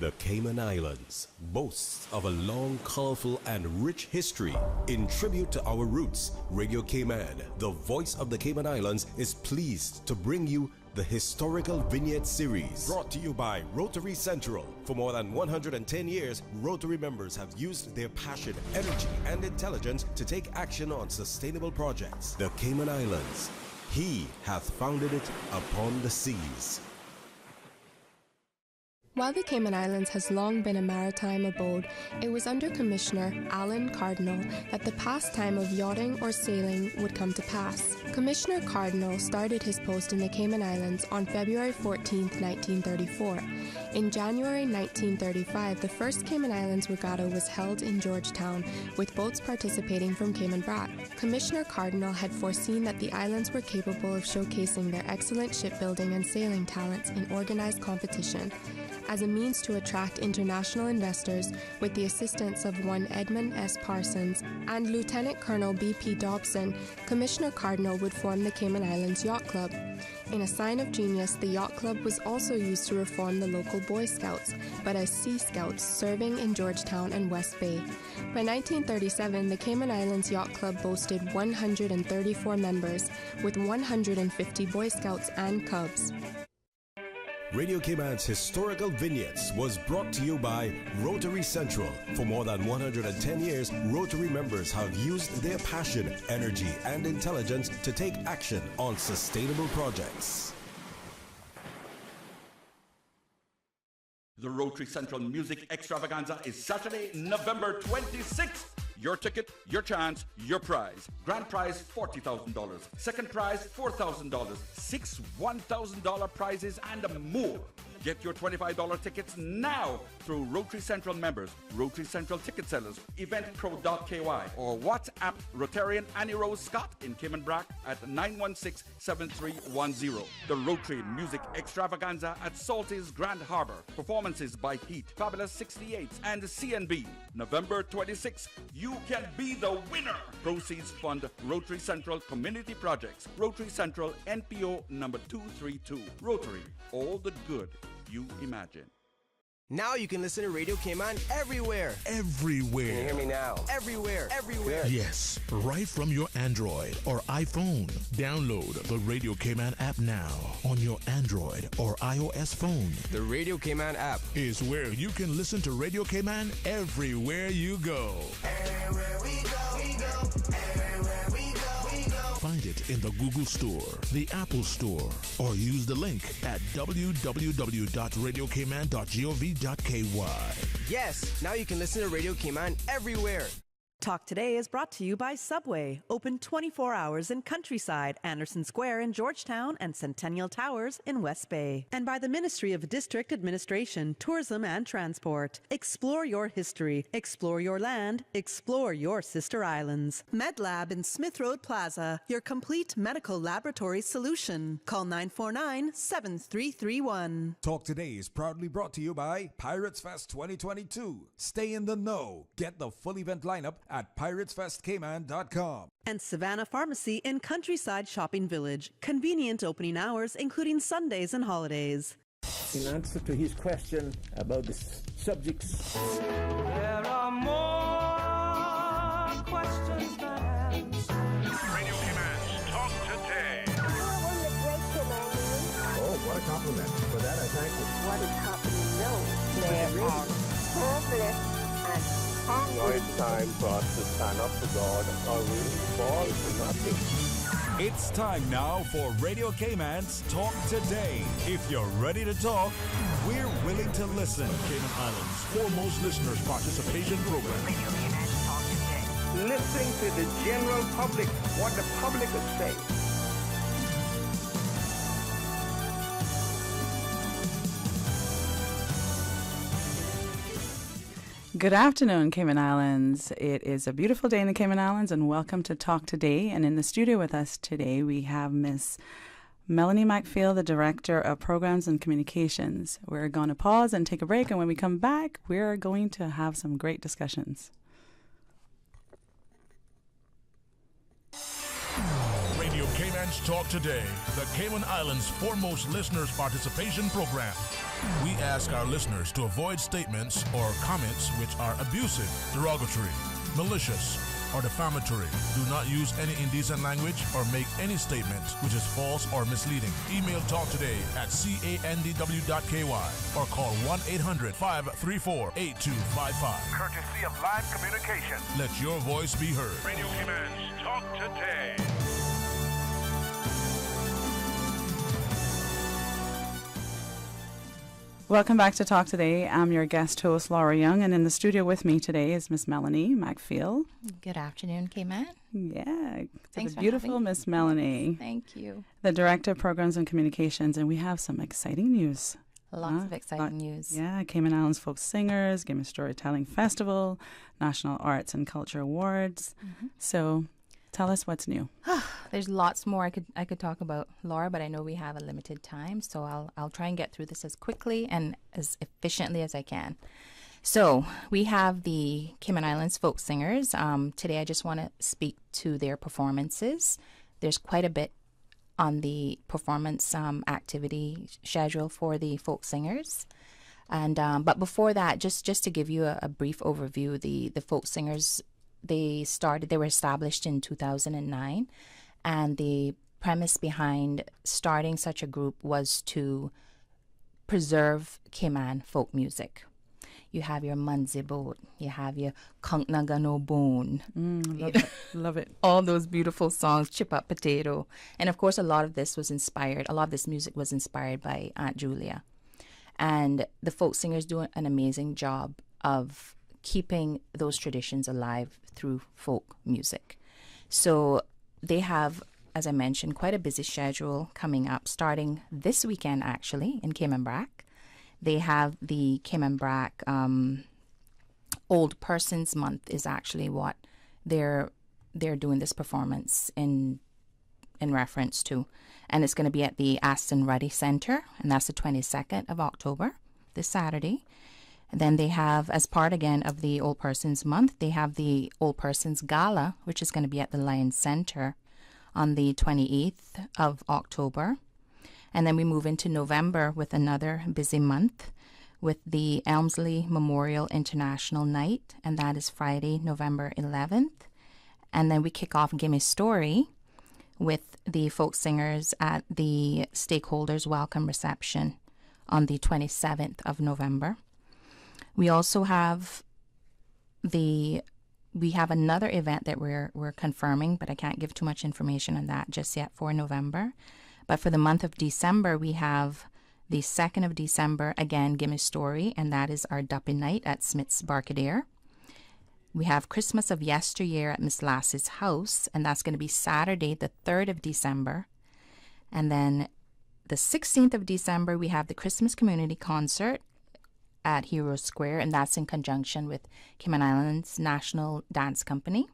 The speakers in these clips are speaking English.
The Cayman Islands boasts of a long, colorful, and rich history. In tribute to our roots, Radio Cayman, the voice of the Cayman Islands, is pleased to bring you the Historical Vignette Series, brought to you by Rotary Central. For more than 110 years, Rotary members have used their passion, energy, and intelligence to take action on sustainable projects. The Cayman Islands, He hath founded it upon the seas. While the Cayman Islands has long been a maritime abode, it was under Commissioner Alan Cardinal that the pastime of yachting or sailing would come to pass. Commissioner Cardinal started his post in the Cayman Islands on February 14, 1934. In January 1935, the first Cayman Islands Regatta was held in Georgetown, with boats participating from Cayman Brac. Commissioner Cardinal had foreseen that the islands were capable of showcasing their excellent shipbuilding and sailing talents in organized competition. As a means to attract international investors, with the assistance of one Edmund S. Parsons and Lieutenant Colonel B.P. Dobson, Commissioner Cardinal would form the Cayman Islands Yacht Club. In a sign of genius, the Yacht Club was also used to reform the local Boy Scouts, but as Sea Scouts serving in Georgetown and West Bay. By 1937, the Cayman Islands Yacht Club boasted 134 members, with 150 Boy Scouts and Cubs. Radio Cayman's Historical Vignettes was brought to you by Rotary Central. For more than 110 years, Rotary members have used their passion, energy, and intelligence to take action on sustainable projects. The Rotary Central Music Extravaganza is Saturday, November 26th. Your ticket, your chance, your prize. Grand prize, $40,000. Second prize, $4,000. 6 $1,000 prizes and more. Get your $25 tickets now through Rotary Central members, Rotary Central ticket sellers, eventpro.ky, or WhatsApp Rotarian Annie Rose Scott in Cayman Brac at 916-7310. The Rotary Music Extravaganza at Salty's Grand Harbor. Performances by Heat, Fabulous 68, and CNB. November 26th, you can be the winner. Proceeds fund Rotary Central Community Projects. Rotary Central NPO number 232. Rotary, all the good you imagine. Now you can listen to Radio Cayman everywhere. Everywhere. Can you hear me now? Everywhere. Everywhere. Yes, right from your Android or iPhone. Download the Radio Cayman app now on your Android or iOS phone. The Radio Cayman app is where you can listen to Radio Cayman everywhere you go. Everywhere we go, we go. Everywhere we go, we go. Find it in the Google Store, the Apple Store, or use the link at www.radiocayman.gov.ky. Yes, now you can listen to Radio Cayman everywhere. Talk Today is brought to you by Subway, open 24 hours in Countryside, Anderson Square in Georgetown, and Centennial Towers in West Bay. And by the Ministry of District Administration, Tourism and Transport. Explore your history, explore your land, explore your sister islands. MedLab in Smith Road Plaza, your complete medical laboratory solution. Call 949-7331. Talk Today is proudly brought to you by Pirates Fest 2022. Stay in the know. Get the full event lineup at piratesfestcayman.com. And Savannah Pharmacy in Countryside Shopping Village. Convenient opening hours, including Sundays and holidays. In answer to his question about the subjects. There are more questions than answers. Radio Cayman, Talk Today. Oh, what a compliment. For that, I thank you. What is happening now? There are hopeless and now it's time for us to stand up to God or really fall to nothing. It's time now for Radio Cayman's Talk Today. If you're ready to talk, we're willing to listen. Cayman Islands' foremost listeners' participation program. Radio Cayman's Talk Today. Listening to the general public, what the public is saying. Good afternoon, Cayman Islands. It is a beautiful day in the Cayman Islands, and welcome to Talk Today. And in the studio with us today, we have Miss Melanie McPhail, the Director of Programs and Communications. We're going to pause and take a break, and when we come back, we're going to have some great discussions. Radio Cayman's Talk Today, the Cayman Islands' foremost listeners' participation program. We ask our listeners to avoid statements or comments which are abusive, derogatory, malicious, or defamatory. Do not use any indecent language or make any statement which is false or misleading. Email talktoday@candw.ky or call 1-800-534-8255. Courtesy of Live Communication. Let your voice be heard. Radio Cayman's Talk Today. Welcome back to Talk Today. I'm your guest host, Laura Young, and in the studio with me today is Miss Melanie McFeel. Good afternoon, Cayman. Yeah, Thanks for beautiful having me. Miss Melanie. Thank you. The Director of Programs and Communications, and we have some exciting news. Lots of exciting news. Yeah, Cayman Islands Folk Singers, Game of Storytelling Festival, National Arts and Culture Awards. So tell us what's new. There's lots more I could talk about, Laura, but I know we have a limited time, so I'll try and get through this as quickly and as efficiently as I can. So we have the Cayman Islands Folk Singers. Today I just want to speak to their performances. There's quite a bit on the performance activity schedule for the folk singers. And but before that, just to give you a brief overview, the folk singers, they were established in 2009, and the premise behind starting such a group was to preserve Cayman folk music. You have your Manzibot, you have your Kanknagano Bone. Love it. All those beautiful songs, Chip Up Potato. And of course, a lot of this music was inspired by Aunt Julia. And the folk singers do an amazing job of keeping those traditions alive through folk music. So they have, as I mentioned, quite a busy schedule coming up, starting this weekend, actually, in Cayman Brac. They have the Cayman Brac Old Persons Month is actually what they're doing this performance in reference to. And it's going to be at the Aston Ruddy Center, and that's the 22nd of October, this Saturday. And then they have, as part again of the Old Persons Month, they have the Old Persons Gala, which is going to be at the Lions Center on the 28th of October. And then we move into November with another busy month with the Elmsley Memorial International Night, and that is Friday, November 11th. And then we kick off Gimme Story with the folk singers at the Stakeholders Welcome Reception on the 27th of November. We also have another event that we're confirming, but I can't give too much information on that just yet for November. But for the month of December, we have the 2nd of December, again, Gimme Story, and that is our Duppy Night at Smith's Barcadere. We have Christmas of Yesteryear at Miss Lass's house, and that's going to be Saturday, the 3rd of December. And then the 16th of December, we have the Christmas Community Concert at Hero Square, and that's in conjunction with Cayman Islands National Dance Company.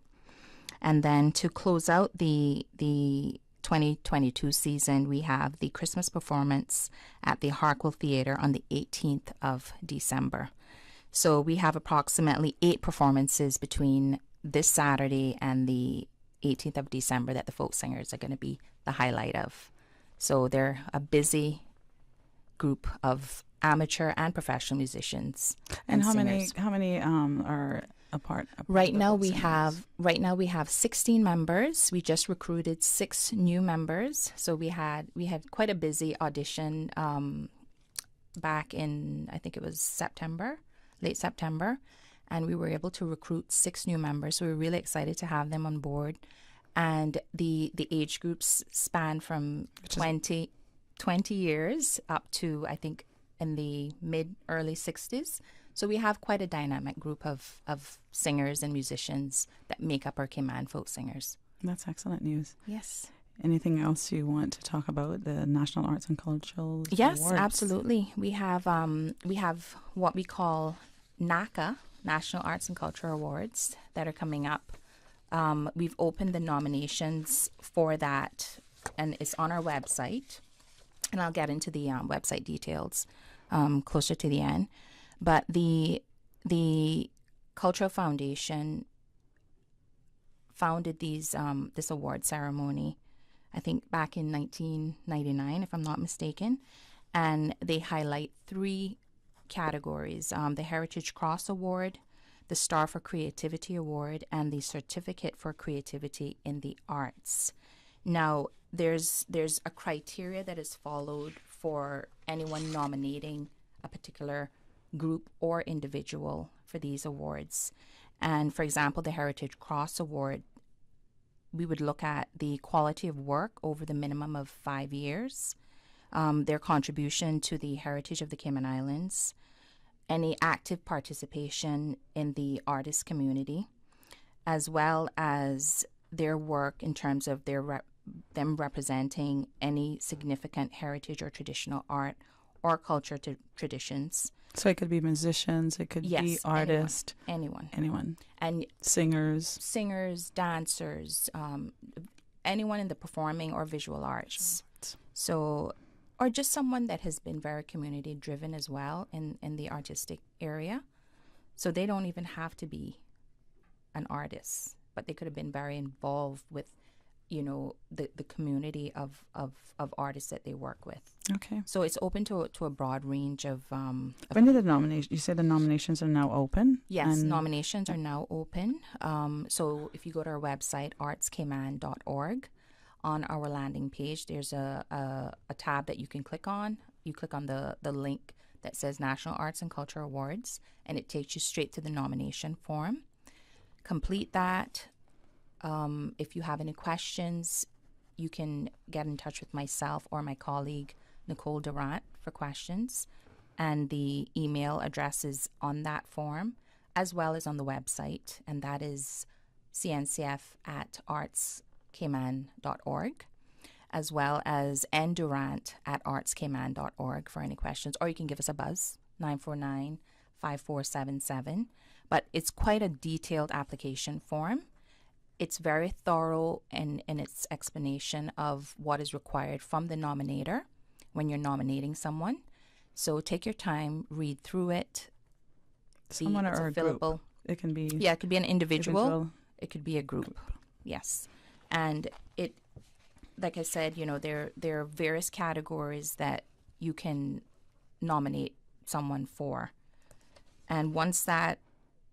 And then to close out the 2022 season, we have the Christmas performance at the Harkwell Theatre on the 18th of December. So we have approximately 8 performances between this Saturday and the 18th of December that the folk singers are going to be the highlight of. So they're a busy group of amateur and professional musicians. And how singers. many are a part of Right now we have 16 members. We just recruited 6 new members. So we had quite a busy audition back in, I think it was late September, and we were able to recruit 6 new members. So we're really excited to have them on board. And the age groups span from 20 years up to, I think, in the early 60s. So we have quite a dynamic group of singers and musicians that make up our Cayman folk singers. That's excellent news. Yes. Anything else you want to talk about, the National Arts and Cultural Yes, Awards? absolutely. We have what we call Naca, National Arts and Culture Awards, that are coming up. We've opened the nominations for that, and it's on our website. And I'll get into the website details closer to the end. But the Cultural Foundation founded this award ceremony I think back in 1999, if I'm not mistaken. And they highlight 3 categories, the Heritage Cross Award, the Star for Creativity Award, and the Certificate for Creativity in the Arts. Now, there's a criteria that is followed for anyone nominating a particular group or individual for these awards. And for example, the Heritage Cross Award, we would look at the quality of work over the minimum of 5 years, their contribution to the heritage of the Cayman Islands, any active participation in the artist community, as well as their work in terms of them representing any significant heritage or traditional art or culture traditions. So it could be musicians, it could be artists. Anyone. And Singers, dancers, anyone in the performing or visual arts. So, or just someone that has been very community driven as well in the artistic area. So they don't even have to be an artist, but they could have been very involved with, the community of artists that they work with. Okay. So it's open to a broad range of... when did the nomination... You said the nominations are now open? Yes, nominations are now open. So if you go to our website, artscayman.org, on our landing page, there's a tab that you can click on. You click on the link that says National Arts and Culture Awards, and it takes you straight to the nomination form. Complete that. If you have any questions, you can get in touch with myself or my colleague, Nicole Durant, for questions. And the email address is on that form, as well as on the website, and that is cncf@artscayman.org, as well as ndurant@artscayman.org for any questions. Or you can give us a buzz, 949-5477. But it's quite a detailed application form. It's very thorough in its explanation of what is required from the nominator when you're nominating someone. So take your time, read through it. Someone or a group. It can be... Yeah, it could be an individual. It could be a group. Yes. And it, like I said, there are various categories that you can nominate someone for. And once that...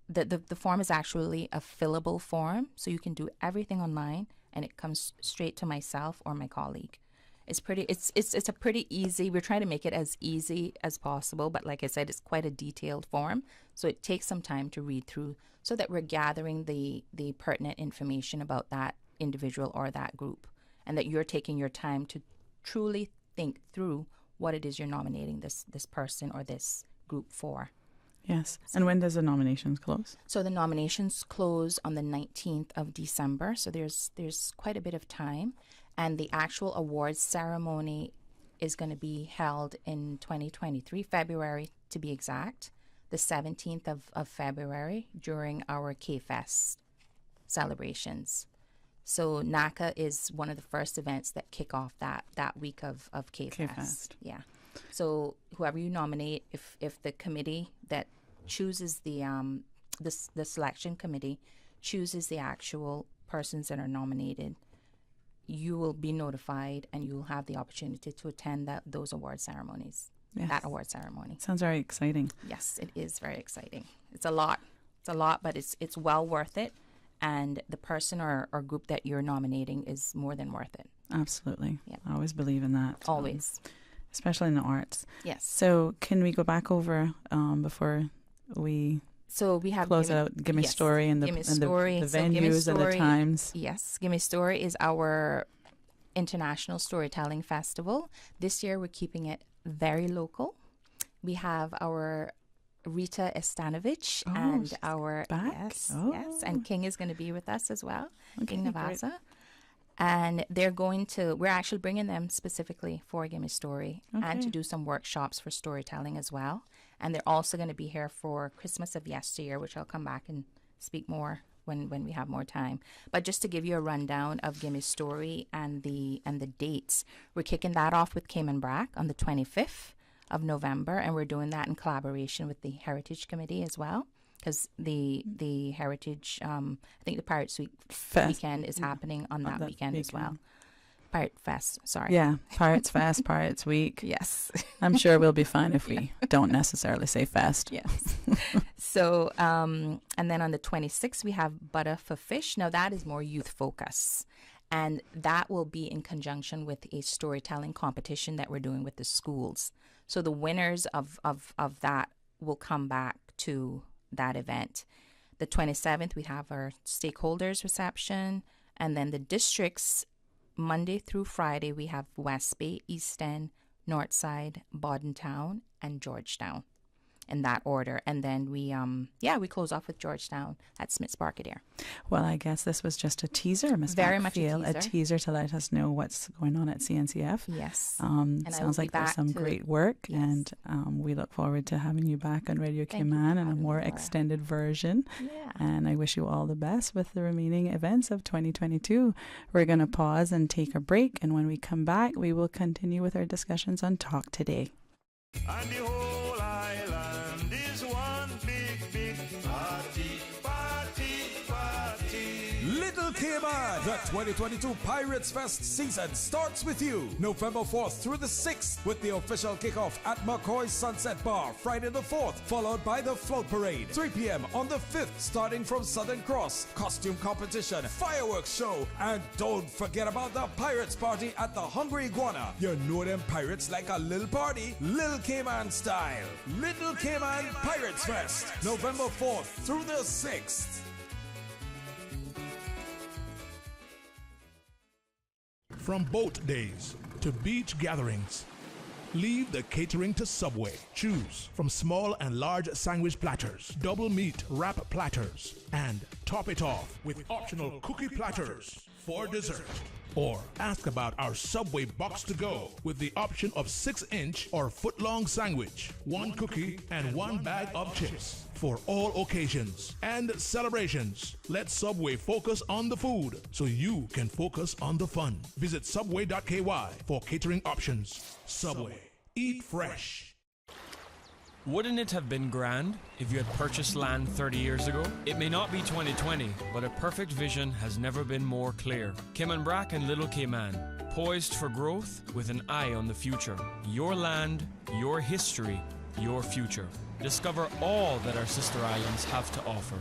The form is actually a fillable form, so you can do everything online, and it comes straight to myself or my colleague. It's a pretty easy. We're trying to make it as easy as possible, but like I said, it's quite a detailed form, so it takes some time to read through, so that we're gathering the pertinent information about that individual or that group, and that you're taking your time to truly think through what it is you're nominating this person or this group for. Yes. And when does the nominations close? So the nominations close on the 19th of December. So there's quite a bit of time. And the actual awards ceremony is going to be held in 2023, February to be exact, the 17th of February during our K-Fest celebrations. So Naca is one of the first events that kick off that week of K-Fest. Yeah. So whoever you nominate, if the committee that chooses the selection committee chooses the actual persons that are nominated, you will be notified and you will have the opportunity to attend those award ceremonies. Yes. That award ceremony. Sounds very exciting. Yes, it is very exciting. It's a lot, but it's well worth it. And the person or group that you're nominating is more than worth it. Absolutely. Yeah. I always believe in that. Always. Especially in the arts. Yes. So can we go back over before we have close it out? Gimme Story and the venues and the times. Yes. Gimme Story is our international storytelling festival. This year we're keeping it very local. We have our Rita Estanovich and our back? Yes, and King is going to be with us as well. Okay, King Navasa. And we're actually bringing them specifically for Gimme Story and to do some workshops for storytelling as well. And they're also going to be here for Christmas of yesteryear, which I'll come back and speak more when we have more time. But just to give you a rundown of Gimme Story and the dates, we're kicking that off with Cayman Brack on the 25th of November, and we're doing that in collaboration with the Heritage Committee as well. Because the Heritage, I think the Pirates Weekend is happening on that weekend as well. Pirate Fest, sorry. Yeah, Pirates Fest, Pirates Week. Yes. I'm sure we'll be fine if we don't necessarily say fest. Yes. So, and then on the 26th, we have Butter for Fish. Now, that is more youth focus. And that will be in conjunction with a storytelling competition that we're doing with the schools. So the winners of that will come back to that event. The 27th, we have our stakeholders reception. And then the districts, Monday through Friday, we have West Bay, East End, Northside, Bordentown, and Georgetown in that order. And then we close off with Georgetown at Smith's Barcadere. Well, I guess this was just a teaser, Ms. Very much a teaser to let us know what's going on at CNCF. Yes. Sounds like there's some great work, and we look forward to having you back on Radio Cayman in a more extended version. Yeah. And I wish you all the best with the remaining events of 2022. We're going to pause and take a break, and when we come back, we will continue with our discussions on Talk Today. And the whole island is one big party. Little Cayman, the 2022 Pirates Fest season starts with you November 4th through the 6th with the official kickoff at McCoy's Sunset Bar Friday the 4th, followed by the float parade 3 p.m. on the 5th starting from Southern Cross, costume competition, fireworks show, and don't forget about the Pirates Party at the Hungry Iguana. You know them pirates like a little party, Little Cayman style. Little Cayman Pirates Fest, November 4th through the 6th. From boat days to beach gatherings, leave the catering to Subway. Choose from small and large sandwich platters, double meat wrap platters, and top it off with optional cookie platters for dessert. Or ask about our Subway box to go with the option of 6-inch or foot-long sandwich, 1 cookie, and 1 bag of chips for all occasions and celebrations. Let Subway focus on the food so you can focus on the fun. Visit subway.ky for catering options. Subway. Eat fresh. Wouldn't it have been grand if you had purchased land 30 years ago? It may not be 2020, but a perfect vision has never been more clear. Cayman Brac and Little Cayman, poised for growth with an eye on the future. Your land, your history, your future. Discover all that our sister islands have to offer.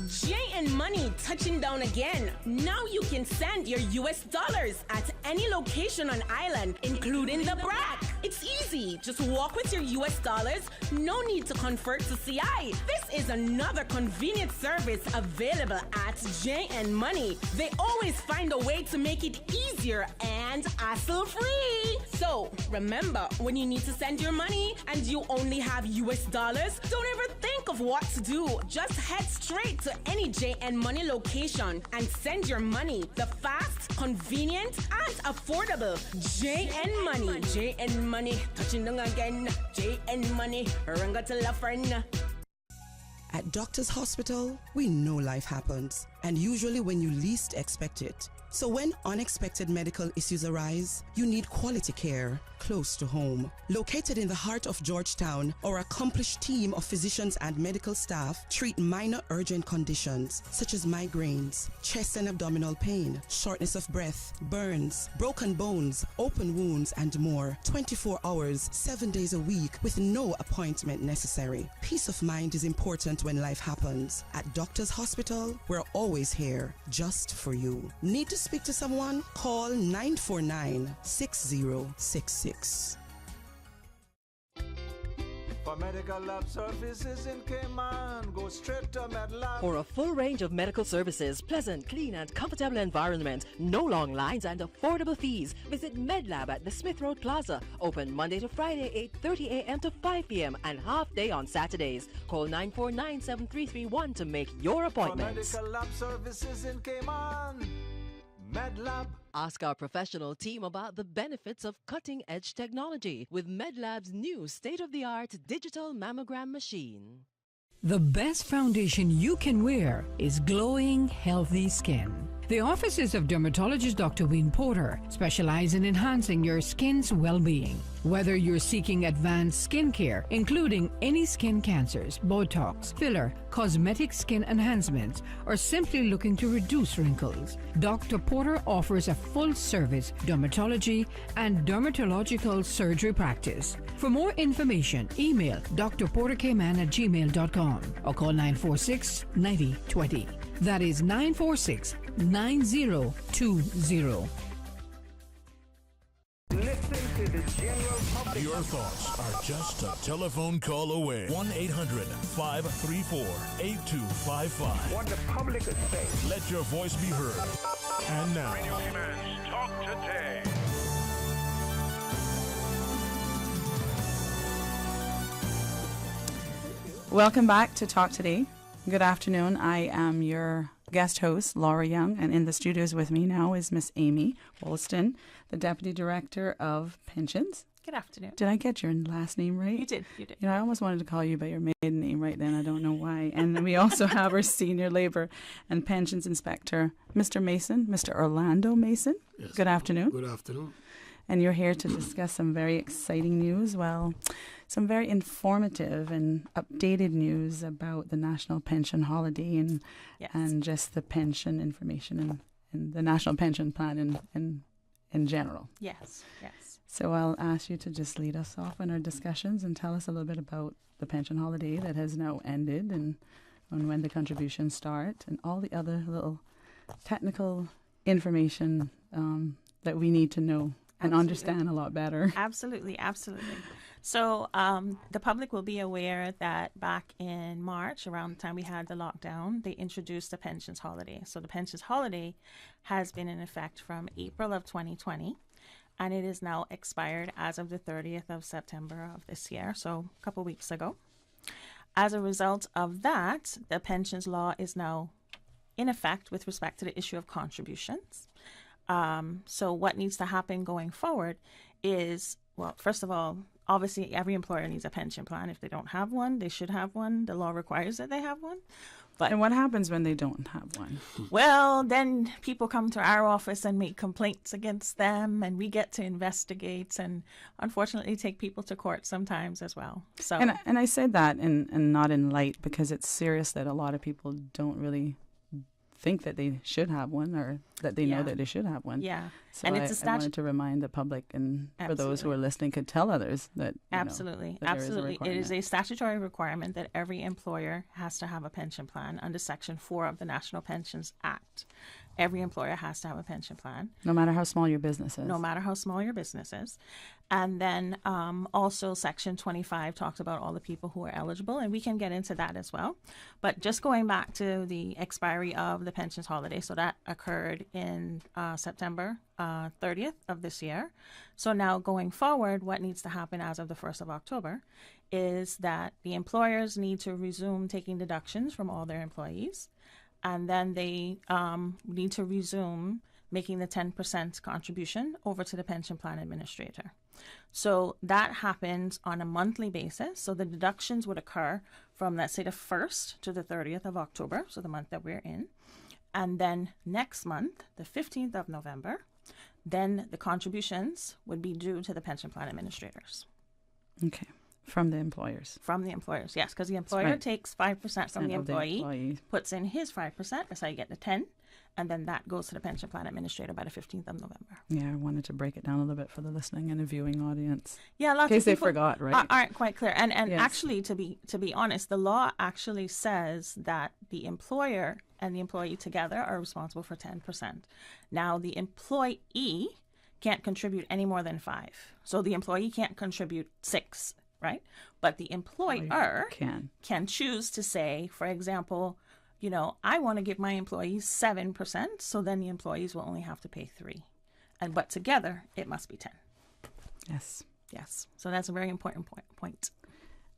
J&M Money touching down again. Now you can send your US dollars at any location on island, including the BRAC. It's easy. Just walk with your US dollars. No need to convert to CI. This is another convenient service available at J&M Money. They always find a way to make it easier and hassle-free. So remember, when you need to send your money and you only have US dollars, don't ever think of what to do. Just head straight to any J&M Money location and send your money the fast, convenient, and affordable J&M Money. J&M Money, touching down again. J&M Money, ranga to la friend. At Doctor's Hospital, we know life happens, and usually when you least expect it. So when unexpected medical issues arise, you need quality care close to home. Located in the heart of Georgetown, our accomplished team of physicians and medical staff treat minor urgent conditions such as migraines, chest and abdominal pain, shortness of breath, burns, broken bones, open wounds, and more. 24 hours, 7 days a week with no appointment necessary. Peace of mind is important when life happens. At Doctor's Hospital, we're always here just for you. Need to speak to someone? Call 949-6066. For medical lab services in Cayman, go straight to MedLab. For a full range of medical services, pleasant, clean and comfortable environment, no long lines and affordable fees, visit MedLab at the Smith Road Plaza. Open Monday to Friday, 8:30 a.m. to 5 p.m. and half day on Saturdays. Call 949-7331 to make your appointments. For medical lab services in Cayman, MedLab. Ask our professional team about the benefits of cutting-edge technology with MedLab's new state-of-the-art digital mammogram machine. The best foundation you can wear is glowing, healthy skin. The offices of dermatologist Dr. Wayne Porter specialize in enhancing your skin's well-being. Whether you're seeking advanced skincare, including any skin cancers, Botox, filler, cosmetic skin enhancements, or simply looking to reduce wrinkles, Dr. Porter offers a full-service dermatology and dermatological surgery practice. For more information, email drportercayman@gmail.com or call 946-9020. That is 946-9020. Your thoughts are just a telephone call away. 1-800-534-8255. What the public is saying. Let your voice be heard. And now, Radio Cayman's Talk Today. Welcome back to Talk Today. Good afternoon. I am your guest host, Laura Young, and in the studios with me now is Miss Amy Wollaston, the Deputy Director of Pensions. Good afternoon. Did I get your last name right? You did. You know, I almost wanted to call you by your maiden name right then. I don't know why. And we also have our Senior Labour and Pensions Inspector, Mr. Mason, Mr. Orlando Mason. Yes. Good afternoon. Good afternoon. And you're here to discuss some very exciting news. Well, some very informative and updated news about the National Pension Holiday and just the pension information and the National Pension Plan in general. Yes. So I'll ask you to just lead us off in our discussions and tell us a little bit about the pension holiday that has now ended and when the contributions start and all the other little technical information that we need to know and understand a lot better. Absolutely. So the public will be aware that back in March, around the time we had the lockdown, they introduced the pensions holiday. So the pensions holiday has been in effect from April of 2020, and it is now expired as of the 30th of September of this year, so a couple weeks ago. As a result of that, the pensions law is now in effect with respect to the issue of contributions. So what needs to happen going forward is, well, first of all, obviously every employer needs a pension plan. If they don't have one, they should have one. The law requires that they have one. And what happens when they don't have one? Well, then people come to our office and make complaints against them, and we get to investigate and unfortunately take people to court sometimes as well. So, and I said that and not in light because it's serious that a lot of people don't really think that they should have one or that they know that they should have one. Yeah. So And I wanted to remind the public and for those who are listening could tell others that Absolutely. It is a statutory requirement that every employer has to have a pension plan under Section 4 of the National Pensions Act. Every employer has to have a pension plan. No matter how small your business is. No matter how small your business is. And then also Section 25 talks about all the people who are eligible, and we can get into that as well. But just going back to the expiry of the pensions holiday, so that occurred in September 30th of this year. So now going forward, what needs to happen as of the 1st of October is that the employers need to resume taking deductions from all their employees. And then they need to resume making the 10% contribution over to the pension plan administrator. So that happens on a monthly basis. So the deductions would occur from, let's say, the 1st to the 30th of October, so the month that we're in. And then next month, the 15th of November, then the contributions would be due to the pension plan administrators. Okay. From the employers. From the employers, yes, because the employer takes 5% from the employee, puts in his 5%, that's how you get the 10, and then that goes to the pension plan administrator by the 15th of November. Yeah, I wanted to break it down a little bit for the listening and the viewing audience. Yeah, a lot in case of people they forgot, right? Aren't quite clear. And yes. Actually, to be honest, the law actually says that the employer and the employee together are responsible for 10%. Now, the employee can't contribute any more than 5. So the employee can't contribute 6. Right? But the employer can choose to say, for example, I want to give my employees 7%, so then the employees will only have to pay 3. But together, it must be 10. Yes. So that's a very important point.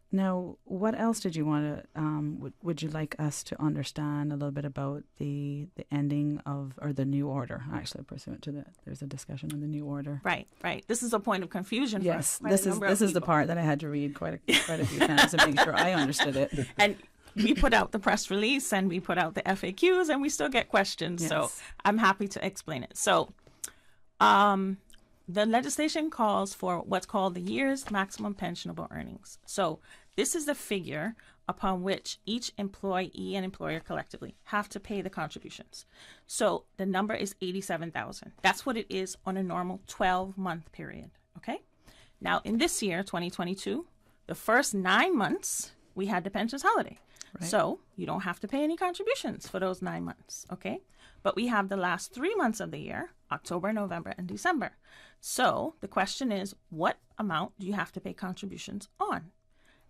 Now, what else did you want to, would you like us to understand a little bit about the ending of, or the new order, actually pursuant to there's a discussion on the new order. Right. This is a point of confusion. Yes, this is the part that I had to read quite a few times to make sure I understood it. And we put out the press release and we put out the FAQs and we still get questions. Yes. So I'm happy to explain it. So the legislation calls for what's called the year's maximum pensionable earnings. So this is the figure upon which each employee and employer collectively have to pay the contributions. So the number is $87,000. That's what it is on a normal 12-month period. Okay. Now in this year, 2022, the first 9 months we had the pensions holiday. Right. So you don't have to pay any contributions for those 9 months. Okay. But we have the last 3 months of the year, October, November, and December. So the question is, what amount do you have to pay contributions on?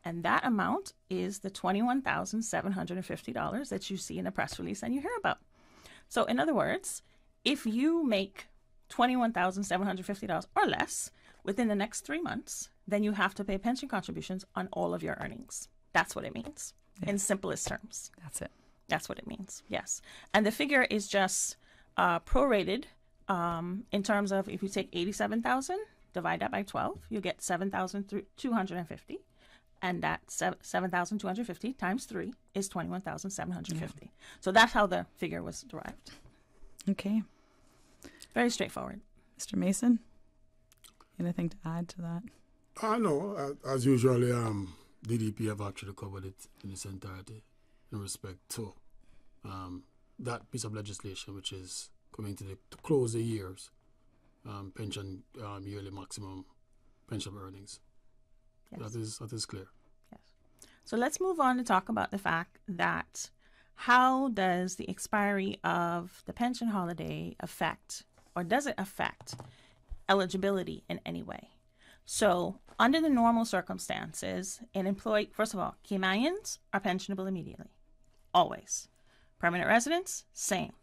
And that amount is the $21,750 that you see in the press release and you hear about. So in other words, if you make $21,750 or less within the next 3 months, then you have to pay pension contributions on all of your earnings. That's what it means in simplest terms. That's it. That's what it means, yes. And the figure is just prorated in terms of if you take 87,000, divide that by 12, you get 7,250. And that 7,250 times 3 is 21,750. Yeah. So that's how the figure was derived. Okay. Very straightforward. Mr. Mason, anything to add to that? No. As usual, DDP have actually covered it in its entirety in respect to that piece of legislation, which is coming to close the year's pension yearly maximum pension earnings. Yes. That is clear. Yes. So let's move on to talk about the fact that how does the expiry of the pension holiday affect, or does it affect, eligibility in any way? So under the normal circumstances, an employee, first of all, Caymanians are pensionable immediately. Always. Permanent residents, same.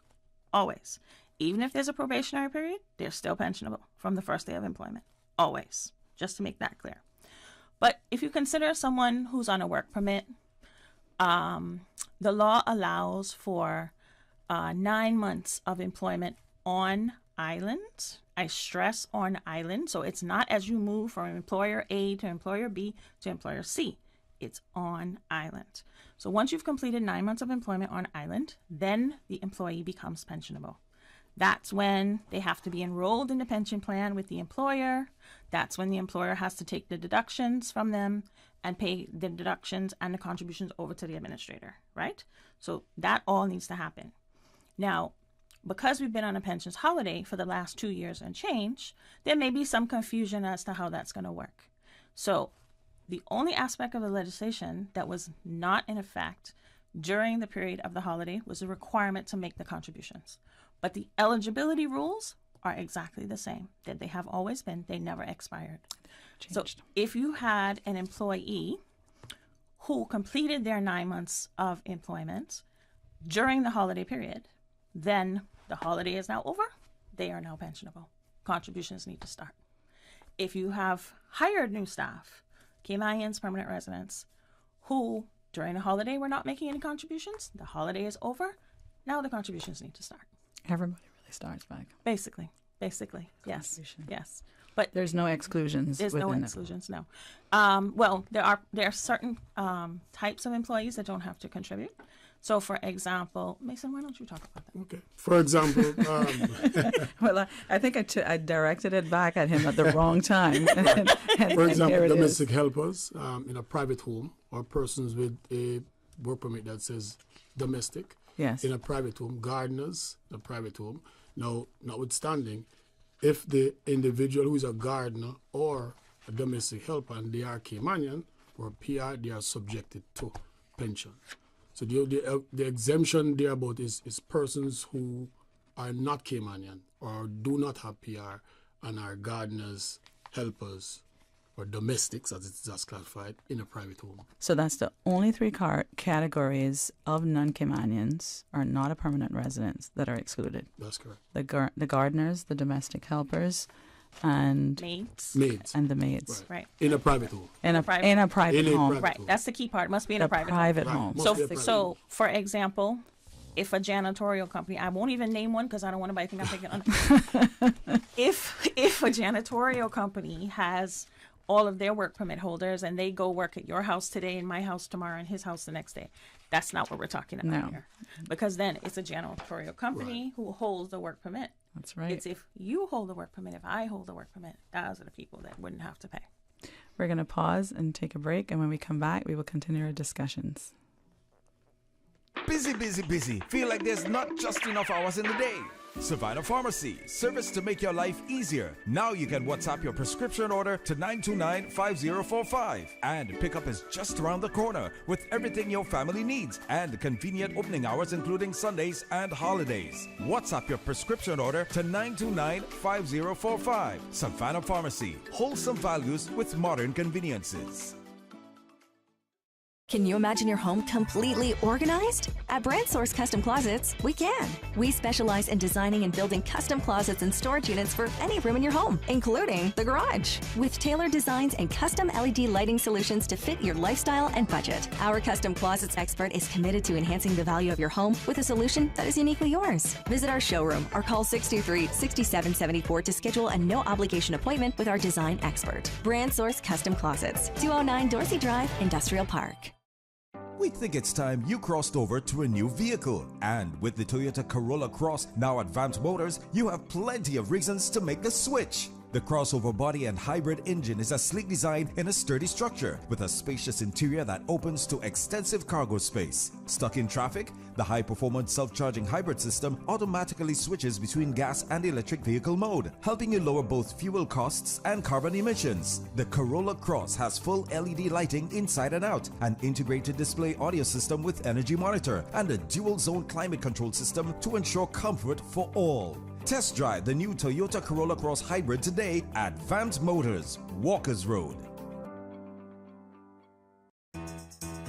Always. Even if there's a probationary period, they're still pensionable from the first day of employment. Always. Just to make that clear. But if you consider someone who's on a work permit, the law allows for 9 months of employment on island. I stress on island. So it's not as you move from employer A to employer B to employer C. It's on island. So once you've completed 9 months of employment on island, then the employee becomes pensionable. That's when they have to be enrolled in the pension plan with the employer. That's when the employer has to take the deductions from them and pay the deductions and the contributions over to the administrator, right? So that all needs to happen. Now, because we've been on a pensions holiday for the last 2 years and change, there may be some confusion as to how that's going to work. So the only aspect of the legislation that was not in effect during the period of the holiday was the requirement to make the contributions. But the eligibility rules are exactly the same that they have always been. They never expired. Changed. So if you had an employee who completed their 9 months of employment during the holiday period, then the holiday is now over. They are now pensionable. Contributions need to start. If you have hired new staff, Caymanians, permanent residents, who during the holiday were not making any contributions, the holiday is over. Now the contributions need to start. Everybody really starts back. Basically, yes. But there's no exclusions. There's no exclusions, no. Well, there are certain types of employees that don't have to contribute. So, for example, Mason, why don't you talk about that? Okay. For example, well, I think I directed it back at him at the wrong time. For example, domestic helpers in a private home, or persons with a work permit that says domestic. Yes. In a private home, gardeners, in a private home. Now, notwithstanding, if the individual who is a gardener or a domestic helper and they are Caymanian or PR, they are subjected to pension. So the exemption thereabout is persons who are not Caymanian or do not have PR and are gardeners, helpers, or domestics, as it is classified, in a private home. So that's the only three categories of non-Caymanians or not a permanent residents that are excluded. That's correct. The gardeners, the domestic helpers, and maids. And the maids. Right. In a private home. In a private home. Right. That's the key part. It must be in a private home. Right. So, for example, if a janitorial company, I won't even name one because I don't want anybody to think I'm picking on. If a janitorial company has all of their work permit holders and they go work at your house today and my house tomorrow and his house the next day, That's not what we're talking about here. Because then it's a janitorial company who holds the work permit. That's right. It's if you hold the work permit, if I hold the work permit, those are the people that wouldn't have to pay. We're going to pause and take a break, and when we come back, we will continue our discussions. Busy, busy, busy. Feel like there's not just enough hours in the day. Savannah Pharmacy, service to make your life easier. Now you can WhatsApp your prescription order to 929-5045. And pickup is just around the corner with everything your family needs and convenient opening hours including Sundays and holidays. WhatsApp your prescription order to 929-5045. Savannah Pharmacy, wholesome values with modern conveniences. Can you imagine your home completely organized? At Brand Source Custom Closets, we can. We specialize in designing and building custom closets and storage units for any room in your home, including the garage. With tailored designs and custom LED lighting solutions to fit your lifestyle and budget. Our Custom Closets expert is committed to enhancing the value of your home with a solution that is uniquely yours. Visit our showroom or call 623-6774 to schedule a no-obligation appointment with our design expert. Brand Source Custom Closets, 209 Dorsey Drive, Industrial Park. We think it's time you crossed over to a new vehicle. And with the Toyota Corolla Cross, now at Vance Motors, you have plenty of reasons to make the switch. The crossover body and hybrid engine is a sleek design in a sturdy structure with a spacious interior that opens to extensive cargo space. Stuck in traffic? The high-performance self-charging hybrid system automatically switches between gas and electric vehicle mode, helping you lower both fuel costs and carbon emissions. The Corolla Cross has full LED lighting inside and out, an integrated display audio system with energy monitor, and a dual-zone climate control system to ensure comfort for all. Test drive the new Toyota Corolla Cross Hybrid today at Vance Motors, Walkers Road.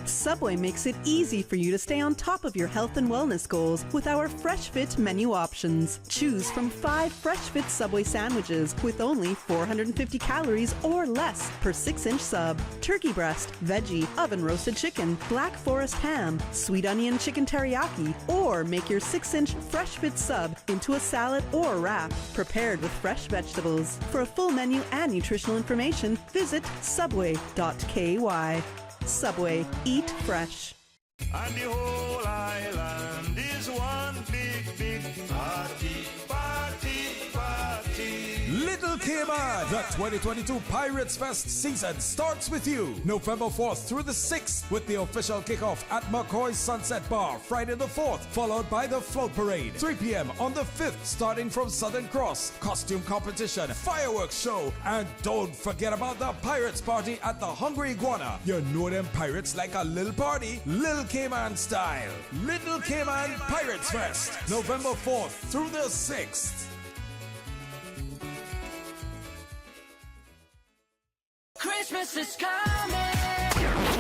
Subway makes it easy for you to stay on top of your health and wellness goals with our Fresh Fit menu options. Choose from 5 Fresh Fit Subway sandwiches with only 450 calories or less per 6-inch sub. Turkey breast, veggie, oven roasted chicken, Black Forest ham, sweet onion chicken teriyaki, or make your 6-inch Fresh Fit sub into a salad or wrap prepared with fresh vegetables. For a full menu and nutritional information, visit subway.ky. Subway, eat fresh. And the whole island is one big, big party, party, party. Little Cayman, the 2022 Pirates Fest season starts with you. November 4th through the 6th with the official kickoff at McCoy's Sunset Bar, Friday the 4th, followed by the float parade. 3 p.m. on the 5th, starting from Southern Cross. Costume competition, fireworks show, and don't forget about the Pirates Party at the Hungry Iguana. You know them pirates like a little party, Little Cayman style. Little Cayman Pirates Fest, November 4th through the 6th. Christmas is coming.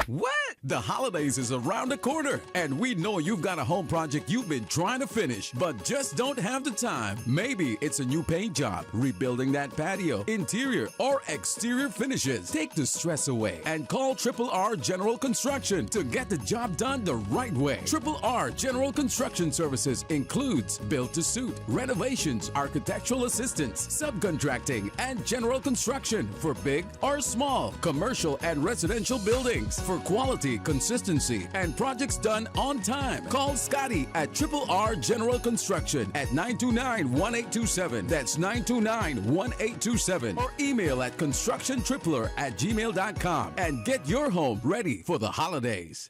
What? The holidays is around the corner, and we know you've got a home project you've been trying to finish, but just don't have the time. Maybe it's a new paint job, rebuilding that patio, interior or exterior finishes. Take the stress away and call Triple R General Construction to get the job done the right way. Triple R General Construction Services includes build-to-suit, renovations, architectural assistance, subcontracting, and general construction for big or small, commercial and residential buildings. For quality, consistency, and projects done on time, call Scotty at Triple R General Construction at 929-1827. That's 929-1827. Or email at constructiontripler@gmail.com and get your home ready for the holidays.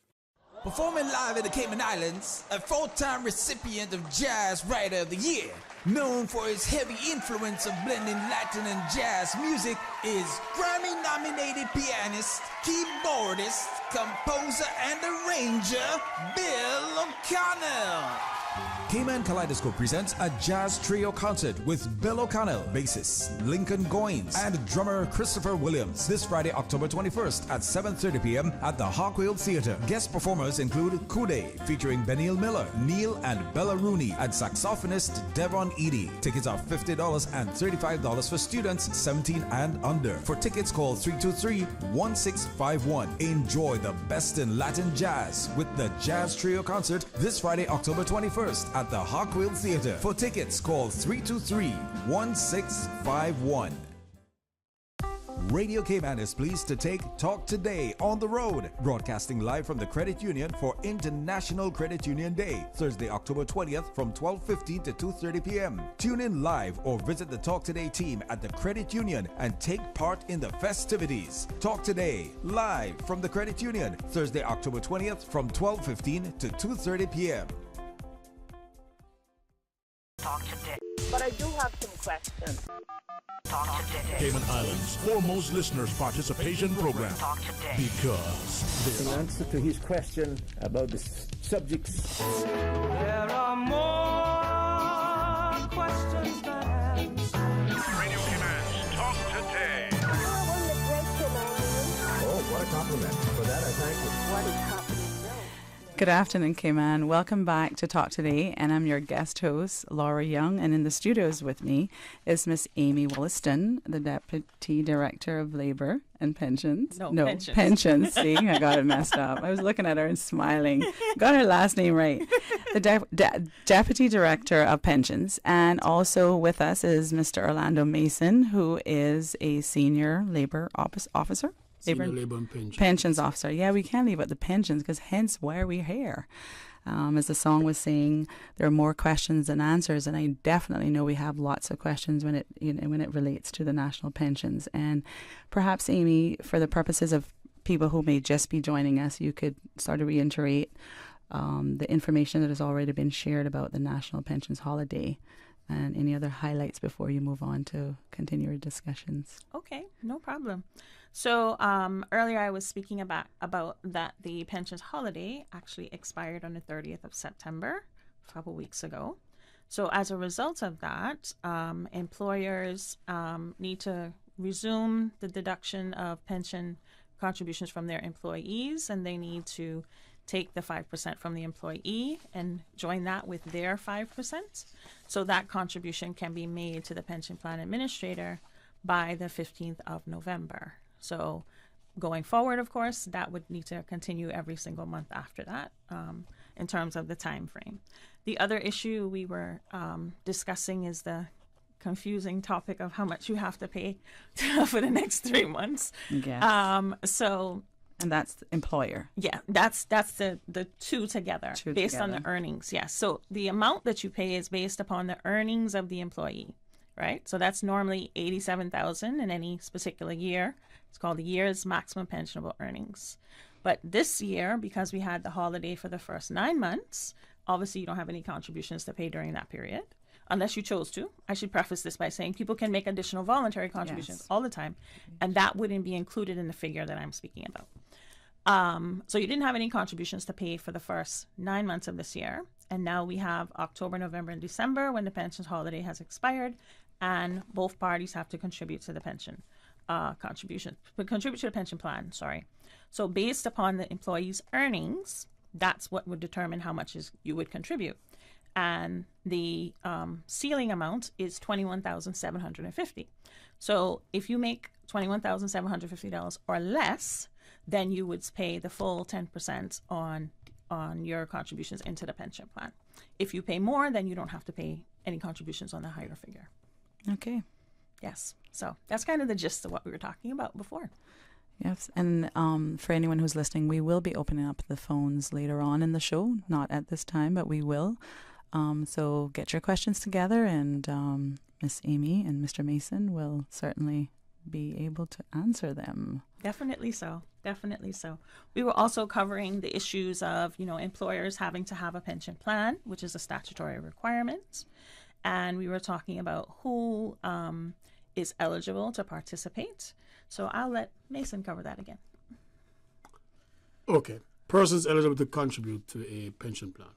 Performing live in the Cayman Islands, a 4-time recipient of Jazz Writer of the Year, known for his heavy influence of blending Latin and jazz music, is Grammy-nominated pianist, keyboardist, composer, and arranger, Bill O'Connell. Cayman Kaleidoscope presents a jazz trio concert with Bill O'Connell, bassist Lincoln Goins, and drummer Christopher Williams this Friday, October 21st at 7:30 p.m. at the Hawkwill Theater. Guest performers include Kude, featuring Benil Miller, Neil and Bella Rooney, and saxophonist Devon Eady. Tickets are $50 and $35 for students 17 and under. For tickets, call 323-1651. Enjoy the best in Latin jazz with the Jazz Trio concert this Friday, October 21st at the Hawkwill Theater. For tickets, call 323-1651. Radio Cayman is pleased to take Talk Today on the road, broadcasting live from the Credit Union for International Credit Union Day, Thursday, October 20th from 12:15 to 2:30 p.m. Tune in live or visit the Talk Today team at the Credit Union and take part in the festivities. Talk Today, live from the Credit Union, Thursday, October 20th from 12:15 to 2:30 p.m. Talk today. But I do have some questions. Talk today. Cayman Islands' foremost listeners participation program. Talk today. Because In answer to his question about the subjects. There are more questions than answers. Radio Cayman's Talk Today. Oh, what a compliment. For that, I thank you. What is happening now? Good afternoon, Cayman. Welcome back to Talk Today, and I'm your guest host, Laura Young, and in the studios with me is Miss Amy Williston, the Deputy Director of Labor and Pensions. No, Pensions. Pensions. See, I got it messed up. I was looking at her and smiling. Got her last name right. The Deputy Director of Pensions, and also with us is Mr. Orlando Mason, who is a Senior Labor Officer. Senior Labor and Pensions. Pensions officer. Yeah, we can't leave out the pensions because hence why we're here. As the song was saying, there are more questions than answers, and I definitely know we have lots of questions when it relates to the national pensions. And perhaps, Amy, for the purposes of people who may just be joining us, you could sort of reiterate the information that has already been shared about the National Pensions Holiday and any other highlights before you move on to continue your discussions. Okay, no problem. So earlier I was speaking about that the pensions holiday actually expired on the 30th of September, a couple weeks ago. So as a result of that, employers need to resume the deduction of pension contributions from their employees, and they need to take the 5% from the employee and join that with their 5%. So that contribution can be made to the pension plan administrator by the 15th of November. So going forward, of course, that would need to continue every single month after that in terms of the time frame. The other issue we were discussing is the confusing topic of how much you have to pay for the next 3 months. Yes. And that's the employer. Yeah, that's the two together based on the earnings. Yes. So the amount that you pay is based upon the earnings of the employee, right? So that's normally $87,000 in any particular year. It's called the year's maximum pensionable earnings. But this year, because we had the holiday for the first 9 months, obviously you don't have any contributions to pay during that period, unless you chose to. I should preface this by saying people can make additional voluntary contributions all the time, and that wouldn't be included in the figure that I'm speaking about. So you didn't have any contributions to pay for the first 9 months of this year, and now we have October, November, and December when the pensions holiday has expired, and both parties have to contribute to the pension contribute to the pension plan, So based upon the employee's earnings, that's what would determine how much you would contribute. And the ceiling amount is $21,750. So if you make $21,750 or less, then you would pay the full 10% on your contributions into the pension plan. If you pay more, then you don't have to pay any contributions on the higher figure. Okay. Yes. So that's kind of the gist of what we were talking about before. Yes. And for anyone who's listening, we will be opening up the phones later on in the show. Not at this time, but we will. So get your questions together, and Miss Amy and Mr. Mason will certainly be able to answer them. Definitely so. Definitely so. We were also covering the issues of, employers having to have a pension plan, which is a statutory requirement. And we were talking about who is eligible to participate. So I'll let Mason cover that again. Okay. Persons eligible to contribute to a pension plan.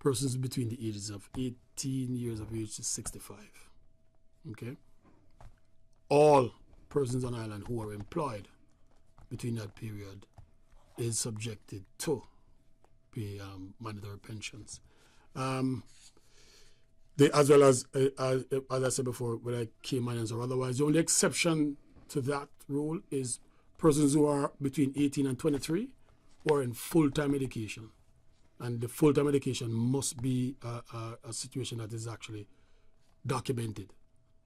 Persons between the ages of 18 years of age to 65. Okay? All persons on island who are employed between that period is subjected to pay mandatory pensions. As well as I said before, whether Caymanians or otherwise, the only exception to that rule is persons who are between 18 and 23 who are in full-time education. And the full-time education must be a situation that is actually documented.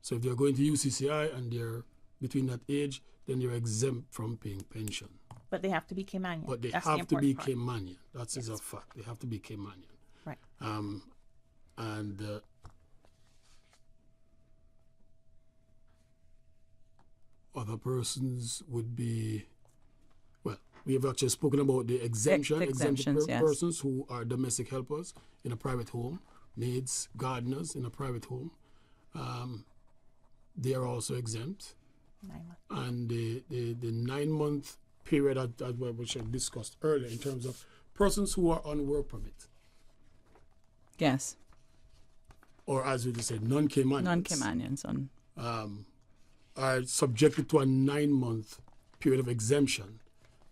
So if they're going to UCCI and they're between that age, then you're exempt from paying pension. But they have to be Caymanian. But they That's have to be part. Caymanian. That is a fact. They have to be Caymanian. Right. And other persons would be, well, we have actually spoken about the exemption. Exemptions, yes. Persons who are domestic helpers in a private home, maids, gardeners in a private home. They are also exempt. 9 months. And the 9-month period which I discussed earlier in terms of persons who are on work permit. Yes. Or as we just said, non-Caymanians. Non-Caymanians are subjected to a 9-month period of exemption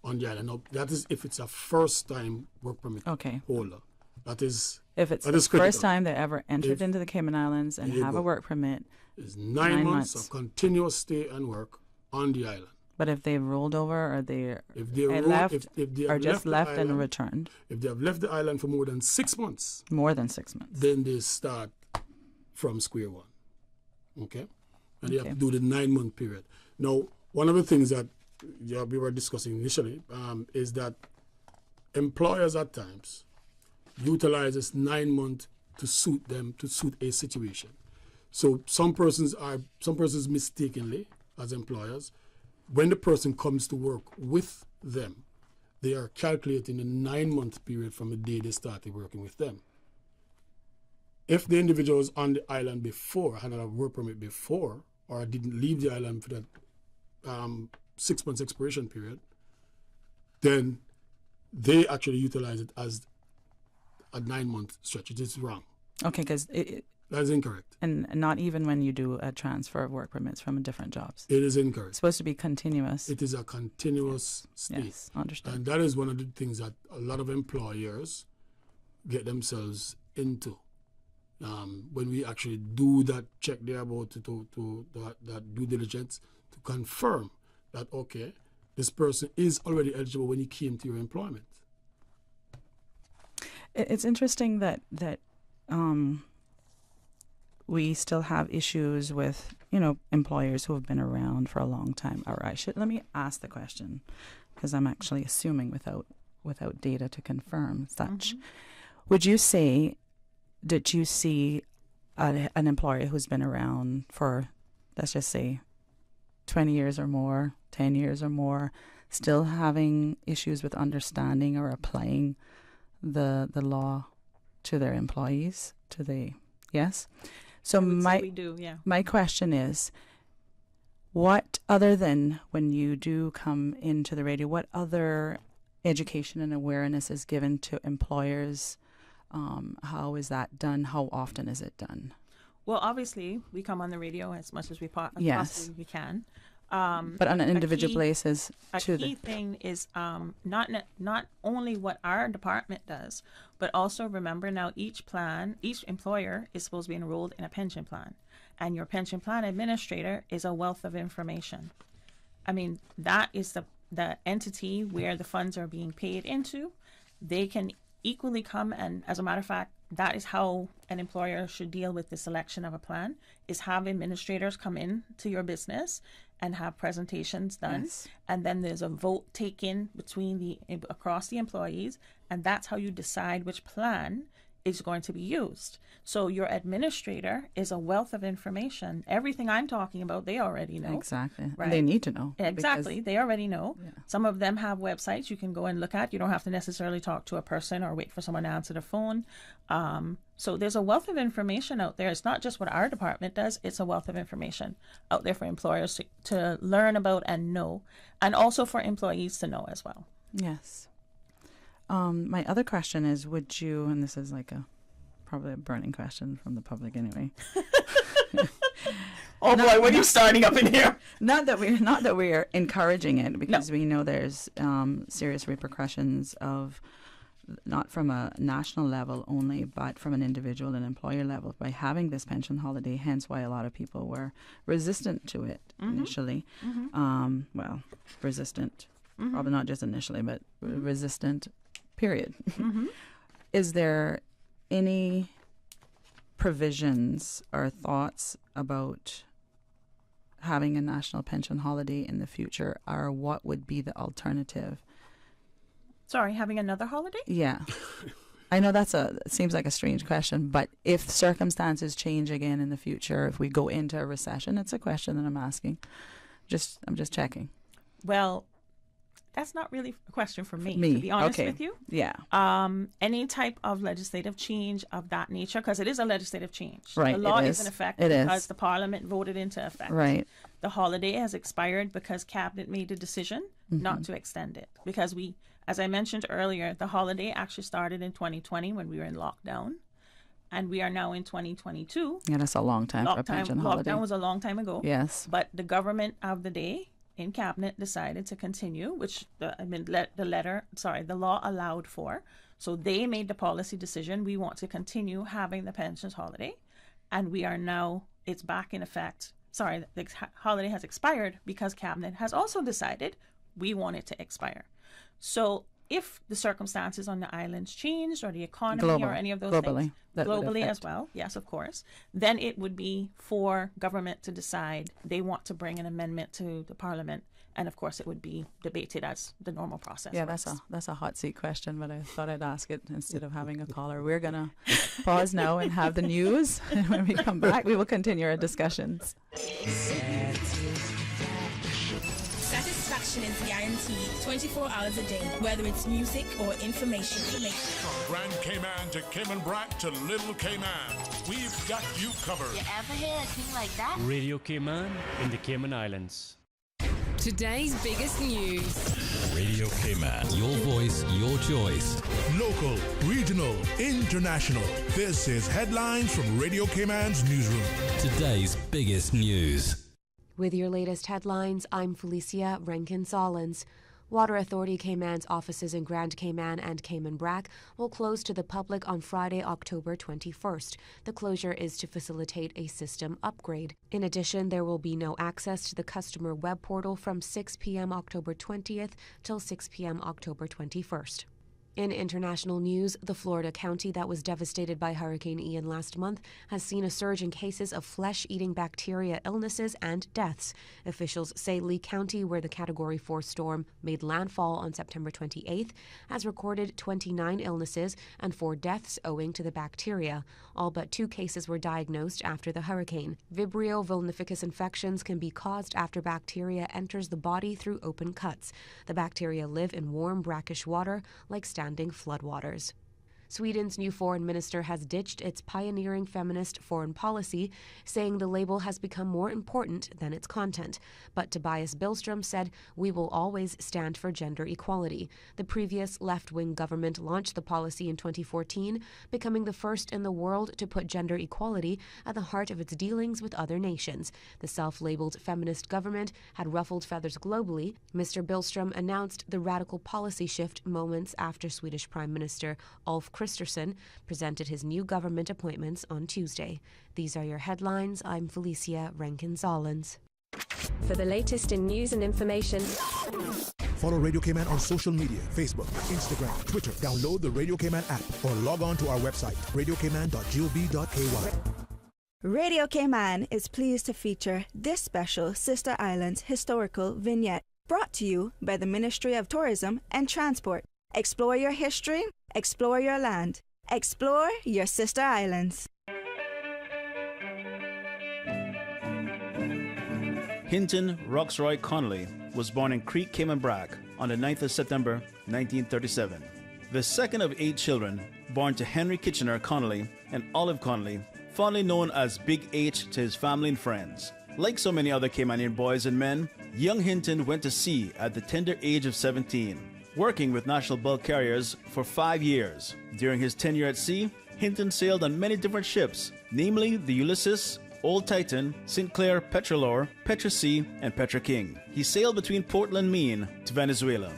on the island. Now, that is if it's a first-time work permit holder. That is if it's the first time they ever entered into the Cayman Islands and have a work permit. It's 9 months of continuous stay and work on the island. But if they've rolled over or they just left and returned. If they have left the island for more than 6 months. More than 6 months. Then they start from square one. Okay? And they have to do the 9-month period. Now, one of the things that we were discussing initially is that employers at times utilize this 9 month to suit them, to suit a situation. So some persons mistakenly, as employers, when the person comes to work with them, they are calculating the 9-month period from the day they started working with them. If the individual was on the island before, had a work permit before, or didn't leave the island for that 6 months expiration period, then they actually utilize it as a 9-month stretch. It is wrong. Okay, because that is incorrect. And not even when you do a transfer of work permits from different jobs. It is incorrect. It's supposed to be continuous. It is a continuous state. Yes, understood. And that is one of the things that a lot of employers get themselves into. When we actually do that check there about to that due diligence to confirm that, okay, this person is already eligible when he came to your employment. It's interesting that we still have issues with, employers who have been around for a long time. All right, let me ask the question, because I'm actually assuming without data to confirm such. Mm-hmm. Would you say, did you see an employer who's been around for, let's just say, 20 years or more, 10 years or more, still having issues with understanding or applying the law to their employees? Yes? So we do, yeah. My question is, what other than when you do come into the radio, what other education and awareness is given to employers? How is that done? How often is it done? Well, obviously, we come on the radio as much as we possibly can. But on an individual basis, a key thing is not only what our department does, but also remember now each employer is supposed to be enrolled in a pension plan, and your pension plan administrator is a wealth of information. I mean, that is the entity where the funds are being paid into. They can equally come, and as a matter of fact, that is how an employer should deal with the selection of a plan, is have administrators come in to your business and have presentations done. Yes. And then there's a vote taken across the employees, and that's how you decide which plan is going to be used. So your administrator is a wealth of information. Everything I'm talking about, they already know. Exactly. Right? They need to know. Exactly. They already know. Yeah. Some of them have websites you can go and look at. You don't have to necessarily talk to a person or wait for someone to answer the phone. So there's a wealth of information out there. It's not just what our department does. It's a wealth of information out there for employers to learn about and know, and also for employees to know as well. Yes. My other question is, would you, and this is probably a burning question from the public anyway. Oh boy, what are you starting up in here? Not that we're encouraging it, because we know there's serious repercussions of, not from a national level only, but from an individual and employer level, by having this pension holiday, hence why a lot of people were resistant to it initially. Mm-hmm. Resistant, probably not just initially, but resistant, period. Mm-hmm. Is there any provisions or thoughts about having a national pension holiday in the future, or what would be the alternative? Sorry, having another holiday? Yeah. I know it seems like a strange question, but if circumstances change again in the future, if we go into a recession, it's a question that I'm asking. I'm just checking. Well, that's not really a question for me. To be honest with you. Yeah. Any type of legislative change of that nature, because it is a legislative change. Right. The law is in effect because the Parliament voted into effect. Right. The holiday has expired because Cabinet made a decision not to extend it. Because as I mentioned earlier, the holiday actually started in 2020 when we were in lockdown. And we are now in 2022. Yeah, that's a long time for a pension holiday. Lockdown was a long time ago. Yes. But the government of the day in Cabinet decided to continue, which the law allowed for. So they made the policy decision. We want to continue having the pensions holiday. And we are now, it's back in effect. Sorry, the holiday has expired because Cabinet has also decided we want it to expire. So if the circumstances on the islands changed or the economy or any of those things, globally as well, yes, of course, then it would be for government to decide they want to bring an amendment to the Parliament. And of course, it would be debated as the normal process. Yeah, that's a hot seat question, but I thought I'd ask it instead of having a caller. We're going to pause now and have the news. And when we come back, we will continue our discussions. Satisfaction is guaranteed 24 hours a day, whether it's music or information. From Grand Cayman to Cayman Brac to Little Cayman, we've got you covered. You ever hear a thing like that? Radio Cayman in the Cayman Islands. Today's biggest news. Radio Cayman. Your voice, your choice. Local, regional, international. This is Headlines from Radio Cayman's newsroom. Today's biggest news. With your latest headlines, I'm Felicia Rankin-Solins. Water Authority Cayman's offices in Grand Cayman and Cayman Brac will close to the public on Friday, October 21st. The closure is to facilitate a system upgrade. In addition, there will be no access to the customer web portal from 6 p.m. October 20th till 6 p.m. October 21st. In international news, the Florida county that was devastated by Hurricane Ian last month has seen a surge in cases of flesh-eating bacteria illnesses and deaths. Officials say Lee County, where the Category 4 storm made landfall on September 28th, has recorded 29 illnesses and 4 deaths owing to the bacteria. All but 2 cases were diagnosed after the hurricane. Vibrio vulnificus infections can be caused after bacteria enters the body through open cuts. The bacteria live in warm, brackish water like standing floodwaters. Sweden's new foreign minister has ditched its pioneering feminist foreign policy, saying the label has become more important than its content. But Tobias Billström said, "We will always stand for gender equality." The previous left-wing government launched the policy in 2014, becoming the first in the world to put gender equality at the heart of its dealings with other nations. The self-labeled feminist government had ruffled feathers globally. Mr. Billström announced the radical policy shift moments after Swedish Prime Minister Ulf Kristersson presented his new government appointments on Tuesday. These are your headlines. I'm Felicia Rankin-Solins. For the latest in news and information, follow Radio Cayman on social media, Facebook, Instagram, Twitter. Download the Radio Cayman app or log on to our website, radiocayman.gov.ky. Radio Cayman is pleased to feature this special Sister Islands historical vignette, brought to you by the Ministry of Tourism and Transport. Explore your history, explore your land, explore your sister islands. Hinton Roxroy Connolly was born in Creek, Cayman Brac on the 9th of September 1937. The second of 8 children born to Henry Kitchener Connolly and Olive Connolly, fondly known as Big H to his family and friends. Like so many other Caymanian boys and men, young Hinton went to sea at the tender age of 17. Working with national bulk carriers for 5 years. During his tenure at sea, Hinton sailed on many different ships, namely the Ulysses, Old Titan, St. Clair, Petrolor, Petra Sea, and Petra King. He sailed between Portland, Maine to Venezuela.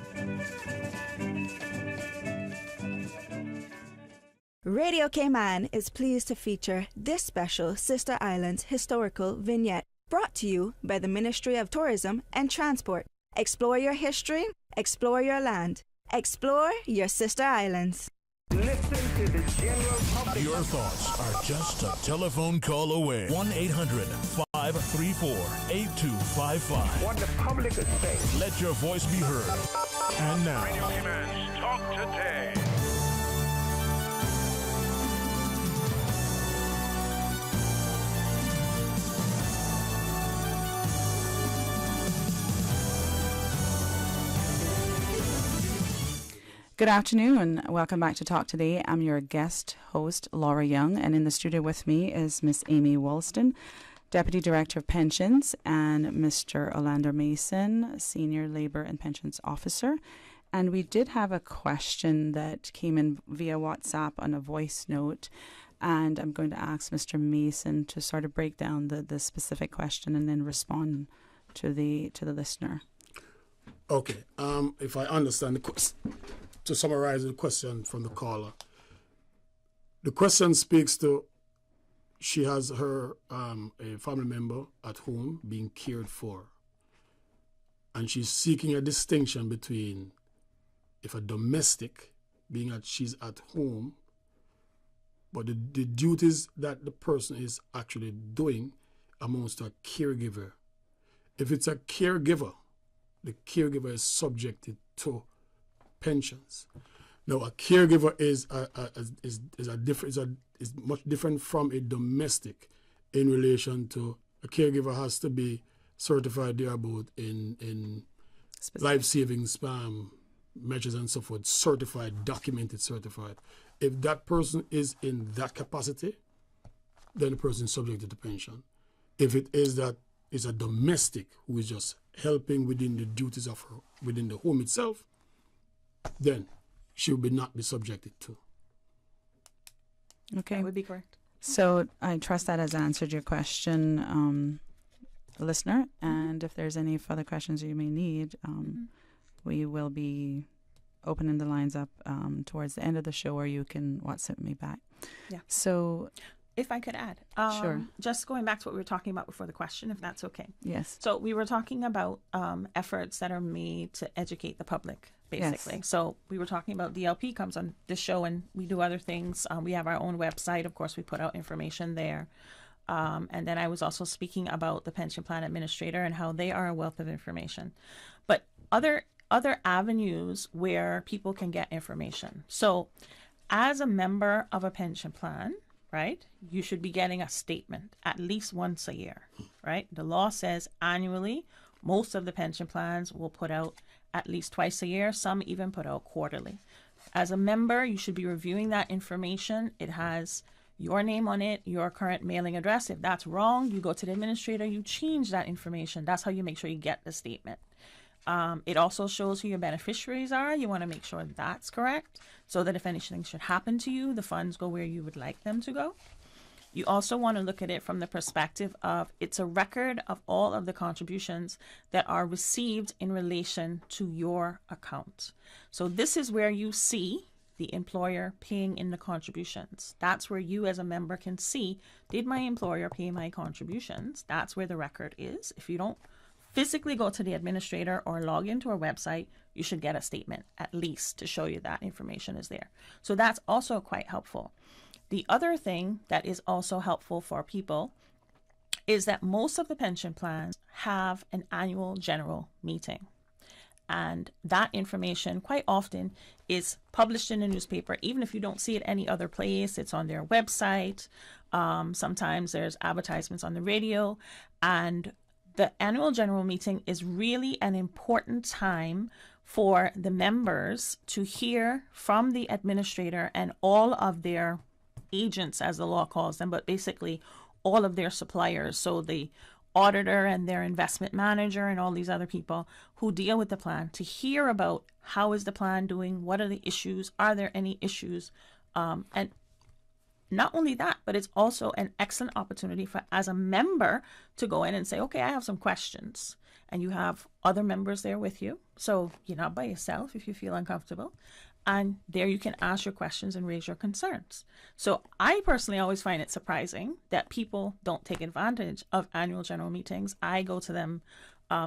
Radio Cayman is pleased to feature this special Sister Islands historical vignette, brought to you by the Ministry of Tourism and Transport. Explore your history, explore your land, explore your sister islands. Listen to the general public. Your thoughts are just a telephone call away. 1-800-5 534-8255. What the public is saying. Let your voice be heard. And now, Radio Cayman's Talk Today. Good afternoon. Welcome back to Talk Today. I'm your guest host, Laura Young, and in the studio with me is Miss Amy Woolston, Deputy Director of Pensions, and Mr. Orlando Mason, Senior Labor and Pensions Officer. And we did have a question that came in via WhatsApp on a voice note, and I'm going to ask Mr. Mason to sort of break down the specific question and then respond to the listener. Okay. If I understand the question. To summarize the question from the caller, the question speaks to she has her a family member at home being cared for, and she's seeking a distinction between if a domestic, being that she's at home, but the duties that the person is actually doing amounts to a caregiver. If it's a caregiver, the caregiver is subjected to pensions. Now, a caregiver is much different from a domestic in relation to a caregiver has to be certified thereabout in life-saving measures and so forth, certified, documented, certified. If that person is in that capacity, then the person is subjected to pension. If it is that is a domestic who is just helping within the duties of her within the home itself, then she will not be subjected to. Okay. That would be correct. So I trust that has answered your question, listener. And if there's any further questions you may need, we will be opening the lines up towards the end of the show, or you can WhatsApp me back. Yeah. So if I could add, sure. Just going back to what we were talking about before the question, if that's okay. Yes. So we were talking about efforts that are made to educate the public, basically. Yes. So we were talking about DLP comes on this show and we do other things. We have our own website. Of course, we put out information there. And then I was also speaking about the pension plan administrator and how they are a wealth of information. But other avenues where people can get information. So as a member of a pension plan, right, you should be getting a statement at least once a year, right? The law says annually. Most of the pension plans will put out at least twice a year. Some even put out quarterly. As a member, you should be reviewing that information. It has your name on it, your current mailing address. If that's wrong, you go to the administrator, you change that information. That's how you make sure you get the statement. It also shows who your beneficiaries are. You want to make sure that's correct so that if anything should happen to you, the funds go where you would like them to go. You also want to look at it from the perspective of it's a record of all of the contributions that are received in relation to your account. So this is where you see the employer paying in the contributions. That's where you as a member can see, did my employer pay my contributions? That's where the record is. If you don't physically go to the administrator or log into our website, you should get a statement at least to show you that information is there. So that's also quite helpful. The other thing that is also helpful for people is that most of the pension plans have an annual general meeting. And that information quite often is published in a newspaper. Even if you don't see it any other place, it's on their website. Sometimes there's advertisements on the radio. And the annual general meeting is really an important time for the members to hear from the administrator and all of their agents, as the law calls them, but basically all of their suppliers. So the auditor and their investment manager and all these other people who deal with the plan, to hear about how is the plan doing, what are the issues, are there any issues, and not only that, but it's also an excellent opportunity for, as a member, to go in and say, okay, I have some questions. And you have other members there with you. So you're not by yourself if you feel uncomfortable. And there you can ask your questions and raise your concerns. So I personally always find it surprising that people don't take advantage of annual general meetings. I go to them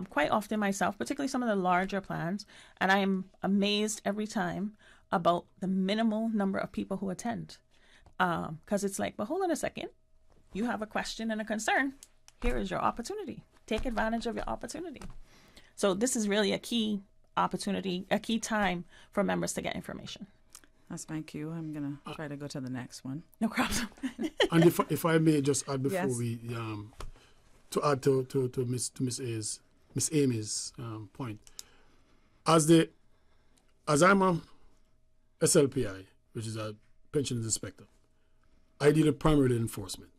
quite often myself, particularly some of the larger plans. And I am amazed every time about the minimal number of people who attend. Because it's like, well, hold on a second. You have a question and a concern. here is your opportunity. Take advantage of your opportunity. So this is really a key opportunity, a key time for members to get information. That's my cue. I'm going to try to go to the next one. No problem. And if I may just add before Yes. we, to add to Miss Amy's point, as I'm a SLPI, which is a pensions inspector, I deal with primarily enforcement.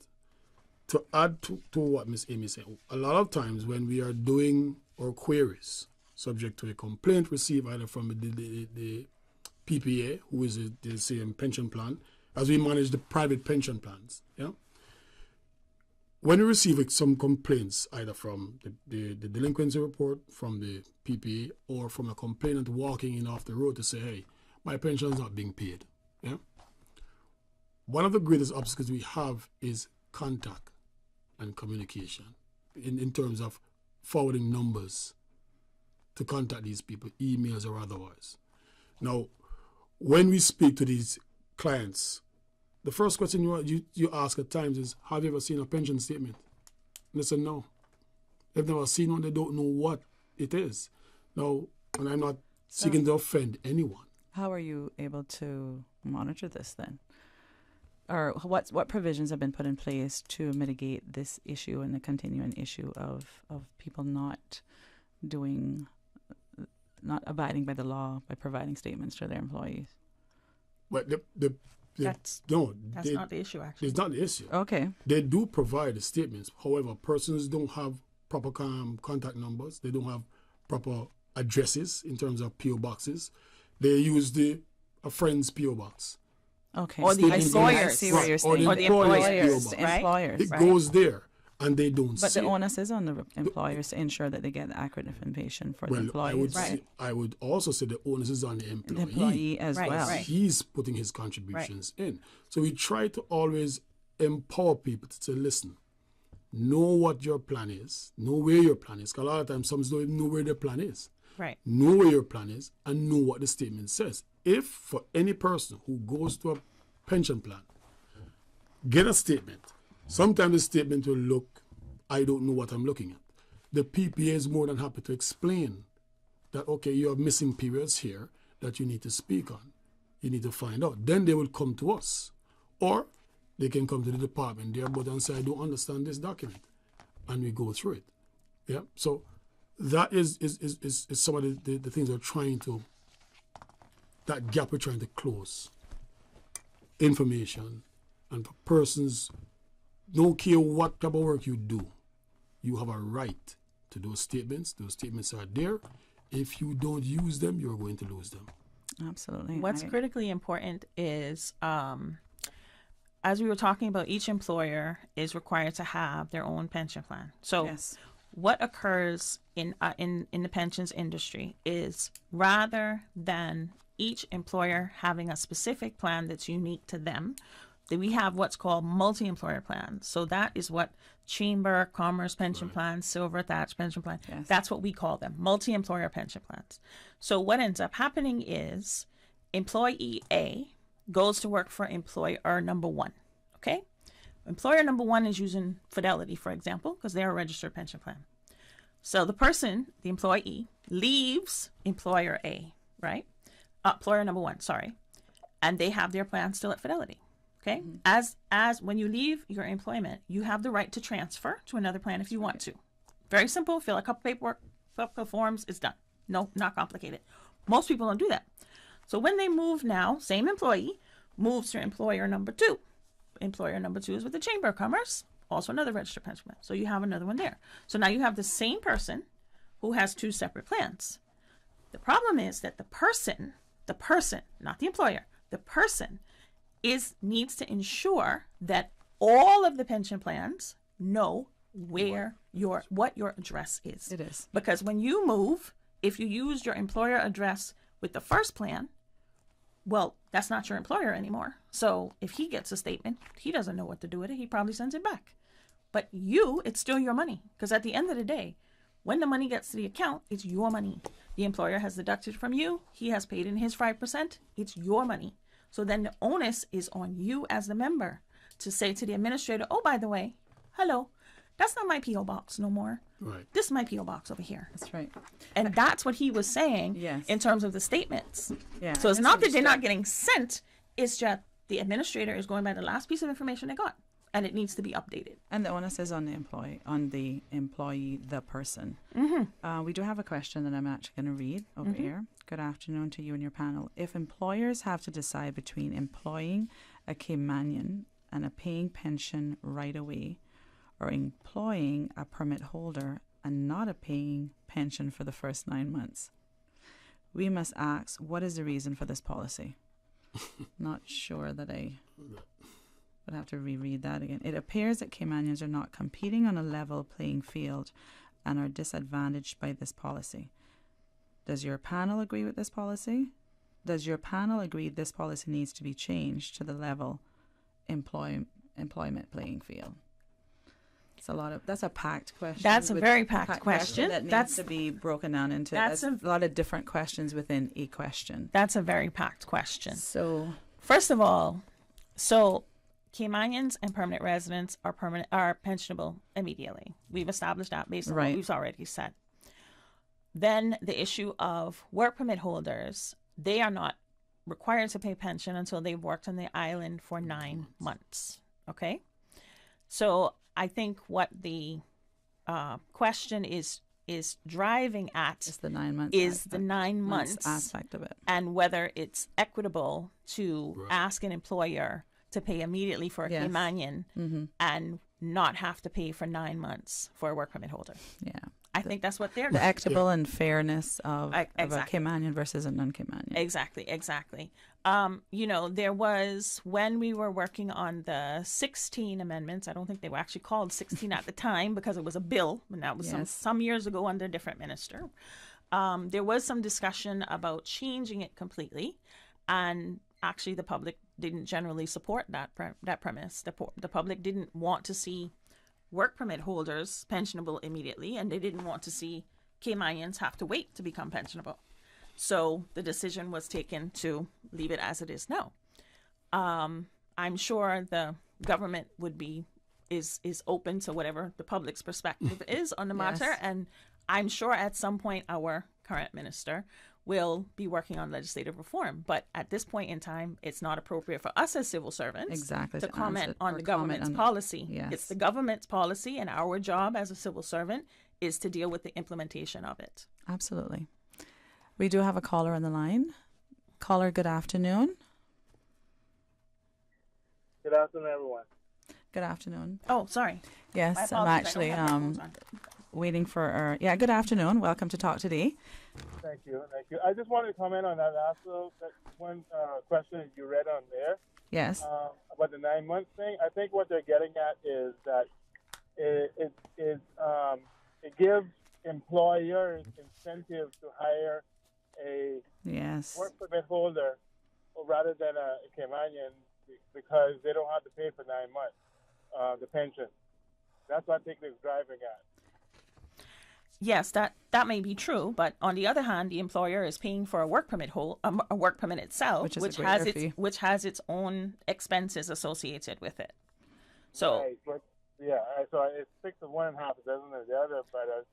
To add to what Miss Amy said, a lot of times when we are doing our queries subject to a complaint received either from the PPA, who is the same pension plan, as we manage the private pension plans, yeah. When we receive some complaints, either from the delinquency report from the PPA or from a complainant walking in off the road to say, hey, my pension is not being paid, yeah. One of the greatest obstacles we have is contact and communication in terms of forwarding numbers to contact these people, emails or otherwise. Now, when we speak to these clients, the first question you ask at times is, have you ever seen a pension statement? And they say no. They've never seen one, they don't know what it is. Now, and I'm not seeking to offend anyone. How are you able to monitor this then? Or what provisions have been put in place to mitigate this issue and the continuing issue of people not abiding by the law by providing statements to their employees? But that's not the issue, actually. It's not the issue. Okay. They do provide the statements. However, persons don't have proper contact numbers. They don't have proper addresses in terms of PO boxes. They use a friend's PO box. Okay. Or the employers. Or the employers. Employers. It goes there, and they don't But see the it. onus is on the employers to ensure that they get accurate information for the employees. I would also say the onus is on the employee. The employee as well. Right. He's putting his contributions in. So we try to always empower people to say, listen, know what your plan is, know where your plan is. Because a lot of times some don't even know where their plan is. Right. Know where your plan is and know what the statement says. If for any person who goes to a pension plan, get a statement. Sometimes the statement will look, I don't know what I'm looking at. The PPA is more than happy to explain that, okay, you have missing periods here that you need to speak on. You need to find out. Then they will come to us. Or they can come to the department there and say, I don't understand this document. And we go through it. Yeah. So that is some of the things we're trying to, that gap we're trying to close. Information, and for persons, no care what type of work you do, you have a right to those statements. Those statements are there. If you don't use them, you're going to lose them. Absolutely. What's critically important is, as we were talking about, each employer is required to have their own pension plan. So what occurs in the pensions industry is, rather than each employer having a specific plan that's unique to them, that we have what's called multi-employer plans. So that is what Chamber of Commerce pension plans, Silver Thatch pension plan, that's what we call them, multi-employer pension plans. So what ends up happening is employee A goes to work for employer number one, okay? Employer number one is using Fidelity, for example, because they're a registered pension plan. So the person, the employee, leaves employer A, right? Employer number one, sorry. And they have their plan still at Fidelity. Okay. Mm-hmm. As when you leave your employment, you have the right to transfer to another plan if you want to. Very simple. Fill a couple paperwork, fill a couple forms, it's done. No, not complicated. Most people don't do that. So when they move now, same employee moves to employer number two. Employer number two is with the Chamber of Commerce, also another registered pension plan. So you have another one there. So now you have the same person who has two separate plans. The problem is that the person, not the employer, the person needs to ensure that all of the pension plans know what your address is. It is. Because when you move, if you use your employer address with the first plan, well, that's not your employer anymore. So if he gets a statement, he doesn't know what to do with it. He probably sends it back. But it's still your money. Because at the end of the day, when the money gets to the account, it's your money. The employer has deducted from you. He has paid in his 5%. It's your money. So then the onus is on you as the member to say to the administrator, oh, by the way, hello, That's not my P.O. box no more. Right. This is my P.O. box over here. That's right. And that's what he was saying in terms of the statements. Yeah. So it's not that they're not getting sent. It's just the administrator is going by the last piece of information they got, and it needs to be updated. And the onus is on the employee, the person. We do have a question that I'm actually going to read over here. Good afternoon to you and your panel. If employers have to decide between employing a Caymanian and a paying pension right away, or employing a permit holder and not a paying pension for the first 9 months, we must ask, what is the reason for this policy? Not sure that I would have to reread that again. It appears that Caymanians are not competing on a level playing field and are disadvantaged by this policy. Does your panel agree with this policy? Does your panel agree this policy needs to be changed to the level employment playing field? That's a packed question. That's a very packed question. That needs to be broken down into a lot of different questions within a question. That's a very packed question. So, first of all, Caymanians and permanent residents are pensionable immediately. We've established that based on what we've already said. Then the issue of work permit holders, they are not required to pay pension until they've worked on the island for 9 months. Okay? So I think what the question is driving at is the 9 months the 9 months aspect of it, and whether it's equitable to ask an employer to pay immediately for a Caymanian and not have to pay for 9 months for a work permit holder. Yeah. I think that's what they're the equitable and fairness of a Caymanian versus a non-Caymanian. Exactly. There was, when we were working on the 16 amendments, I don't think they were actually called 16 at the time because it was a bill, and that was some years ago under a different minister. There was some discussion about changing it completely, and actually the public didn't generally support that premise. The public didn't want to see work permit holders pensionable immediately, and they didn't want to see Caymanians have to wait to become pensionable. So the decision was taken to leave it as it is now. I'm sure the government is open to whatever the public's perspective is on the matter, and I'm sure at some point our current minister will be working on legislative reform. But at this point in time, it's not appropriate for us as civil servants to comment on the government's policy. It's the government's policy, and our job as a civil servant is to deal with the implementation of it. Absolutely. We do have a caller on the line. Caller, good afternoon. Good afternoon, everyone. Good afternoon. Oh, sorry. Yes, I'm actually waiting for our... Yeah, good afternoon. Welcome to Talk Today. Thank you. I just wanted to comment on that one question that you read on there. Yes. About the 9 months thing. I think what they're getting at is that it gives employers incentive to hire a work permit holder rather than a Caymanian because they don't have to pay for 9 months, the pension. That's what I think they're driving at. Yes, that may be true, but on the other hand, the employer is paying for a work permit a work permit itself, which has its own expenses associated with it. So right, but, so it's 6 of one and half a dozen of the other, but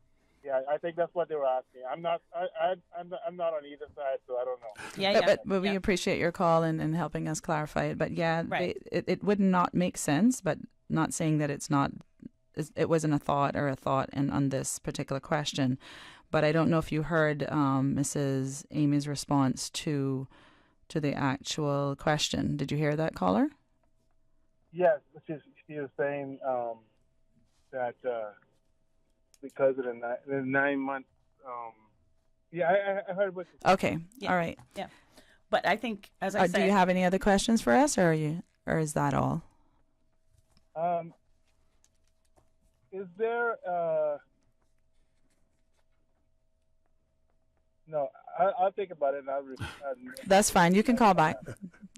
I think that's what they were asking. I'm not on either side, so I don't know. But we appreciate your call and helping us clarify it. But it would not make sense, but not saying that it wasn't a thought on this particular question. But I don't know if you heard Mrs. Amy's response to the actual question. Did you hear that, caller? Yes, she was saying that because of the 9 months. I heard what you said. Okay, all right. Yeah, but I think, as I said... Do you have any other questions for us, or is that all? Is there... No, I'll think about it. And That's fine. You can call back.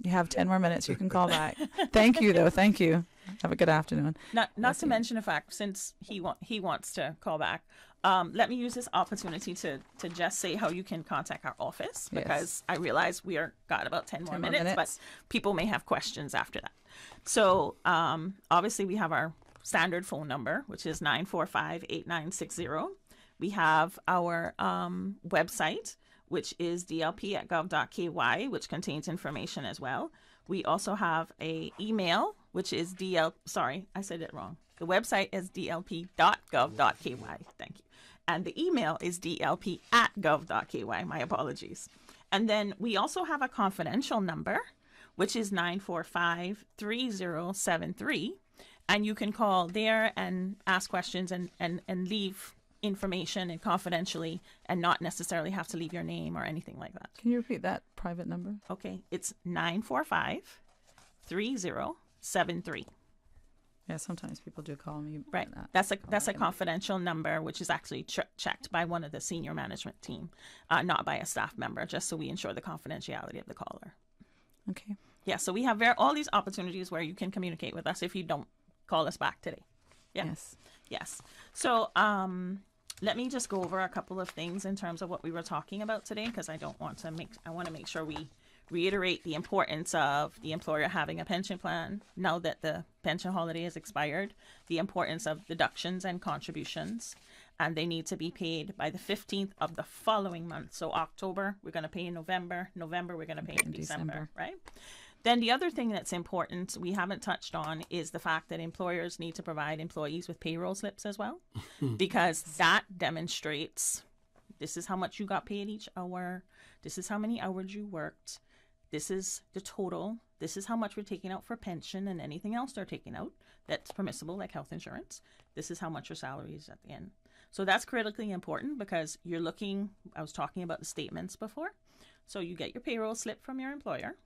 You have 10 more minutes. You can call back. Thank you, though. Thank you. Have a good afternoon. Not to mention the fact, since he wants to call back, let me use this opportunity to just say how you can contact our office, because I realize we got about 10 more minutes, but people may have questions after that. So obviously we have our standard phone number, which is 945-8960. We have our website, which is dlp.gov.ky, which contains information as well. We also have a email, which is sorry, I said it wrong. The website is dlp.gov.ky. Thank you. And the email is dlp@gov.ky. My apologies. And then we also have a confidential number, which is 945-3073. And you can call there and ask questions and leave information and confidentially and not necessarily have to leave your name or anything like that. Can you repeat that private number? Okay. It's 945-3073. Yeah, sometimes people do call me. Right. That's a confidential number, which is actually checked by one of the senior management team, not by a staff member, just so we ensure the confidentiality of the caller. Okay. Yeah, so we have all these opportunities where you can communicate with us if you don't call us back today. Yeah. Yes. So let me just go over a couple of things in terms of what we were talking about today, because I want to make sure we reiterate the importance of the employer having a pension plan now that the pension holiday has expired, the importance of deductions and contributions, and they need to be paid by the 15th of the following month. So October, we're going to pay in November. November, we're going to pay in December, right? Then the other thing that's important we haven't touched on is the fact that employers need to provide employees with payroll slips as well, because that demonstrates this is how much you got paid each hour, this is how many hours you worked, this is the total, this is how much we're taking out for pension and anything else they're taking out that's permissible, like health insurance. This is how much your salary is at the end. So that's critically important because you're looking, I was talking about the statements before. So you get your payroll slip from your employer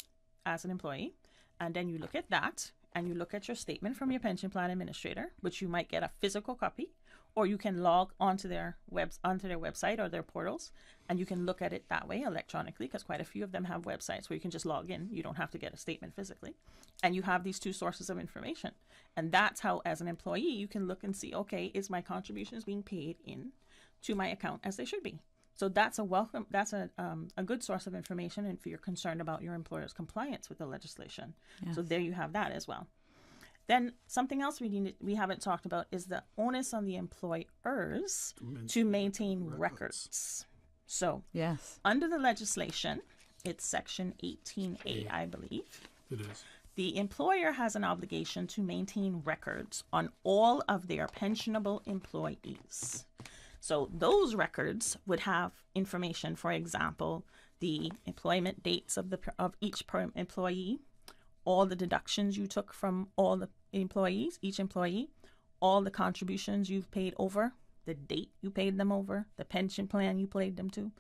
as an employee, and then you look at that and you look at your statement from your pension plan administrator, which you might get a physical copy, or you can log onto their website or their portals, and you can look at it that way electronically, because quite a few of them have websites where you can just log in. You don't have to get a statement physically, and you have these two sources of information. And that's how, as an employee, you can look and see, okay, is my contributions being paid in to my account as they should be? So that's a good source of information, and if you're concerned about your employer's compliance with the legislation. Yes. So there you have that as well. Then something else we haven't talked about is the onus on the employers to maintain records. So yes, under the legislation, it's Section 18A, I believe. It is. The employer has an obligation to maintain records on all of their pensionable employees. So those records would have information, for example, the employment dates of each employee, all the deductions you took from all the employees, each employee, all the contributions you've paid over, the date you paid them over, the pension plan you paid them to.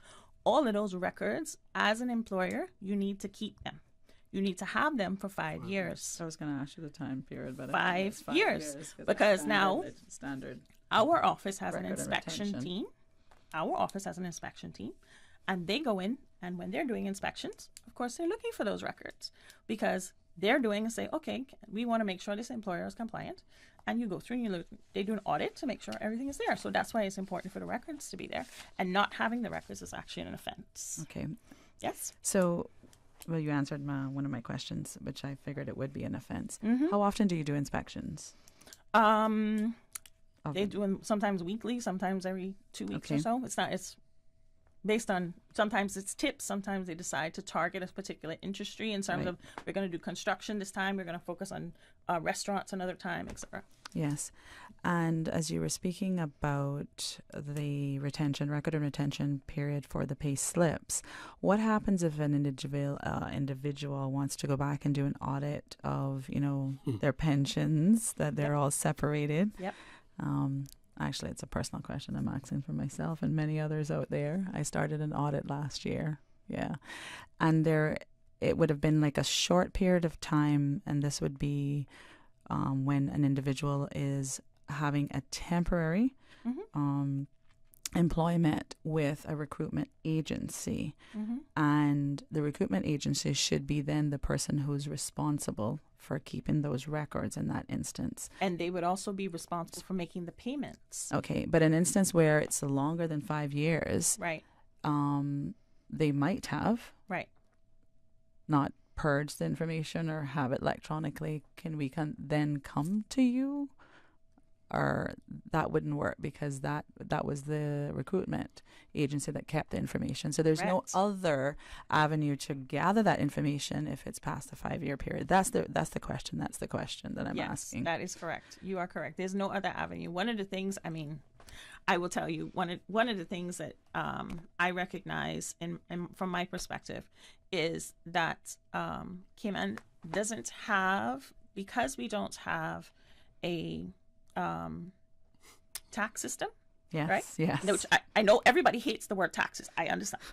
All of those records, as an employer, you need to keep them. You need to have them for 5 years. I was going to ask you the time period, but 5 years. Because now our office has an inspection team. Our office has an inspection team, and they go in, and when they're doing inspections, of course, they're looking for those records, because they're doing and say, okay, we want to make sure this employer is compliant. And you go through and you look, they do an audit to make sure everything is there. So that's why it's important for the records to be there. And not having the records is actually an offense. Okay. Yes. So, well, you answered one of my questions, which I figured it would be an offense. Mm-hmm. How often do you do inspections? They do them sometimes weekly, sometimes every 2 weeks or so. It's based on, sometimes it's tips, sometimes they decide to target a particular industry in terms of, we're going to do construction this time, we're going to focus on restaurants another time, etc. Yes. And as you were speaking about the record and retention period for the pay slips, what happens if an individual wants to go back and do an audit of, their pensions, that they're all separated? Yep. Actually, it's a personal question I'm asking for myself and many others out there. I started an audit last year. Yeah. And it would have been like a short period of time, and this would be when an individual is having a temporary employment with a recruitment agency. Mm-hmm. And the recruitment agency should be then the person who's responsible for keeping those records in that instance. And they would also be responsible for making the payments. Okay, but an instance where it's longer than 5 years, right? They might have not purged the information or have it electronically. Can we then come to you that wouldn't work because that was the recruitment agency that kept the information. So there's no other avenue to gather that information if it's past the 5-year period. That's the question. That's the question that I'm asking. That is correct. You are correct. There's no other avenue. One of the things, I mean, I will tell you, one of the things that I recognize in from my perspective is that Cayman doesn't have, because we don't have a tax system. Yes, right? yes. Which I know everybody hates the word taxes. I understand.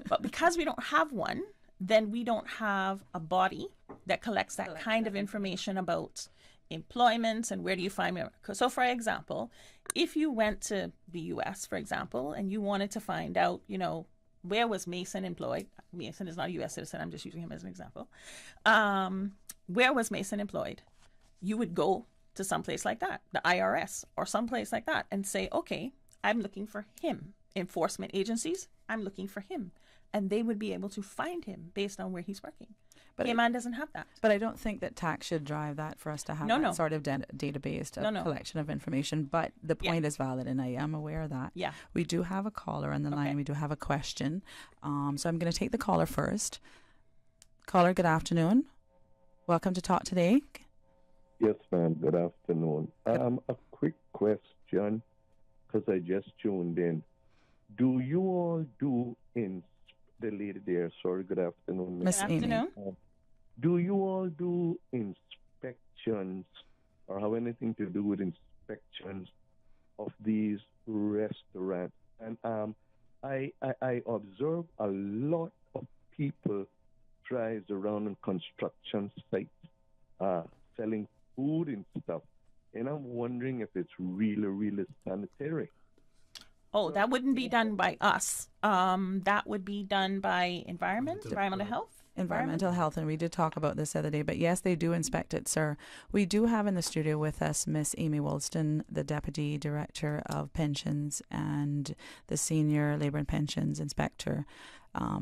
But because we don't have one, then we don't have a body that collects that kind of information about employment and where do you find it. So, for example, if you went to the U.S., for example, and you wanted to find out, you know, where was Mason employed? Mason is not a U.S. citizen. I'm just using him as an example. Where was Mason employed? You would go to someplace like that, the IRS or someplace like that, and say, okay, I'm looking for him. Enforcement agencies, I'm looking for him. And they would be able to find him based on where he's working. But Cayman doesn't have that. But I don't think that tax should drive that for us to have that sort of database collection of information. But the point is valid, and I am aware of that. Yeah. We do have a caller on the line. We do have a question. So I'm going to take the caller first. Caller, good afternoon. Welcome to Talk Today. Yes, ma'am. Good afternoon. A quick question, because I just tuned in. Do you all do the lady there? Sorry, good afternoon. Miss Amy. Do you all do inspections or have anything to do with inspections of these restaurants? And I observe a lot of people drives around on construction sites selling food and stuff. And I'm wondering if it's really sanitary. Oh, that wouldn't be done by us. That would be done by environmental health. Environmental health, and we did talk about this the other day, but yes, they do inspect it, sir. We do have in the studio with us Miss Amy Wolston, the Deputy Director of Pensions and the Senior Labour and Pensions Inspector.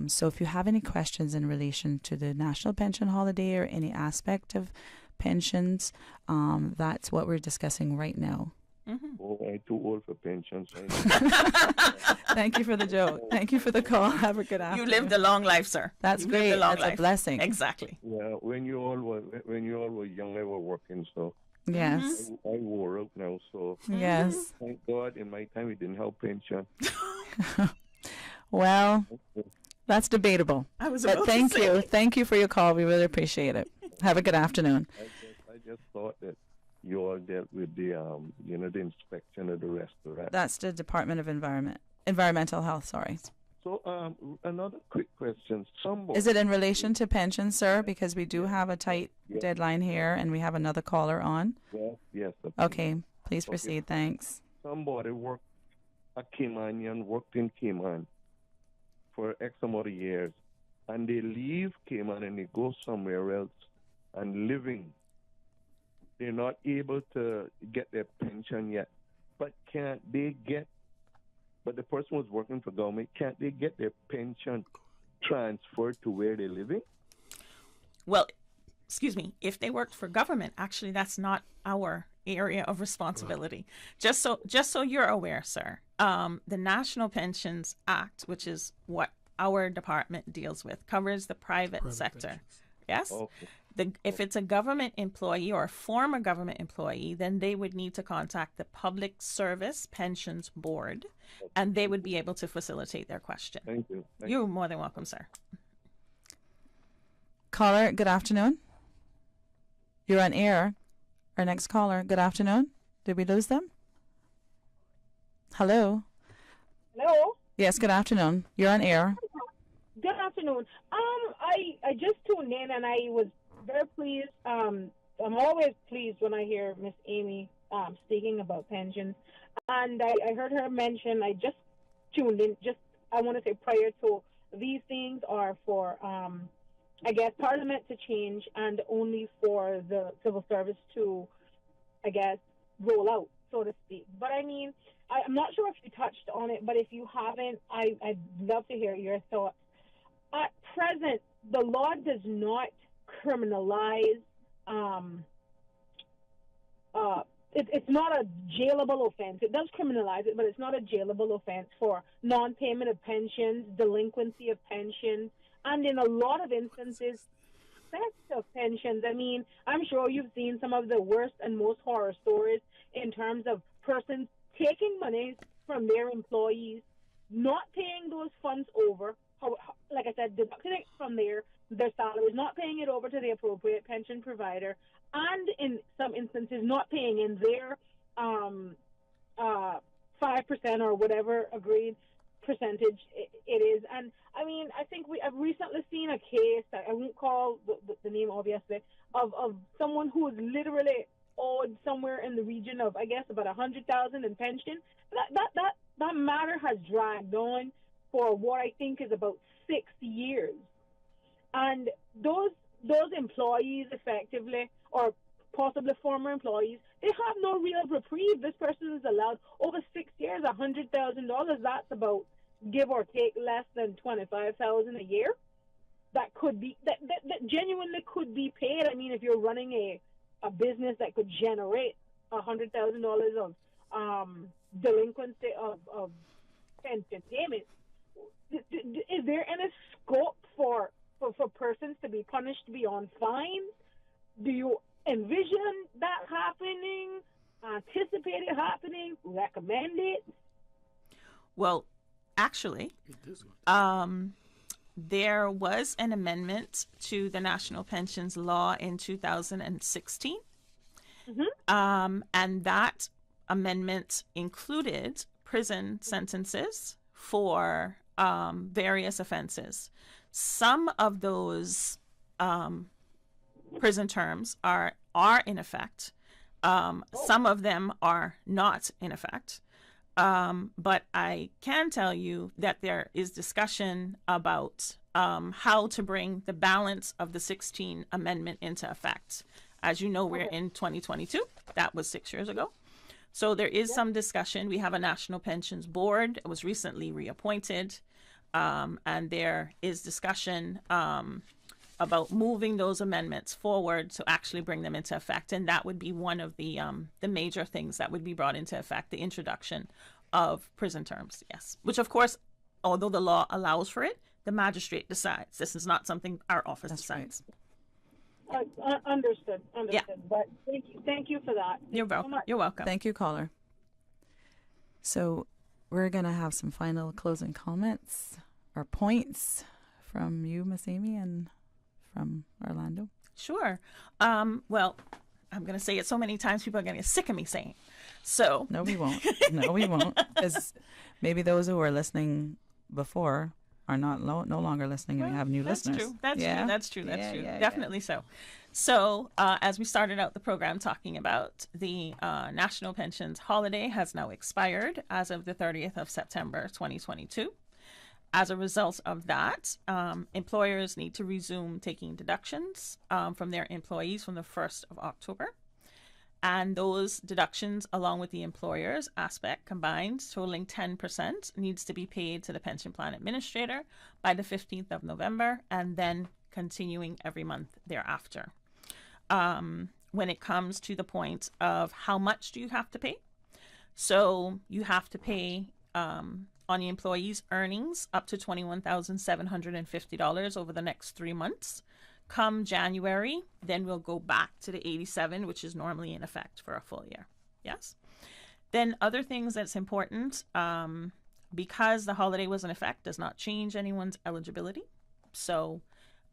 So if you have any questions in relation to the National Pension Holiday or any aspect of pensions, that's what we're discussing right now. Mm-hmm. Oh, I'm too old for pensions. Thank you for the joke. Thank you for the call. Have a good afternoon. You lived a long life, sir. That's great. That's a blessing. Exactly. Yeah, when you all were young, I was working, so yes, I wore out now, so yes. Thank God, in my time, we didn't have pension. Well, that's debatable. But thank you. Thank you for your call. We really appreciate it. Have a good afternoon. I just thought that you all dealt with the the inspection of the restaurant. That's the Department of Environmental Health. Sorry. So another quick question. Is it in relation to pensions, sir? Because we do have a tight deadline here, and we have another caller on. Yes. Okay, please proceed. Thanks. Somebody worked in Cayman for X amount of years, and they leave Cayman and they go somewhere else and living. They're not able to get their pension yet. But the person was working for government, can't they get their pension transferred to where they're living? Well, excuse me, if they worked for government, actually that's not our area of responsibility. Just so you're aware, sir, the National Pensions Act, which is what our department deals with, covers the private sector. Pensions. Yes? Okay. If it's a government employee or a former government employee, then they would need to contact the Public Service Pensions Board, and they would be able to facilitate their question. Thank you. You're more than welcome, sir. Caller, good afternoon. You're on air. Our next caller, good afternoon. Did we lose them? Hello? Hello? Yes, good afternoon. You're on air. Good afternoon. I just tuned in and I was very pleased. I'm always pleased when I hear Miss Amy speaking about pensions. And I heard her mention, I just tuned in, I want to say prior to, these things are for, I guess, Parliament to change and only for the civil service to, I guess, roll out, so to speak. But I mean, I'm not sure if you touched on it, but if you haven't, I'd love to hear your thoughts. At present, the law does not criminalize it's not a jailable offense. It does criminalize it, but it's not a jailable offense for non-payment of pensions, delinquency of pensions, and in a lot of instances, theft of pensions. I mean, I'm sure you've seen some of the worst and most horror stories in terms of persons taking money from their employees, not paying those funds over, like I said, deducting it from their salaries, not paying it over to the appropriate pension provider, and in some instances not paying in their 5% or whatever agreed percentage it is. And I mean, I think I've recently seen a case that I won't call the name obviously of someone who was literally owed somewhere in the region of, I guess, about $100,000 in pension. That matter has dragged on for what I think is about 6 years, and those employees effectively, or possibly former employees, they have no real reprieve. This person is allowed over 6 years, $100,000. That's about, give or take, less than $25,000 a year. That could be that genuinely could be paid. I mean, if you're running a business that could generate $100,000 of delinquency of pension payments, is there any scope for persons to be punished beyond fines? Do you envision that happening? Anticipate it happening? Recommend it? Well, actually, there was an amendment to the National Pensions Law in 2016. And that amendment included prison sentences for various offenses. Some of those prison terms are in effect. Some of them are not in effect. But I can tell you that there is discussion about how to bring the balance of the 16 amendment into effect. As you know, we're in 2022. That was 6 years ago. So there is some discussion. We have a National Pensions Board. It was recently reappointed. And there is discussion about moving those amendments forward to actually bring them into effect. And that would be one of the major things that would be brought into effect, the introduction of prison terms, yes. Which, of course, although the law allows for it, the magistrate decides. This is not something our office decides. Understood. Yeah. But thank you for that. You're welcome. You're welcome. Thank you, caller. So we're going to have some final closing comments or points from you, Miss Amy, and from Orlando. Sure. Well, I'm going to say it so many times, people are going to get sick of me saying. So no, we won't. No, we won't. Because maybe those who were listening before are no longer listening, and we have new listeners. That's true. Definitely so. So as we started out the program talking about, the National Pensions Holiday has now expired as of the 30th of September 2022. As a result of that, employers need to resume taking deductions from their employees from the 1st of October. And those deductions, along with the employer's aspect combined, totaling 10%, needs to be paid to the pension plan administrator by the 15th of November, and then continuing every month thereafter. When it comes to the point of how much do you have to pay? So you have to pay on the employee's earnings up to $21,750 over the next 3 months. Come January, then we'll go back to the 87, which is normally in effect for a full year. Yes. Then other things that's important, because the holiday was in effect, does not change anyone's eligibility. So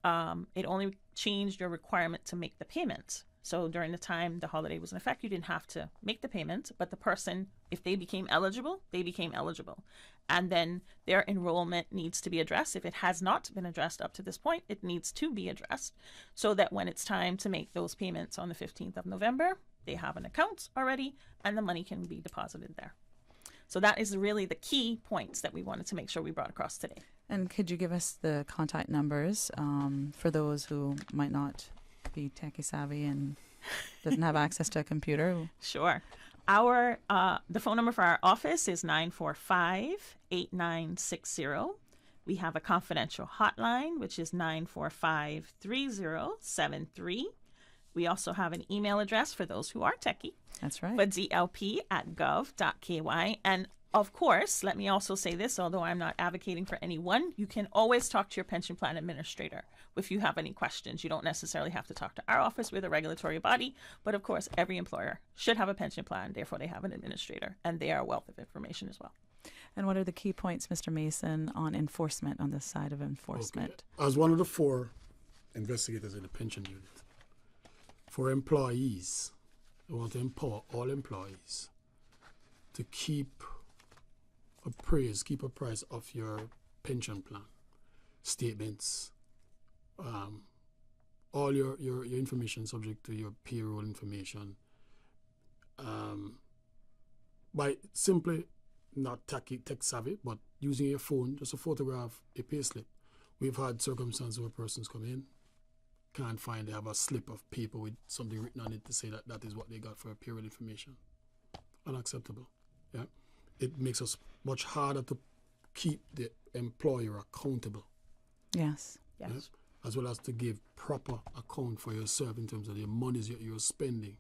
it only changed your requirement to make the payment. So during the time the holiday was in effect, you didn't have to make the payment, but the person, if they became eligible, they became eligible. And then their enrollment needs to be addressed. If it has not been addressed up to this point, it needs to be addressed so that when it's time to make those payments on the 15th of November, they have an account already and the money can be deposited there. So that is really the key points that we wanted to make sure we brought across today. And could you give us the contact numbers for those who might not be techie savvy and doesn't have access to a computer? Sure. Our the phone number for our office is 945-8960. We have a confidential hotline, which is 945-3073. We also have an email address for those who are techie. That's right. But dlp@gov.ky. And of course, let me also say this, although I'm not advocating for anyone, you can always talk to your pension plan administrator if you have any questions. You don't necessarily have to talk to our office. We're the regulatory body. But of course, every employer should have a pension plan. Therefore, they have an administrator. And they are a wealth of information as well. And what are the key points, Mr. Mason, on enforcement, on the side of enforcement? Okay. As one of the 4 investigators in the pension unit, for employees, I want to empower all employees to keep apprised of your pension plan statements, all your information subject to your payroll information, by simply not tech savvy, but using your phone just to photograph a pay slip. We've had circumstances where persons come in, can't find, they have a slip of paper with something written on it to say that that is what they got for payroll information. Unacceptable. Yeah, it makes us much harder to keep the employer accountable. Yes. Yeah? As well as to give proper account for yourself in terms of the monies you're spending,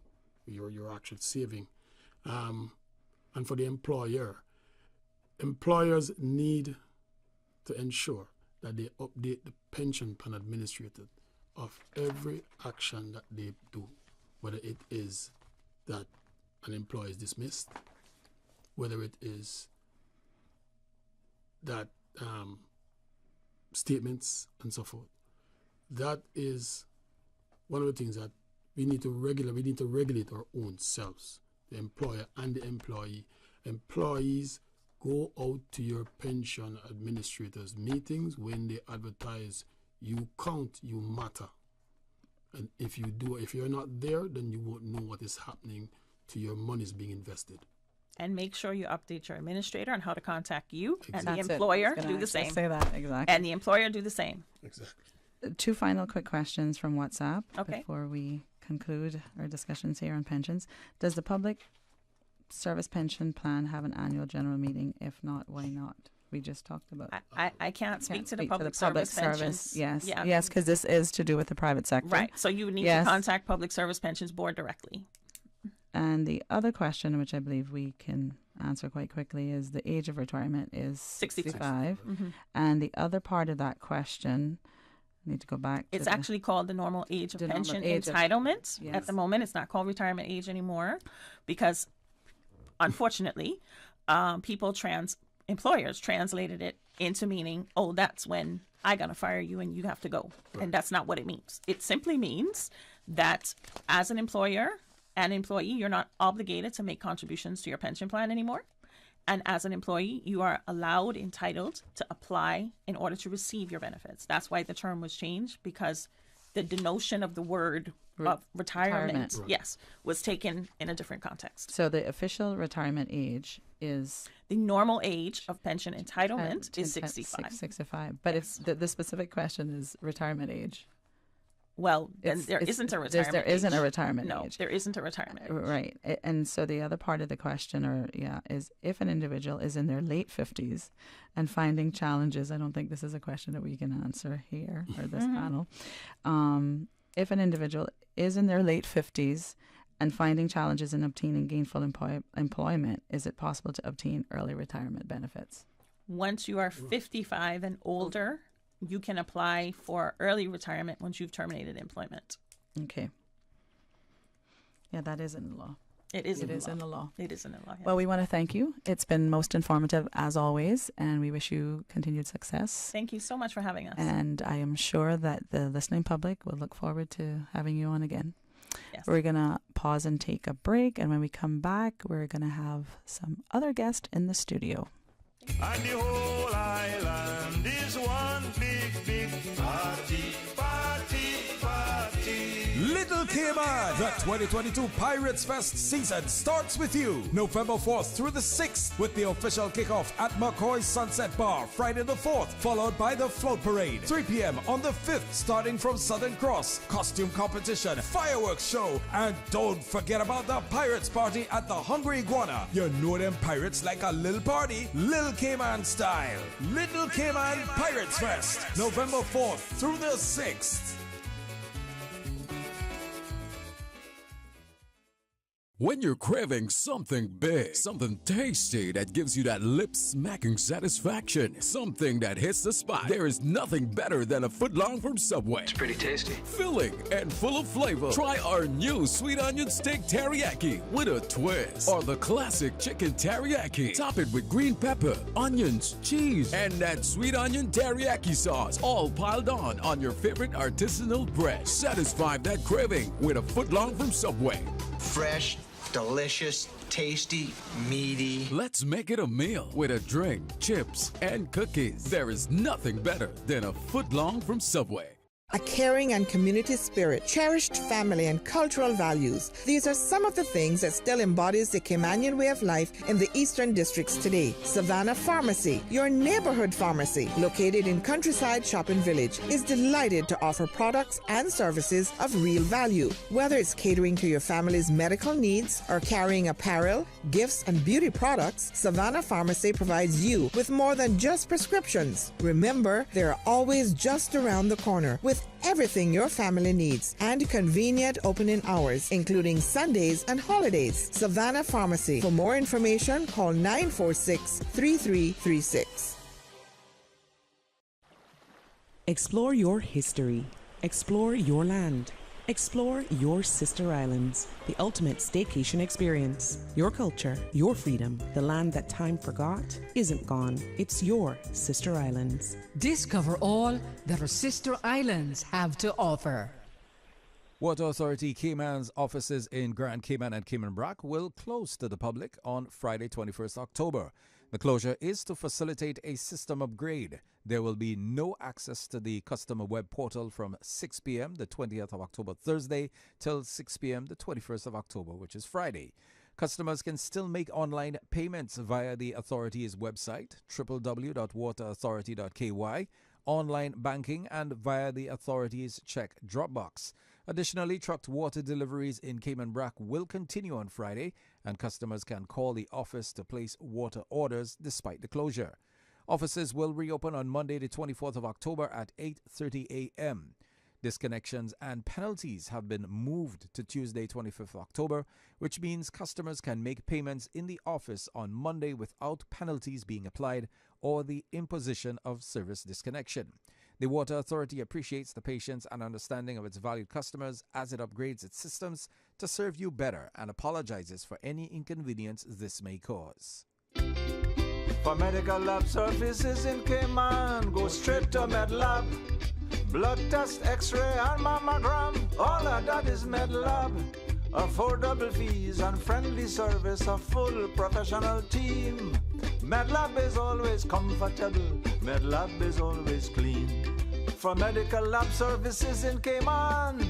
you're actually saving. And for the employer, employers need to ensure that they update the pension plan administrator of every action that they do, whether it is that an employee is dismissed, whether it is that statements and so forth. That is one of the things that we need to regulate our own selves, the employer and the employee. Employees, go out to your pension administrators meetings when they advertise you count, you matter. And if you're not there, then you won't know what is happening to your monies being invested. And make sure you update your administrator on how to contact you, Exactly. and the employer do the same. Say that, exactly. And the employer do the same. Exactly. 2 final quick questions from WhatsApp before we conclude our discussions here on pensions. Does the public service pension plan have an annual general meeting? If not, why not? We just talked about. I can't speak to the public service pensions. Yes, Yeah. yes, because this is to do with the private sector. Right. So you would need to contact Public Service Pensions Board directly. And the other question, which I believe we can answer quite quickly, is the age of retirement is 65. Mm-hmm. And the other part of that question, I need to go back. It's actually called the normal age of The normal pension age of- entitlement. Yes. At the moment, it's not called retirement age anymore because, unfortunately, employers translated it into meaning, oh, that's when I gotta fire you and you have to go. And that's not what it means. It simply means that as an employer and employee, you're not obligated to make contributions to your pension plan anymore. And as an employee, you are entitled to apply in order to receive your benefits. That's why the term was changed, because the denotion of the word of retirement, yes, was taken in a different context. So the official retirement age is... The normal age of pension entitlement is 65. 65. But if the specific question is retirement age. Well, then there isn't a retirement There isn't a retirement No, age. there isn't a retirement age. Right. And so the other part of the question is if an individual is in their late 50s and finding challenges, I don't think this is a question that we can answer here or this panel. If an individual is in their late 50s and finding challenges in obtaining gainful employment, is it possible to obtain early retirement benefits? Once you are 55 and older, you can apply for early retirement once you've terminated employment. Okay. Yeah, that is in the law. It is in the law. It is in the law. Yes. Well, we want to thank you. It's been most informative as always, and we wish you continued success. Thank you so much for having us. And I am sure that the listening public will look forward to having you on again. Yes. We're going to pause and take a break, and when we come back, we're going to have some other guests in the studio. And the whole island is one big party, party, party. Little Cayman, the 2022 Pirates Fest season starts with you November 4th through the 6th with the official kickoff at McCoy's Sunset Bar Friday the 4th, followed by the float parade 3 p.m. on the 5th starting from Southern Cross, costume competition, fireworks show, and don't forget about the Pirates Party at the Hungry Iguana. You know them pirates like a little party, Little Cayman style. Little Cayman Pirates Fest, November 4th through the 6th. When you're craving something big, something tasty that gives you that lip-smacking satisfaction, something that hits the spot, there is nothing better than a footlong from Subway. It's pretty tasty. Filling and full of flavor. Try our new sweet onion steak teriyaki with a twist. Or the classic chicken teriyaki. Top it with green pepper, onions, cheese, and that sweet onion teriyaki sauce, all piled on your favorite artisanal bread. Satisfy that craving with a footlong from Subway. Fresh, delicious, tasty, meaty. Let's make it a meal with a drink, chips, and cookies. There is nothing better than a footlong from Subway. A caring and community spirit, cherished family and cultural values. These are some of the things that still embodies the Caymanian way of life in the Eastern Districts today. Savannah Pharmacy, your neighborhood pharmacy, located in Countryside Shopping Village, is delighted to offer products and services of real value. Whether it's catering to your family's medical needs or carrying apparel, gifts, and beauty products, Savannah Pharmacy provides you with more than just prescriptions. Remember, they're always just around the corner with everything your family needs and convenient opening hours, including Sundays and holidays. Savannah Pharmacy. For more information, call 946-3336. Explore your history. Explore your land. Explore your sister islands, the ultimate staycation experience. Your culture, your freedom, the land that time forgot isn't gone. It's your sister islands. Discover all that our sister islands have to offer. Water Authority Cayman's offices in Grand Cayman and Cayman Brac will close to the public on Friday, 21st October. The closure is to facilitate a system upgrade. There will be no access to the customer web portal from 6 p.m. the 20th of October, Thursday, till 6 p.m. the 21st of October, which is Friday. Customers can still make online payments via the authority's website, www.waterauthority.ky, online banking, and via the authority's check drop box. Additionally, trucked water deliveries in Cayman Brac will continue on Friday, and customers can call the office to place water orders despite the closure. Offices will reopen on Monday, the 24th of October at 8:30 a.m. Disconnections and penalties have been moved to Tuesday, 25th of October, which means customers can make payments in the office on Monday without penalties being applied or the imposition of service disconnection. The Water Authority appreciates the patience and understanding of its valued customers as it upgrades its systems to serve you better and apologizes for any inconvenience this may cause. For medical lab services in Cayman, go straight to MedLab. Blood test, x-ray, and mammogram, all of that is MedLab. Affordable fees and friendly service, a full professional team. MedLab is always comfortable, MedLab is always clean. For medical lab services in Cayman,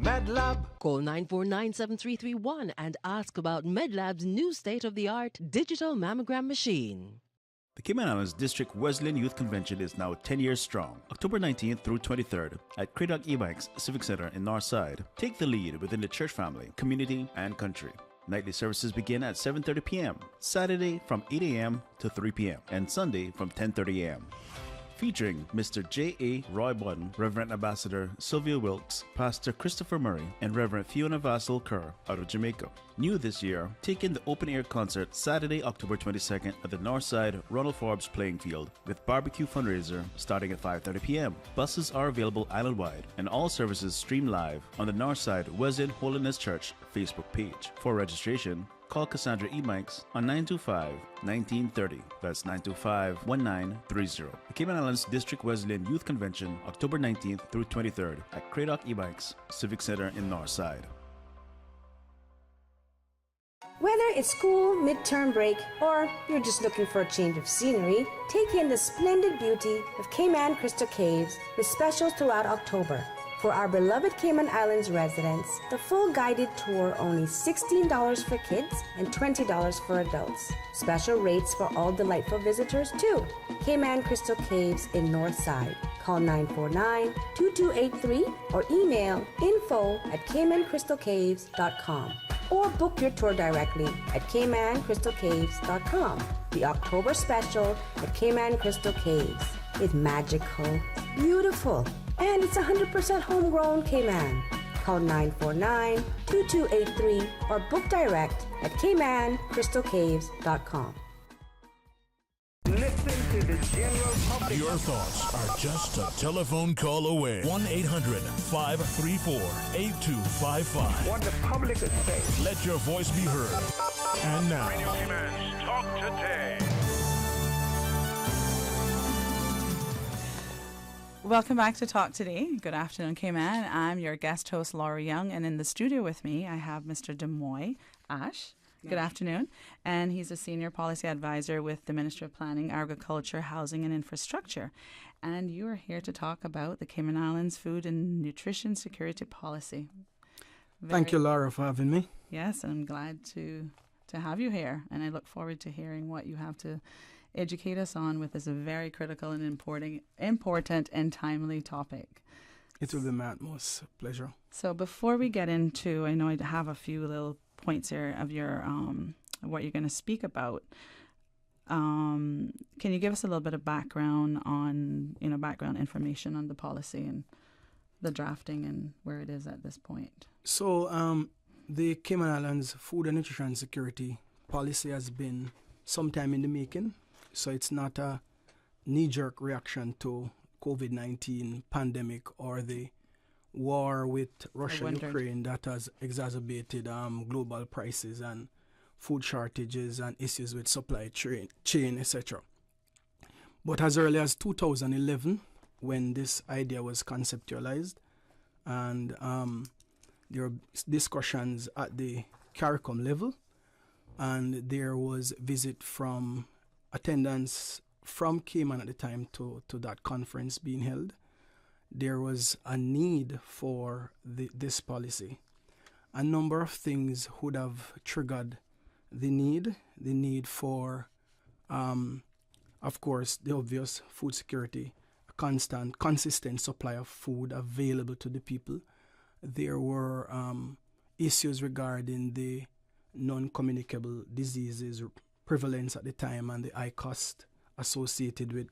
MedLab. Call 949-7331 and ask about MedLab's new state-of-the-art digital mammogram machine. The Cayman Islands District Wesleyan Youth Convention is now 10 years strong. October 19th through 23rd at Cradock E-Bikes Civic Center in Northside. Take the lead within the church family, community, and country. Nightly services begin at 7:30 p.m. Saturday from 8 a.m. to 3 p.m. and Sunday from 10:30 a.m. Featuring Mr. J.A. Roy Bodden, Reverend Ambassador Sylvia Wilkes, Pastor Christopher Murray, and Reverend Fiona Vassal Kerr out of Jamaica. New this year, take in the open-air concert Saturday, October 22nd at the Northside Ronald Forbes Playing Field with barbecue fundraiser starting at 5:30 p.m. Buses are available island-wide, and all services stream live on the Northside Wesleyan Holiness Church Facebook page. For registration, call Cassandra E-Mikes on 925-1930. That's 925-1930. The Cayman Islands District Wesleyan Youth Convention, October 19th through 23rd at Cradock E-Bikes Civic Center in Northside. Whether it's school, midterm break, or you're just looking for a change of scenery, take in the splendid beauty of Cayman Crystal Caves with specials throughout October. For our beloved Cayman Islands residents, the full guided tour only $16 for kids and $20 for adults. Special rates for all delightful visitors too. Cayman Crystal Caves in Northside. Call 949-2283 or email info@caymancrystalcaves.com or book your tour directly at caymancrystalcaves.com. The October special at Cayman Crystal Caves is magical, beautiful, and it's 100% homegrown Cayman. Call 949-2283 or book direct at caymancrystalcaves.com. Listen to the general public. Your thoughts are just a telephone call away. 1-800-534-8255. What the public is saying. Let your voice be heard. And now, Radio Cayman's Talk Today. Welcome back to Talk Today. Good afternoon, Cayman. I'm your guest host, Laura Young, and in the studio with me, I have Mr. Demoy Ash. Good afternoon. And he's a senior policy advisor with the Ministry of Planning, Agriculture, Housing and Infrastructure. And you are here to talk about the Cayman Islands Food and Nutrition Security Policy. Thank you, Laura, for having me. Yes, and I'm glad to have you here. And I look forward to hearing what you have to educate us on with this very critical and important and timely topic. It will be my utmost pleasure. So before we get into, I know I have a few little points here of your what you're going to speak about. Can you give us a little bit of background on background information on the policy and the drafting and where it is at this point? So the Cayman Islands Food and Nutrition Security Policy has been some time in the making. So it's not a knee-jerk reaction to COVID-19 pandemic or the war with Russia and Ukraine that has exacerbated global prices and food shortages and issues with supply chain, etc. But as early as 2011, when this idea was conceptualized, and there were discussions at the CARICOM level, and there was attendance from Cayman at the time to that conference being held. There was a need for this policy. A number of things would have triggered the need for, of course, the obvious food security, a consistent supply of food available to the people. There were issues regarding the non-communicable diseases prevalence at the time and the high cost associated with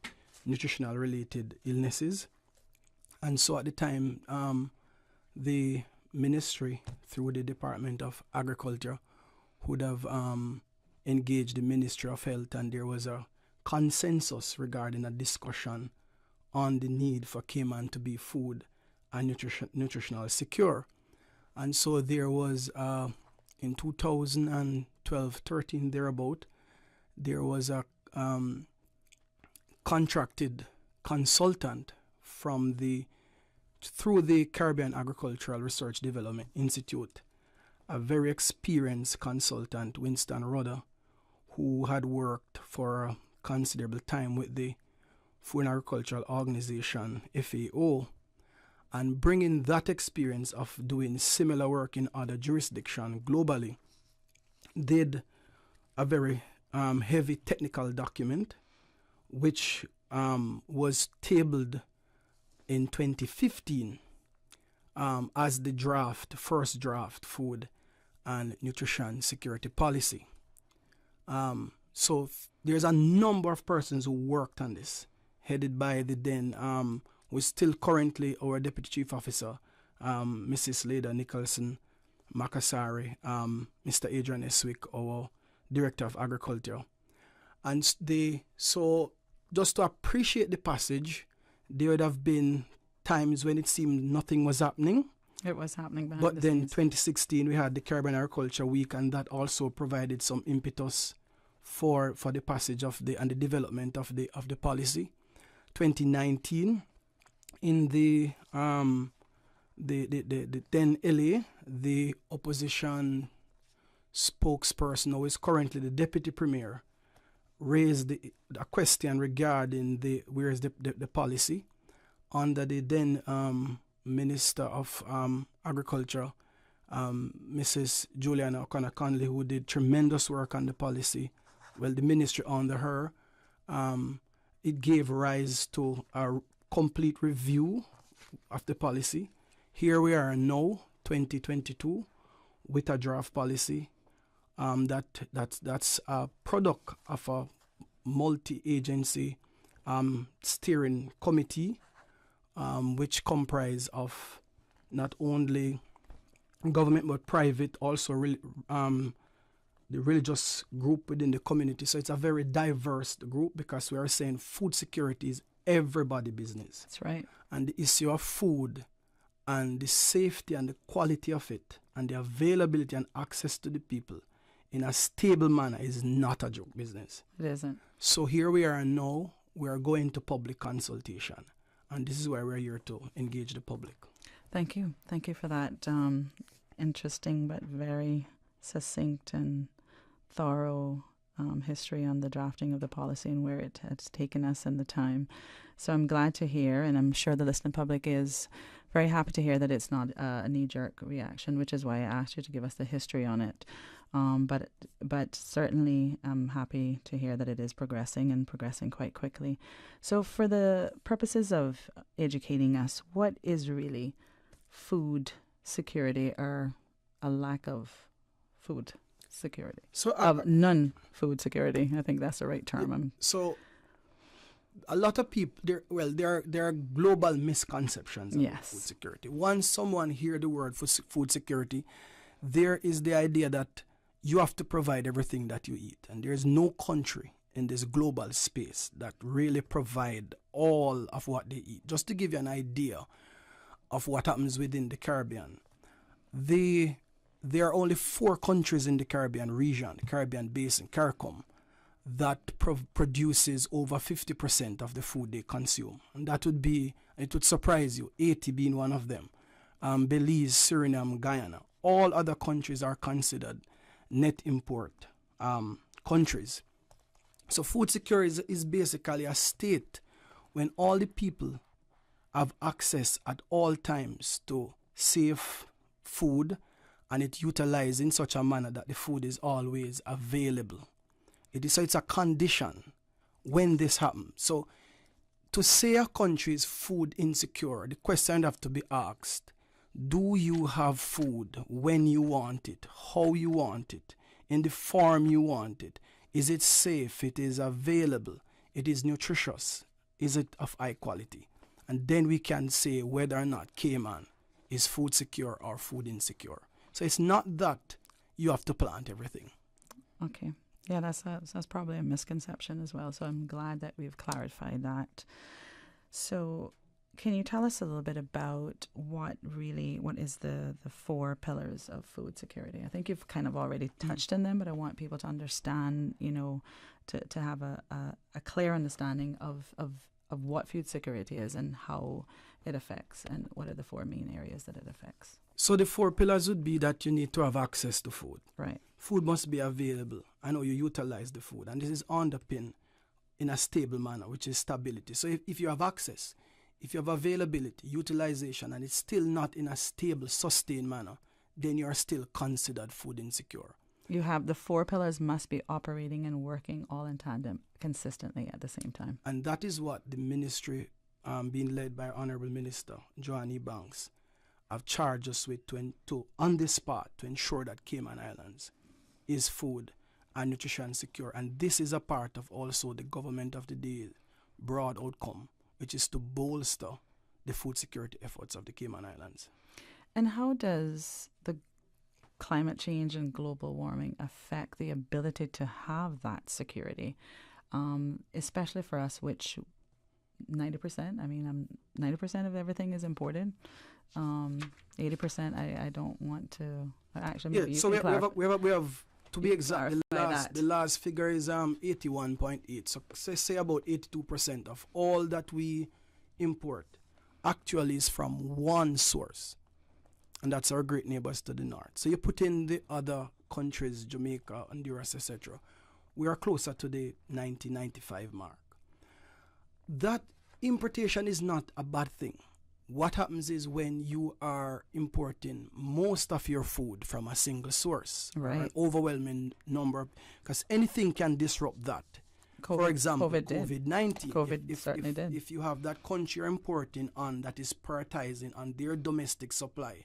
nutritional related illnesses. And so at the time, the ministry, through the Department of Agriculture, would have engaged the Ministry of Health, and there was a consensus regarding a discussion on the need for Cayman to be food and nutritional secure. And so there was, in 2012-13 thereabout, there was a contracted consultant through the Caribbean Agricultural Research Development Institute, a very experienced consultant, Winston Rudder, who had worked for a considerable time with the Food and Agricultural Organization, FAO, and bringing that experience of doing similar work in other jurisdictions globally, did a very heavy technical document, which was tabled in 2015 as the first draft food and nutrition security policy. So there's a number of persons who worked on this, headed by the then, who is still currently our Deputy Chief Officer, Mrs. Leda Nicholson Makasari, Mr. Adrian Eswick, our Director of Agriculture. And so just to appreciate the passage, there would have been times when it seemed nothing was happening. It was happening behind But the then scenes. 2016, we had the Caribbean Agriculture Week, and that also provided some impetus for the passage of and the development of the policy. 2019, in the then LA, the opposition spokesperson, who is currently the Deputy Premier, raised a question regarding where is the policy under the then Minister of Agriculture, Mrs. Juliana O'Connor-Conley, who did tremendous work on the policy. Well, the ministry under her, it gave rise to a complete review of the policy. Here we are now, 2022, with a draft policy that's a product of a multi-agency steering committee, which comprise of not only government but private, also the religious group within the community. So it's a very diverse group because we are saying food security is everybody business. That's right. And the issue of food and the safety and the quality of it and the availability and access to the people in a stable manner is not a joke business. It isn't. So here we are now, we are going to public consultation. And this is why we're here to engage the public. Thank you. Thank you for that interesting but very succinct and thorough history on the drafting of the policy and where it has taken us and the time. So I'm glad to hear, and I'm sure the listening public is very happy to hear that it's not a knee-jerk reaction, which is why I asked you to give us the history on it. But certainly I'm happy to hear that it is progressing and progressing quite quickly. So for the purposes of educating us, what is really food security or a lack of food security? So of non-food security, I think that's the right term. So a lot of people, there are global misconceptions about food security. Once someone hear the word food security, there is the idea that you have to provide everything that you eat. And there is no country in this global space that really provide all of what they eat. Just to give you an idea of what happens within the Caribbean, there are only 4 countries in the Caribbean region, the Caribbean basin, CARICOM, that produces over 50% of the food they consume. And that would be, it would surprise you, Haiti being one of them, Belize, Suriname, Guyana. All other countries are considered net import countries. So food security is basically a state when all the people have access at all times to safe food, and it utilized in such a manner that the food is always available. So it's a condition when this happens. So to say a country is food insecure, the question have to be asked, do you have food when you want it, how you want it, in the form you want it? Is it safe? It is available? It is nutritious? Is it of high quality? And then we can say whether or not Cayman is food secure or food insecure. So it's not that you have to plant everything. Okay. Yeah, that's probably a misconception as well. So I'm glad that we've clarified that. So can you tell us a little bit about what is the 4 pillars of food security? I think you've kind of already touched on them, but I want people to understand, to have a clear understanding of what food security is and how it affects, and what are the 4 main areas that it affects. So the 4 pillars would be that you need to have access to food. Right. Food must be available. I know you utilize the food, and this is underpinned in a stable manner, which is stability. So if you have access, if you have availability, utilization, and it's still not in a stable, sustained manner, then you are still considered food insecure. You have the 4 pillars must be operating and working all in tandem consistently at the same time. And that is what the ministry, being led by Honorable Minister Joanne Banks, have charged us with to on the spot to ensure that Cayman Islands is food and nutrition secure. And this is a part of also the government of the day broad outcome, which is to bolster the food security efforts of the Cayman Islands. And how does the climate change and global warming affect the ability to have that security, especially for us, which 90%, 90% of everything is imported. 80%, I don't want to, actually, maybe so we have to be exact, the last figure is 81.8. So say about 82% of all that we import actually is from one source, and that's our great neighbors to the north. So you put in the other countries, Jamaica, Honduras, etc., we are closer to the 90-95 mark. That importation is not a bad thing. What happens is when you are importing most of your food from a single source, right, an overwhelming number, because anything can disrupt that. For example, COVID-19. If you have that country you're importing on that is prioritizing on their domestic supply,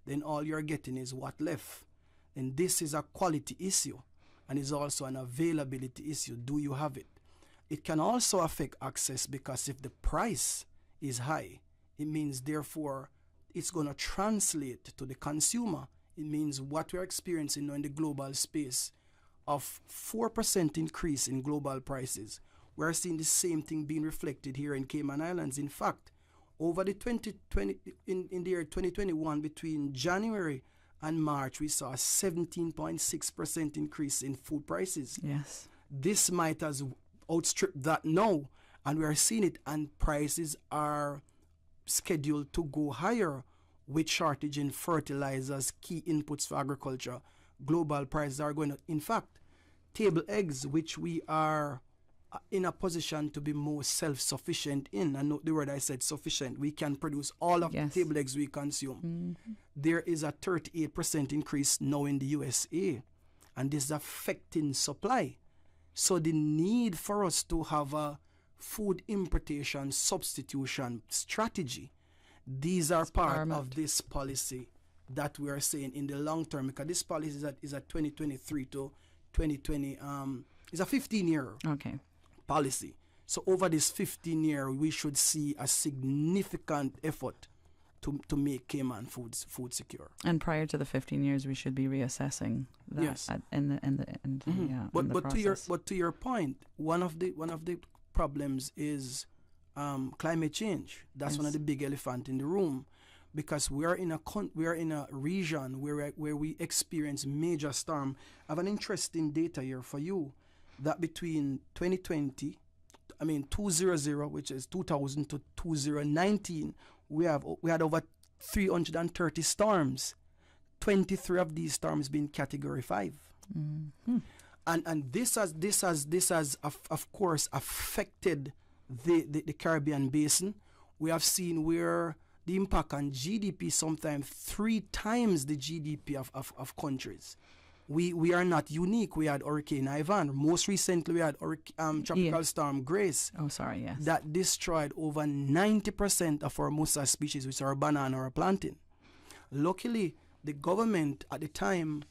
then all you're getting is what left. And this is a quality issue, and is also an availability issue. Do you have it? It can also affect access, because if the price is high, it means therefore it's going to translate to the consumer It means what we're experiencing now in the global space of 4% increase in global prices. We're seeing the same thing being reflected here in Cayman Islands. In fact, over the 2020 in the year 2021, between January and March, we saw a 17.6% increase in food prices. Yes. This might has outstripped that now, and we are seeing it, and prices are scheduled to go higher with shortage in fertilizers, key inputs for agriculture. Global prices are going to, in fact, table eggs, which we are in a position to be more self-sufficient in, and note the word I said, sufficient. We can produce all of the table eggs we consume. There is a 38% increase now in the USA, and this is affecting supply. So the need for us to have a food importation substitution strategy, these are part of this policy that we are saying in the long term, because this policy is a 2023 to 2020, is a 15-year policy. So over this 15 year, we should see a significant effort to make Cayman food secure. And prior to the 15 years, we should be reassessing that. Yes. But to your point, one of the problems is climate change. That's one of the big elephant in the room, because we are in a region where we experience major storm. I have an interesting data here for you, that between 2000, which is 2000 to 2019, we had over 330 storms. 23 of these storms being Category 5. And this has of course affected the Caribbean basin. We have seen where the impact on GDP sometimes 3 times the GDP of countries. We are not unique. We had Hurricane Ivan. Most recently, we had Tropical Storm Grace. That destroyed over 90% of our Musa species, which are banana or plantain. Luckily, the government at the time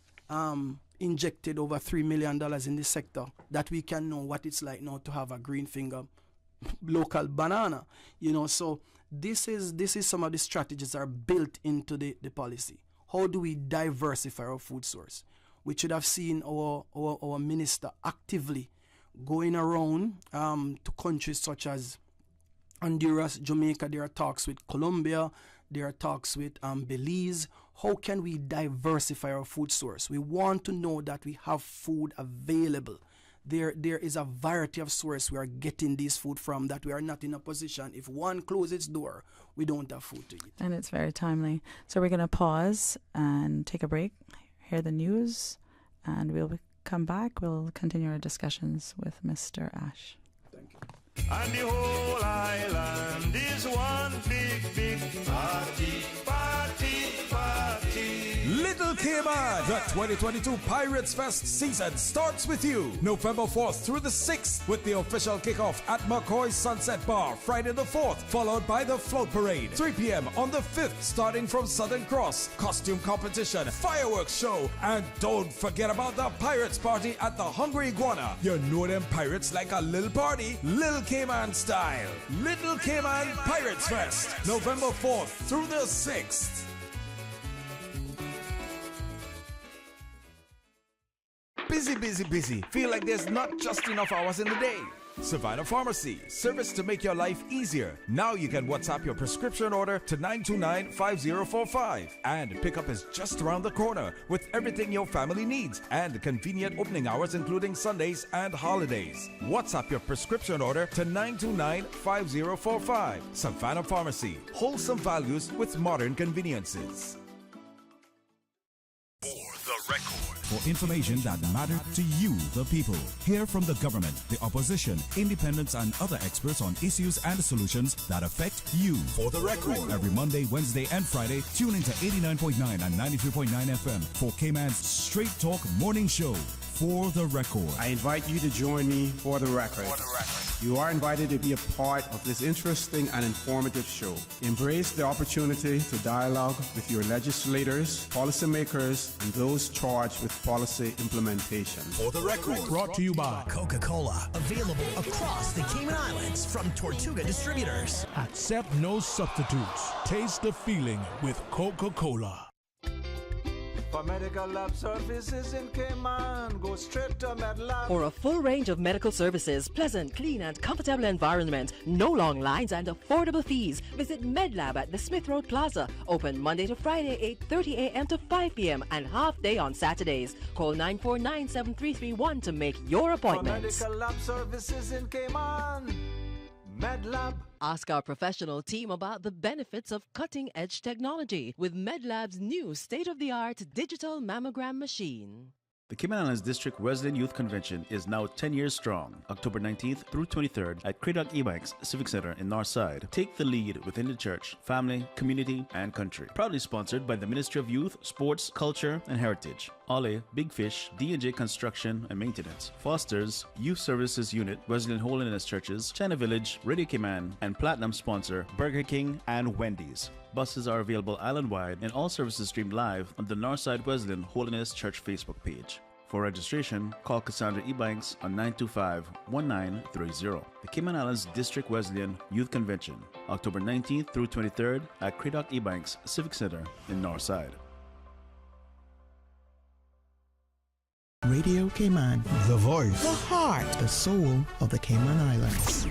injected over $3 million in the sector, that we can know what it's like now to have a green finger local banana. So this is some of the strategies that are built into the policy. How do we diversify our food source? We should have seen our minister actively going around to countries such as Honduras, Jamaica. There are talks with Colombia. There are talks with Belize. How can we diversify our food source? We want to know that we have food available. There is a variety of sources we are getting this food from, that we are not in a position, if one closes its door, we don't have food to eat. And it's very timely. So we're going to pause and take a break, hear the news, and we'll come back. We'll continue our discussions with Mr. Ash. Thank you. And the whole island is one big party. Little Cayman, the 2022 Pirates Fest season starts with you. November 4th through the 6th with the official kickoff at McCoy's Sunset Bar, Friday the 4th, followed by the float parade. 3 p.m. on the 5th, starting from Southern Cross, costume competition, fireworks show, and don't forget about the Pirates Party at the Hungry Iguana. You know them pirates like a little party, Little Cayman style. Little Cayman Pirates Fest, November 4th through the 6th. Busy. Feel like there's not just enough hours in the day. Savannah Pharmacy, service to make your life easier. Now you can WhatsApp your prescription order to 929-5045. And pickup is just around the corner with everything your family needs and convenient opening hours including Sundays and holidays. WhatsApp your prescription order to 929-5045. Savannah Pharmacy, wholesome values with modern conveniences. For the record. For information that matters to you, the people. Hear from the government, the opposition, independents, and other experts on issues and solutions that affect you. For the record. Every Monday, Wednesday, and Friday, tune into 89.9 and 93.9 FM for Cayman's Straight Talk Morning Show. For the record. I invite you to join me for the record. You are invited to be a part of this interesting and informative show. Embrace the opportunity to dialogue with your legislators, policymakers, and those charged with policy implementation. For the record. Brought to you by Coca-Cola. Available across the Cayman Islands from Tortuga Distributors. Accept no substitutes. Taste the feeling with Coca-Cola. For medical lab services in Cayman, go straight to MedLab. For a full range of medical services, pleasant, clean and comfortable environment, no long lines and affordable fees, visit MedLab at the Smith Road Plaza. Open Monday to Friday, 8:30 a.m. to 5 p.m. and half day on Saturdays. Call 949-7331 to make your appointment. For medical lab services in Cayman, MedLab. Ask our professional team about the benefits of cutting-edge technology with MedLab's new state-of-the-art digital mammogram machine. The Cayman Islands District Wesleyan Youth Convention is now 10 years strong, October 19th through 23rd at Credoc Ebanks Civic Center in Northside. Take the lead within the church, family, community, and country. Proudly sponsored by the Ministry of Youth, Sports, Culture, and Heritage. Ole, Big Fish, D&J Construction and Maintenance, Foster's, Youth Services Unit, Wesleyan Holiness Churches, China Village, Radio Cayman, and Platinum sponsor Burger King and Wendy's. Buses are available island-wide and all services streamed live on the Northside Wesleyan Holiness Church Facebook page. For registration, call Cassandra Ebanks on 925-1930. The Cayman Islands District Wesleyan Youth Convention, October 19th through 23rd at Credoc Ebanks Civic Center in Northside. Radio Cayman, the voice, the heart, the soul of the Cayman Islands.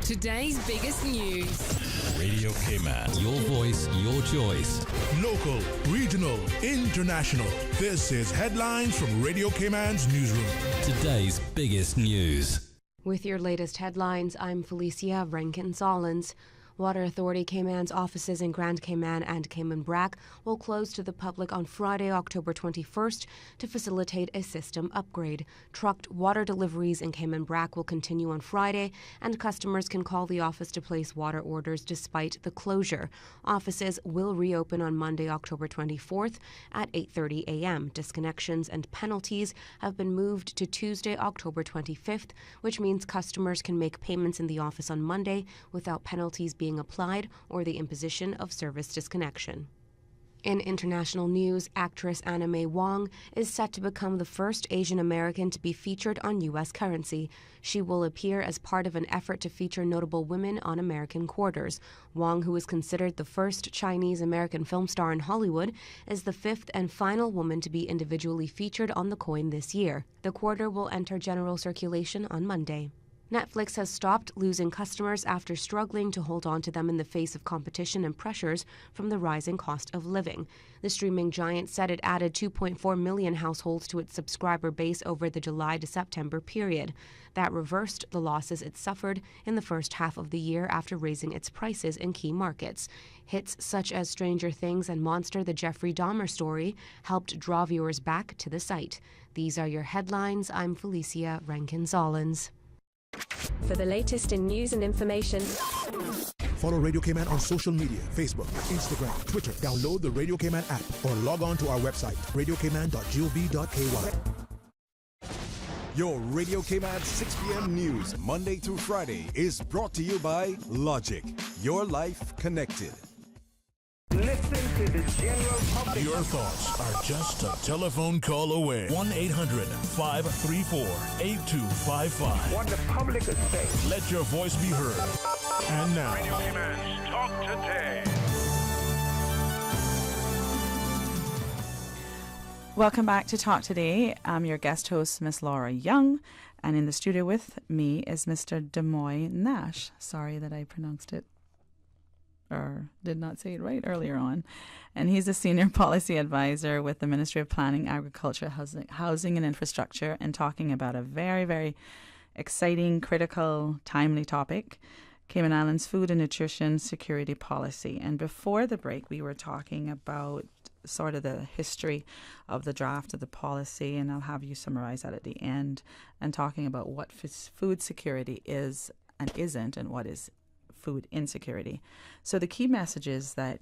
Today's biggest news. Radio Cayman, your voice, your choice. Local, regional, international. This is Headlines from Radio Cayman's newsroom. Today's biggest news. With your latest headlines, I'm Felicia Rankin-Solins. Water Authority Cayman's offices in Grand Cayman and Cayman Brac will close to the public on Friday, October 21st to facilitate a system upgrade. Trucked water deliveries in Cayman Brac will continue on Friday, and customers can call the office to place water orders despite the closure. Offices will reopen on Monday, October 24th at 8:30 a.m. Disconnections and penalties have been moved to Tuesday, October 25th, which means customers can make payments in the office on Monday without penalties being applied or the imposition of service disconnection. In international news, actress Anna May Wong is set to become the first Asian American to be featured on U.S. currency. She will appear as part of an effort to feature notable women on American quarters. Wong, who is considered the first Chinese American film star in Hollywood, is the fifth and final woman to be individually featured on the coin this year. The quarter will enter general circulation on Monday. Netflix has stopped losing customers after struggling to hold on to them in the face of competition and pressures from the rising cost of living. The streaming giant said it added 2.4 million households to its subscriber base over the July to September period. That reversed the losses it suffered in the first half of the year after raising its prices in key markets. Hits such as Stranger Things and Monster: The Jeffrey Dahmer Story helped draw viewers back to the site. These are your headlines. I'm Felicia Rankin-Solins. For the latest in news and information, follow Radio Cayman on social media, Facebook, Instagram, Twitter. Download the Radio Cayman app or log on to our website, radiocayman.gov.ky. Your Radio Cayman 6 p.m. news, Monday through Friday, is brought to you by Logic. Your life connected. Listen to the general public. Your thoughts are just a telephone call away. 1-800-534-8255. What the public is saying. Let your voice be heard. And now, Radio Cayman's Talk Today. Welcome back to Talk Today. I'm your guest host, Miss Laura Young, and in the studio with me is Mr. Demoy Nash. Sorry that I pronounced it or did not say it right earlier on. And he's a senior policy advisor with the Ministry of Planning, Agriculture, Housing and Infrastructure, and talking about a very, very exciting, critical, timely topic, Cayman Islands food and nutrition security policy. And before the break, we were talking about sort of the history of the draft of the policy, and I'll have you summarize that at the end, and talking about what food security is and isn't, and what is food insecurity. So the key messages that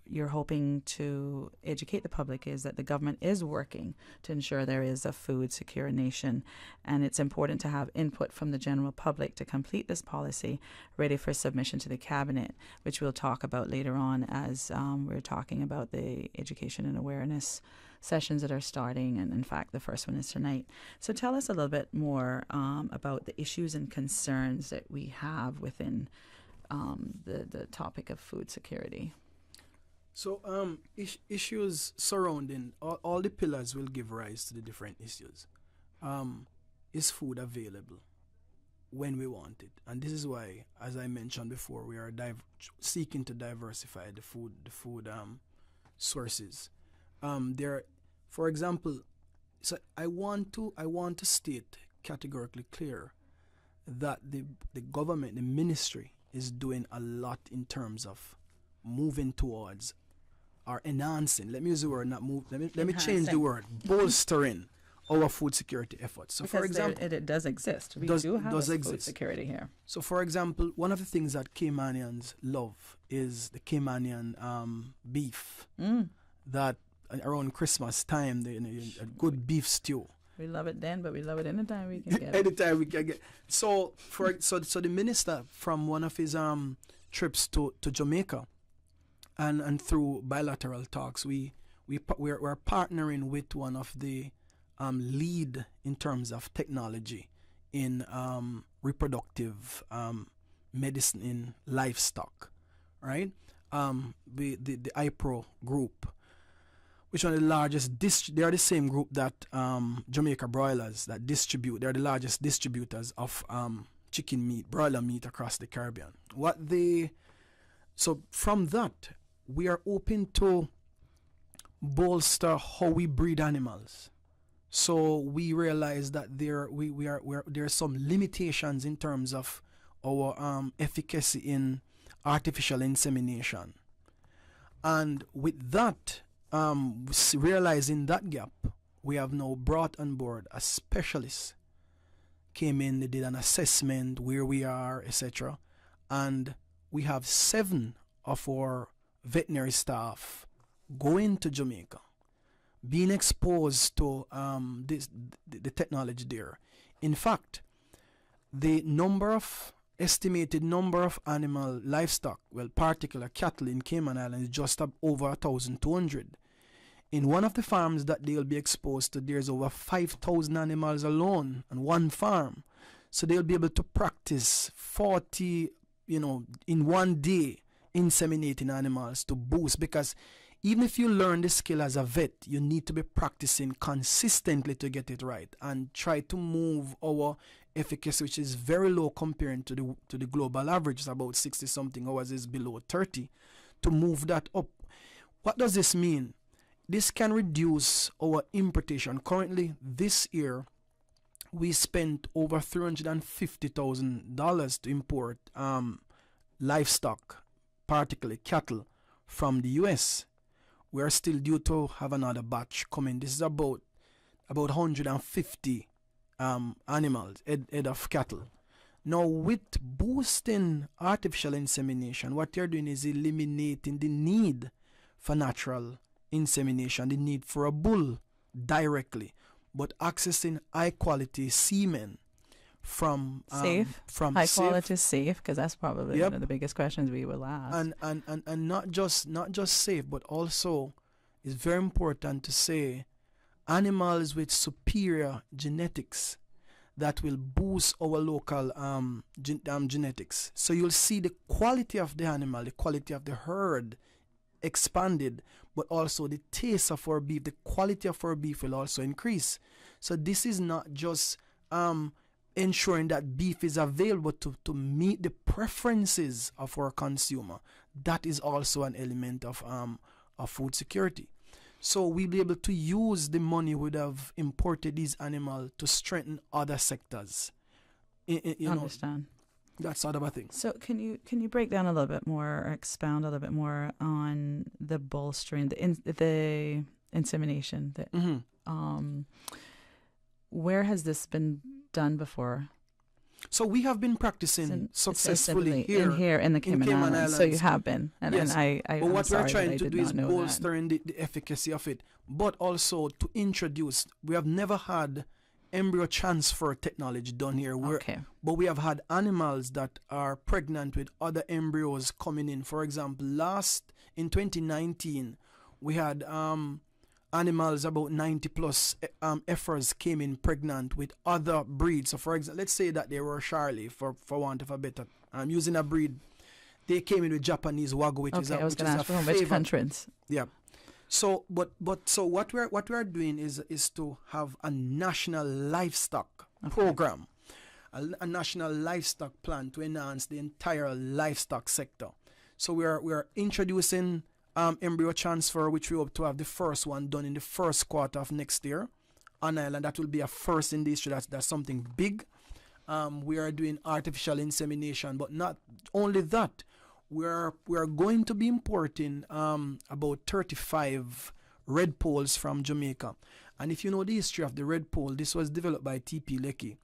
you're hoping to educate the public is that the government is working to ensure there is a food secure nation, and it's important to have input from the general public to complete this policy ready for submission to the cabinet, which we'll talk about later on as we're talking about the education and awareness sessions that are starting, and in fact the first one is tonight. So tell us a little bit more about the issues and concerns that we have within the topic of food security. So issues surrounding all the pillars will give rise to the different issues. Is food available when we want it? And this is why, as I mentioned before, we are seeking to diversify the food sources. For example, so I want to state categorically clear that the government, the ministry, is doing a lot in terms of moving towards or enhancing. Let me use the word, not move. Let me change the word. Bolstering our food security efforts. So, because for example, it does exist. We do have food security here. So, for example, one of the things that Caymanians love is the Caymanian beef. That around Christmas time, a good beef stew. We love it then, but we love it anytime we can get it. Anytime we can get. So the minister, from one of his trips to Jamaica, and through bilateral talks, we're partnering with one of the lead in terms of technology in reproductive medicine in livestock, right? The iPro group, which are the largest they are the same group that Jamaica Broilers that distribute. They're the largest distributors of chicken meat, broiler meat across the Caribbean. So from that, we are open to bolster how we breed animals. So we realize that there are some limitations in terms of our efficacy in artificial insemination, and with that, realizing that gap, we have now brought on board a specialist. Came in, they did an assessment where we are, etc., and we have 7 of our veterinary staff going to Jamaica, being exposed to the technology there. In fact, the estimated number of livestock, particular cattle in Cayman Islands, is just up over 1,200. In one of the farms that they'll be exposed to, there's over 5,000 animals alone on one farm. So they'll be able to practice 40, in one day, inseminating animals to boost, because even if you learn the skill as a vet, you need to be practicing consistently to get it right and try to move our efficacy, which is very low compared to the global average. It's about 60 something, ours is below 30, to move that up. What does this mean? This can reduce our importation. Currently, this year, we spent over $350,000 to import livestock, particularly cattle, from the U.S. We are still due to have another batch coming. This is about 150 animals, head of cattle. Now, with boosting artificial insemination, what you're doing is eliminating the need for natural insemination, the need for a bull directly, but accessing high quality semen from high quality safe, because that's probably one of the biggest questions we will ask. And not just safe, but also it's very important to say animals with superior genetics that will boost our local genetics. So you'll see the quality of the animal, the quality of the herd expanded, but also the taste of our beef, the quality of our beef will also increase. So this is not just ensuring that beef is available to meet the preferences of our consumer. That is also an element of food security. So we'll be able to use the money we would have imported these animals to strengthen other sectors. Understand. That sort of a thing. So can you break down a little bit more, or expound a little bit more on the bolstering, the insemination? Where has this been done before? So we have been practicing successfully here in the Cayman Islands. So you have been, and I. But what we're trying to do is bolstering the efficacy of it, but also to introduce. We have never had embryo transfer technology done here. But we have had animals that are pregnant with other embryos coming in. For example, in 2019, we had animals, about 90 plus heifers came in pregnant with other breeds. So for example, let's say that they were Charlie, for want of a better, using a breed. they came in with Japanese Wagyu, which is I was going to ask from which countries. Yeah. So, so what we're doing is to have a national livestock program, a national livestock plan to enhance the entire livestock sector. So we are introducing embryo transfer, which we hope to have the first one done in the first quarter of next year on island. That will be a first in the history. That's something big. We are doing artificial insemination, but not only that. We are going to be importing about 35 red poles from Jamaica. And if you know the history of the red pole, this was developed by T.P. Lecky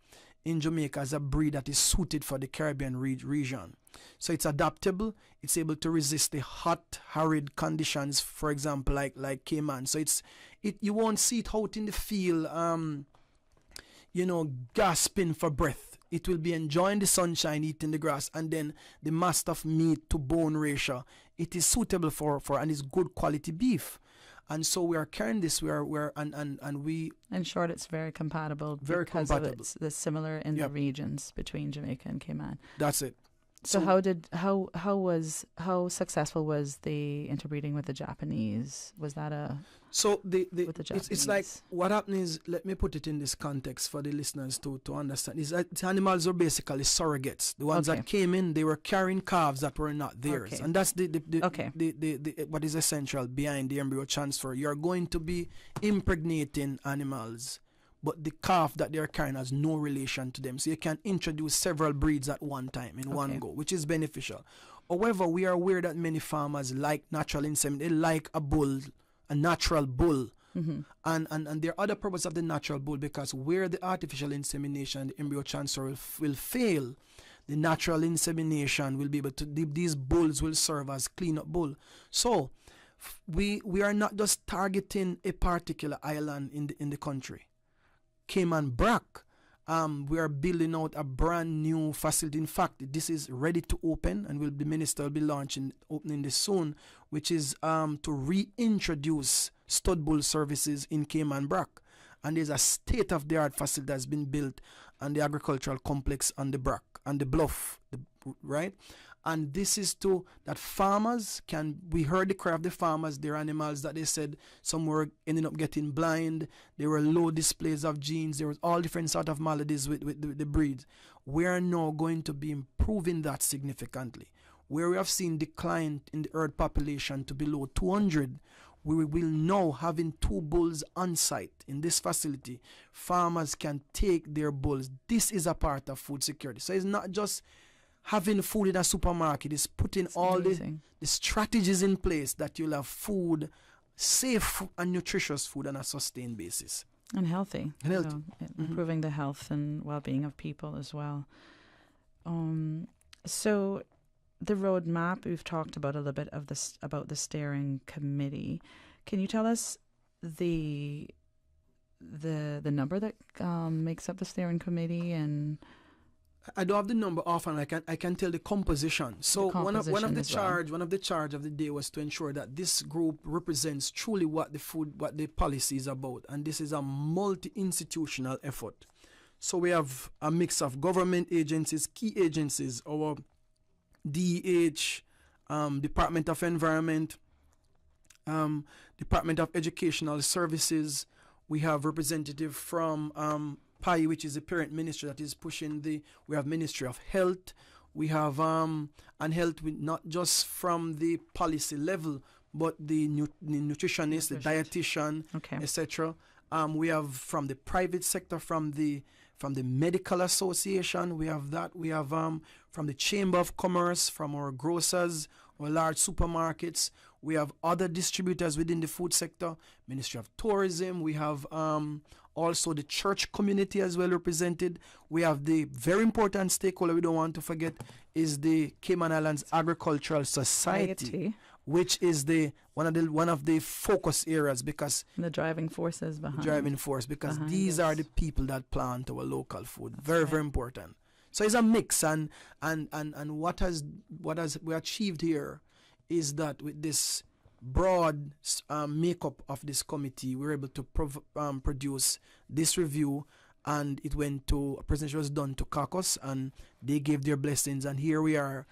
in Jamaica as a breed that is suited for the Caribbean region. So it's adaptable. It's able to resist the hot, arid conditions, for example, like Cayman. So you won't see it out in the field, gasping for breath. It will be enjoying the sunshine, eating the grass, and then the mastiff meat to bone ratio. It is suitable for and is good quality beef. And so we are carrying this. We. In short, it's very compatible. Very because compatible. Of it's similar in the regions between Jamaica and Cayman. That's it. So how successful was the interbreeding with the Japanese? Was that with the Japanese? It's like what happened is, let me put it in this context for the listeners to understand, is that animals are basically surrogates. The ones that came in, they were carrying calves that were not theirs. And that's the what is essential behind the embryo transfer. You're going to be impregnating animals, but the calf that they're carrying has no relation to them. So you can introduce several breeds at one time, in one go, which is beneficial. However, we are aware that many farmers like natural insemination. They like a natural bull. Mm-hmm. And there are other purposes of the natural bull, because where the artificial insemination, the embryo transfer will fail, the natural insemination will be able to, these bulls will serve as clean-up bull. So we are not just targeting a particular island in the country. Cayman Brac, we are building out a brand new facility. In fact, this is ready to open, and the minister will be opening this soon, which is to reintroduce stud bull services in Cayman Brac. And there's a state-of-the-art facility that's been built on the agricultural complex on the Brac, on the bluff, right? And this is that farmers we heard the cry of the farmers. There are animals that they said some were ending up getting blind. There were low displays of genes. There was all different sort of maladies with the breeds. We are now going to be improving that significantly. Where we have seen decline in the herd population to below 200, we will now, having 2 bulls on site in this facility, farmers can take their bulls. This is a part of food security. So it's not just having food in a supermarket, is putting all the strategies in place that you'll have food, safe and nutritious food on a sustained basis. And healthy. So improving the health and well-being of people as well. So the roadmap, we've talked about a little bit of this, about the steering committee. Can you tell us the number that makes up the steering committee? And I don't have the number often. I can tell the composition. So one of the charge of the day was to ensure that this group represents truly what the policy is about, and this is a multi-institutional effort. So we have a mix of government agencies, key agencies, our DEH, Department of Environment, Department of Educational Services. We have representative from PAI, which is the parent ministry that is pushing we have Ministry of Health. We have and health with not just from the policy level, but the nutritionist, the dietitian, etc. We have from the private sector, from the medical association. We have that. We have from the Chamber of Commerce, from our grocers or large supermarkets. We have other distributors within the food sector, Ministry of Tourism. We have also the church community as well represented. We have the very important stakeholder we don't want to forget is the Cayman Islands Agricultural Society, which is one of the focus areas, because the driving forces behind. Because these are the people that plant our local food. Very important. So it's a mix, and what we achieved here is that with this broad makeup of this committee, we were able to produce this review, and it went to a presentation was done to caucus, and they gave their blessings, and here we are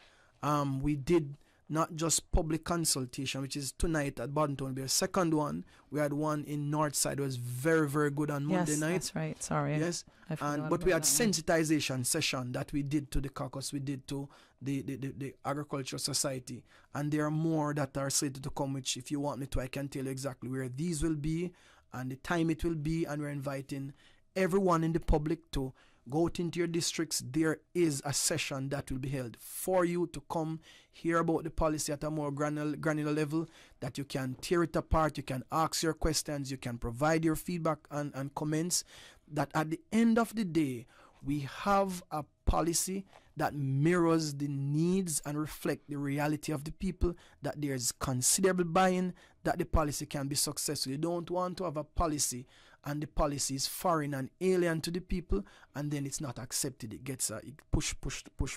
We did not just public consultation, which is tonight at Boddentown. The second one, we had one in Northside, was very, very good on Monday night. That's right. Sorry. Yes. But we had sensitization session that we did to the caucus, we did to the Agricultural Society. And there are more that are slated to come, which if you want me to, I can tell you exactly where these will be and the time it will be. And we're inviting everyone in the public to go out into your districts. There is a session that will be held for you to come hear about the policy at a more granular level, that you can tear it apart, you can ask your questions, you can provide your feedback and comments, that at the end of the day, we have a policy that mirrors the needs and reflect the reality of the people, that there's considerable buy-in, that the policy can be successful. You don't want to have a policy and the policy is foreign and alien to the people, and then it's not accepted. It gets push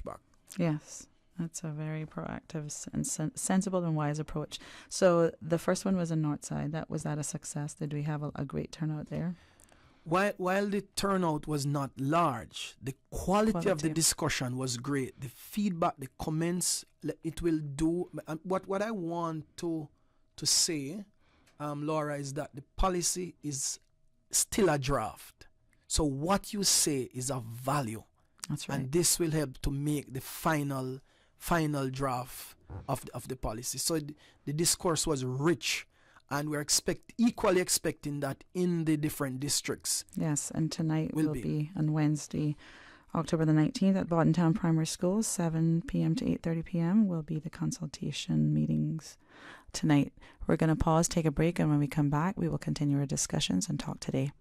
back. Yes, that's a very proactive and sensible and wise approach. So the first one was in Northside. Was that a success? Did we have a great turnout there? While the turnout was not large, the quality of the discussion was great. The feedback, the comments, it will do. What I want to say, Laura, is that the policy is still a draft. So what you say is of value. That's right. And this will help to make the final draft of the policy. So the discourse was rich, and we're equally expecting that in the different districts. Yes, and tonight will be on Wednesday, October the 19th at Boddentown Primary School, 7 p.m. to 8:30 p.m. will be the consultation meetings tonight. We're going to pause, take a break, and when we come back, we will continue our discussions and talk today.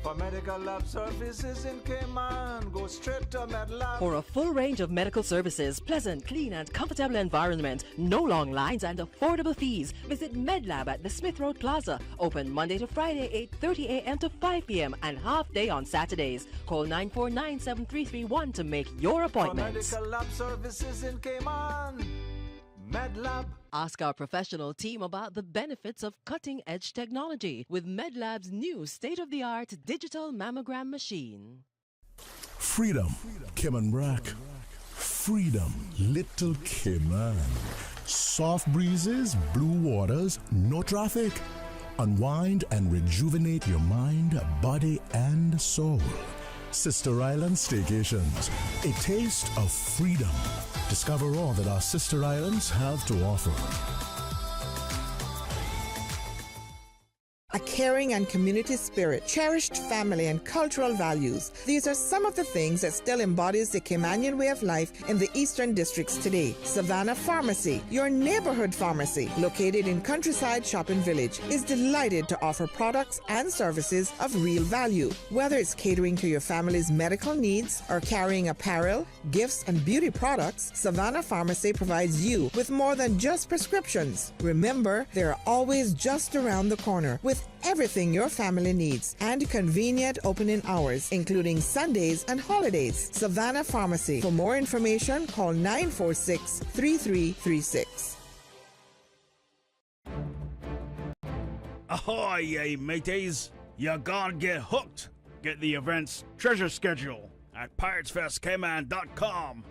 For medical lab services in Cayman, go straight to MedLab. For a full range of medical services, pleasant, clean and comfortable environment, no long lines and affordable fees, visit MedLab at the Smith Road Plaza. Open Monday to Friday, 8:30 a.m. to 5 p.m. and half day on Saturdays. Call 949-7331 to make your appointment. For medical lab services in Cayman, MedLab. Ask our professional team about the benefits of cutting-edge technology with MedLab's new state-of-the-art digital mammogram machine. Freedom, Cayman Brack. Freedom, Little Cayman. Soft breezes, blue waters, no traffic. Unwind and rejuvenate your mind, body, and soul. Sister Island Staycations, a taste of freedom. Discover all that our sister islands have to offer. A caring and community spirit, cherished family and cultural values. These are some of the things that still embodies the Caymanian way of life in the Eastern Districts today. Savannah Pharmacy, your neighborhood pharmacy, located in Countryside Shopping Village, is delighted to offer products and services of real value. Whether it's catering to your family's medical needs or carrying apparel, gifts, and beauty products, Savannah Pharmacy provides you with more than just prescriptions. Remember, they're always just around the corner with everything your family needs and convenient opening hours, including Sundays and holidays. Savannah Pharmacy. For more information, call 946-3336. Ahoy, ye mateys! You gonna get hooked. Get the event's treasure schedule at piratesfestcayman.com.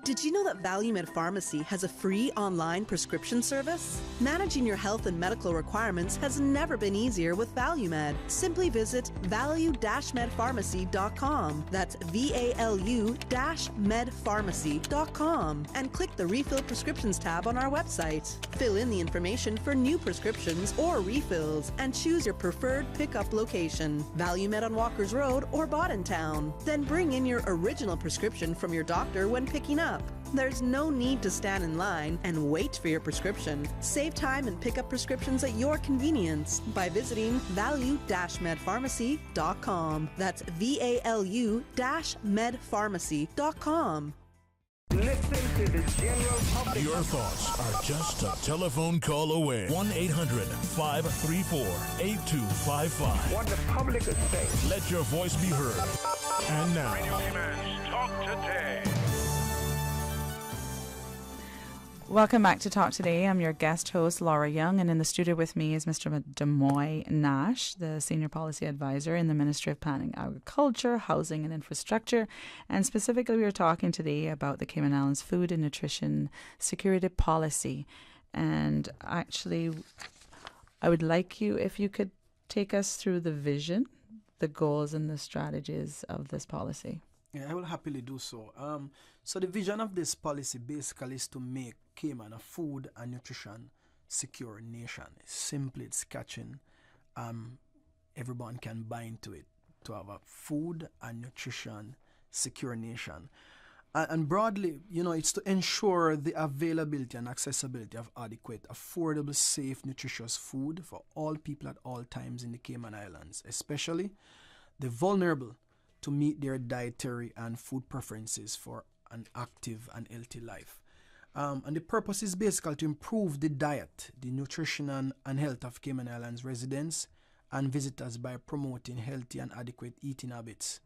Did you know that ValueMed Pharmacy has a free online prescription service? Managing your health and medical requirements has never been easier with ValueMed. Simply visit value-medpharmacy.com. That's VALU-medpharmacy.com and click the Refill Prescriptions tab on our website. Fill in the information for new prescriptions or refills and choose your preferred pickup location. ValueMed on Walkers Road or Boddentown. Then bring in your original prescription from your doctor when picking up. There's no need to stand in line and wait for your prescription. Save time and pick up prescriptions at your convenience by visiting value-medpharmacy.com. That's VALU-medpharmacy.com. Listen to the general public. Your thoughts are just a telephone call away. 1-800-534-8255. What the public is saying. Let your voice be heard. And now, Radio Cayman's Talk Today. Welcome back to Talk Today. I'm your guest host, Laura Young, and in the studio with me is Mr. Demoy Nash, the Senior Policy Advisor in the Ministry of Planning, Agriculture, Housing and Infrastructure. And specifically, we are talking today about the Cayman Islands Food and Nutrition Security Policy. And actually, I would like you, if you could take us through the vision, the goals and the strategies of this policy. Yeah, I will happily do so. So the vision of this policy basically is to make Cayman a food and nutrition secure nation. Simply, it's catching. Everyone can buy into it to have a food and nutrition secure nation. And broadly, it's to ensure the availability and accessibility of adequate, affordable, safe, nutritious food for all people at all times in the Cayman Islands, especially the vulnerable, to meet their dietary and food preferences for an active and healthy life. And the purpose is basically to improve the diet, the nutrition and health of Cayman Islands residents and visitors by promoting healthy and adequate eating habits,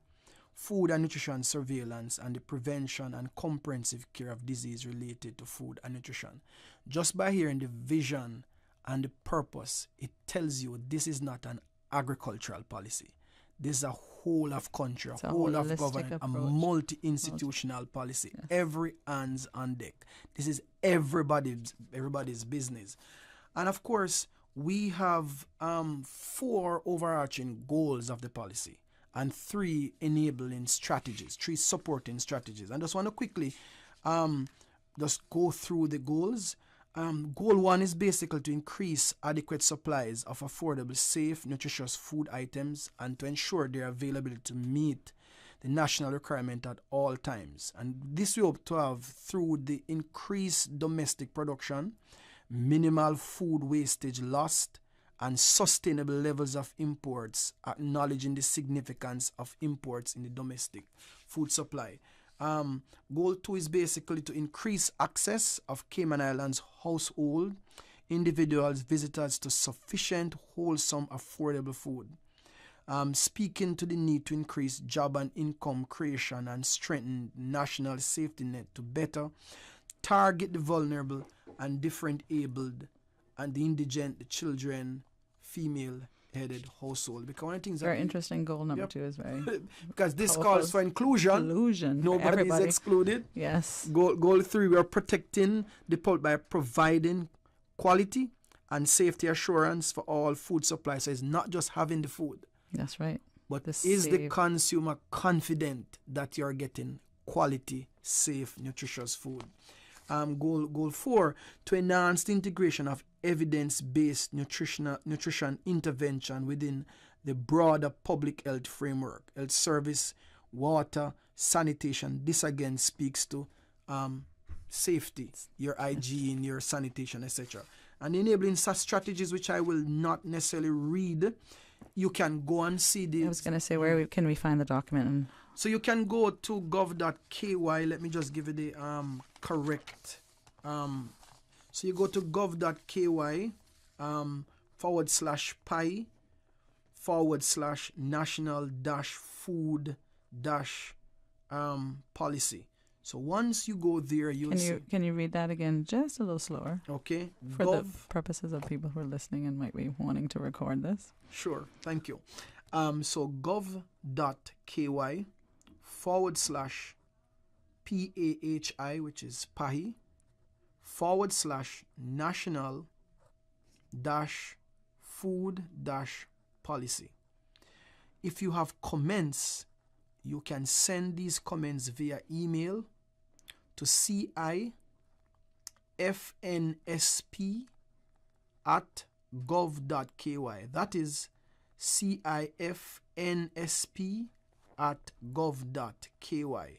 food and nutrition surveillance, and the prevention and comprehensive care of disease related to food and nutrition. Just by hearing the vision and the purpose, it tells you this is not an agricultural policy. This is a whole of country, a whole of government, a multi-institutional policy. Yes. Every hands on deck. This is everybody's business. And of course, we have 4 overarching goals of the policy and 3 enabling strategies, 3 supporting strategies. And I just want to quickly just go through the goals. Goal 1 is basically to increase adequate supplies of affordable, safe, nutritious food items and to ensure their availability to meet the national requirement at all times. And this we hope to have through the increased domestic production, minimal food wastage lost, and sustainable levels of imports, acknowledging the significance of imports in the domestic food supply. Goal 2 is basically to increase access of Cayman Islands household, individuals, visitors to sufficient, wholesome, affordable food. Speaking to the need to increase job and income creation and strengthen national safety net to better target the vulnerable and different-abled and the indigent, the children, female-headed household. Because one of the things very interesting goal number 2 is very because this calls for inclusion. Nobody is excluded. Yes. Goal 3, we are protecting the public by providing quality and safety assurance for all food supplies. So it's not just having the food. That's right. But is the consumer confident that you're getting quality, safe, nutritious food? Goal 4, to enhance the integration of evidence-based nutrition intervention within the broader public health framework, health service, water, sanitation. This again speaks to safety, your hygiene, your sanitation, etc. And enabling such strategies, which I will not necessarily read. You can go and see the... I was going to say, where can we find the document? So you can go to gov.ky. Let me just give you the correct... so you go to gov.ky /PI /national-food-policy. So once you go there, Can you read that again just a little slower? Okay. For the purposes of people who are listening and might be wanting to record this. Sure. Thank you. So gov.ky /PAHI, which is PAHI, /national-food-policy. If you have comments, you can send these comments via email to cifnsp@gov.ky. That is cifnsp@gov.ky.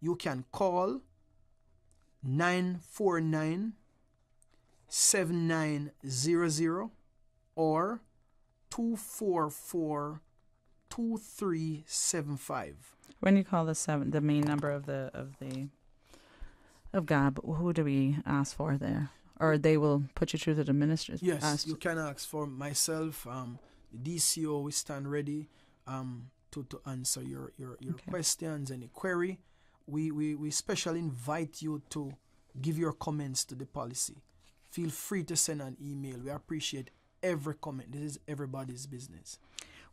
You can call 949-7900 or 244-2375. When you call the main number of GAB, who do we ask for there? Or they will put you through to the minister? Yes, you can ask for myself, the DCO. We stand ready to answer your questions, any query. We especially invite you to give your comments to the policy. Feel free to send an email. We appreciate every comment. This is everybody's business.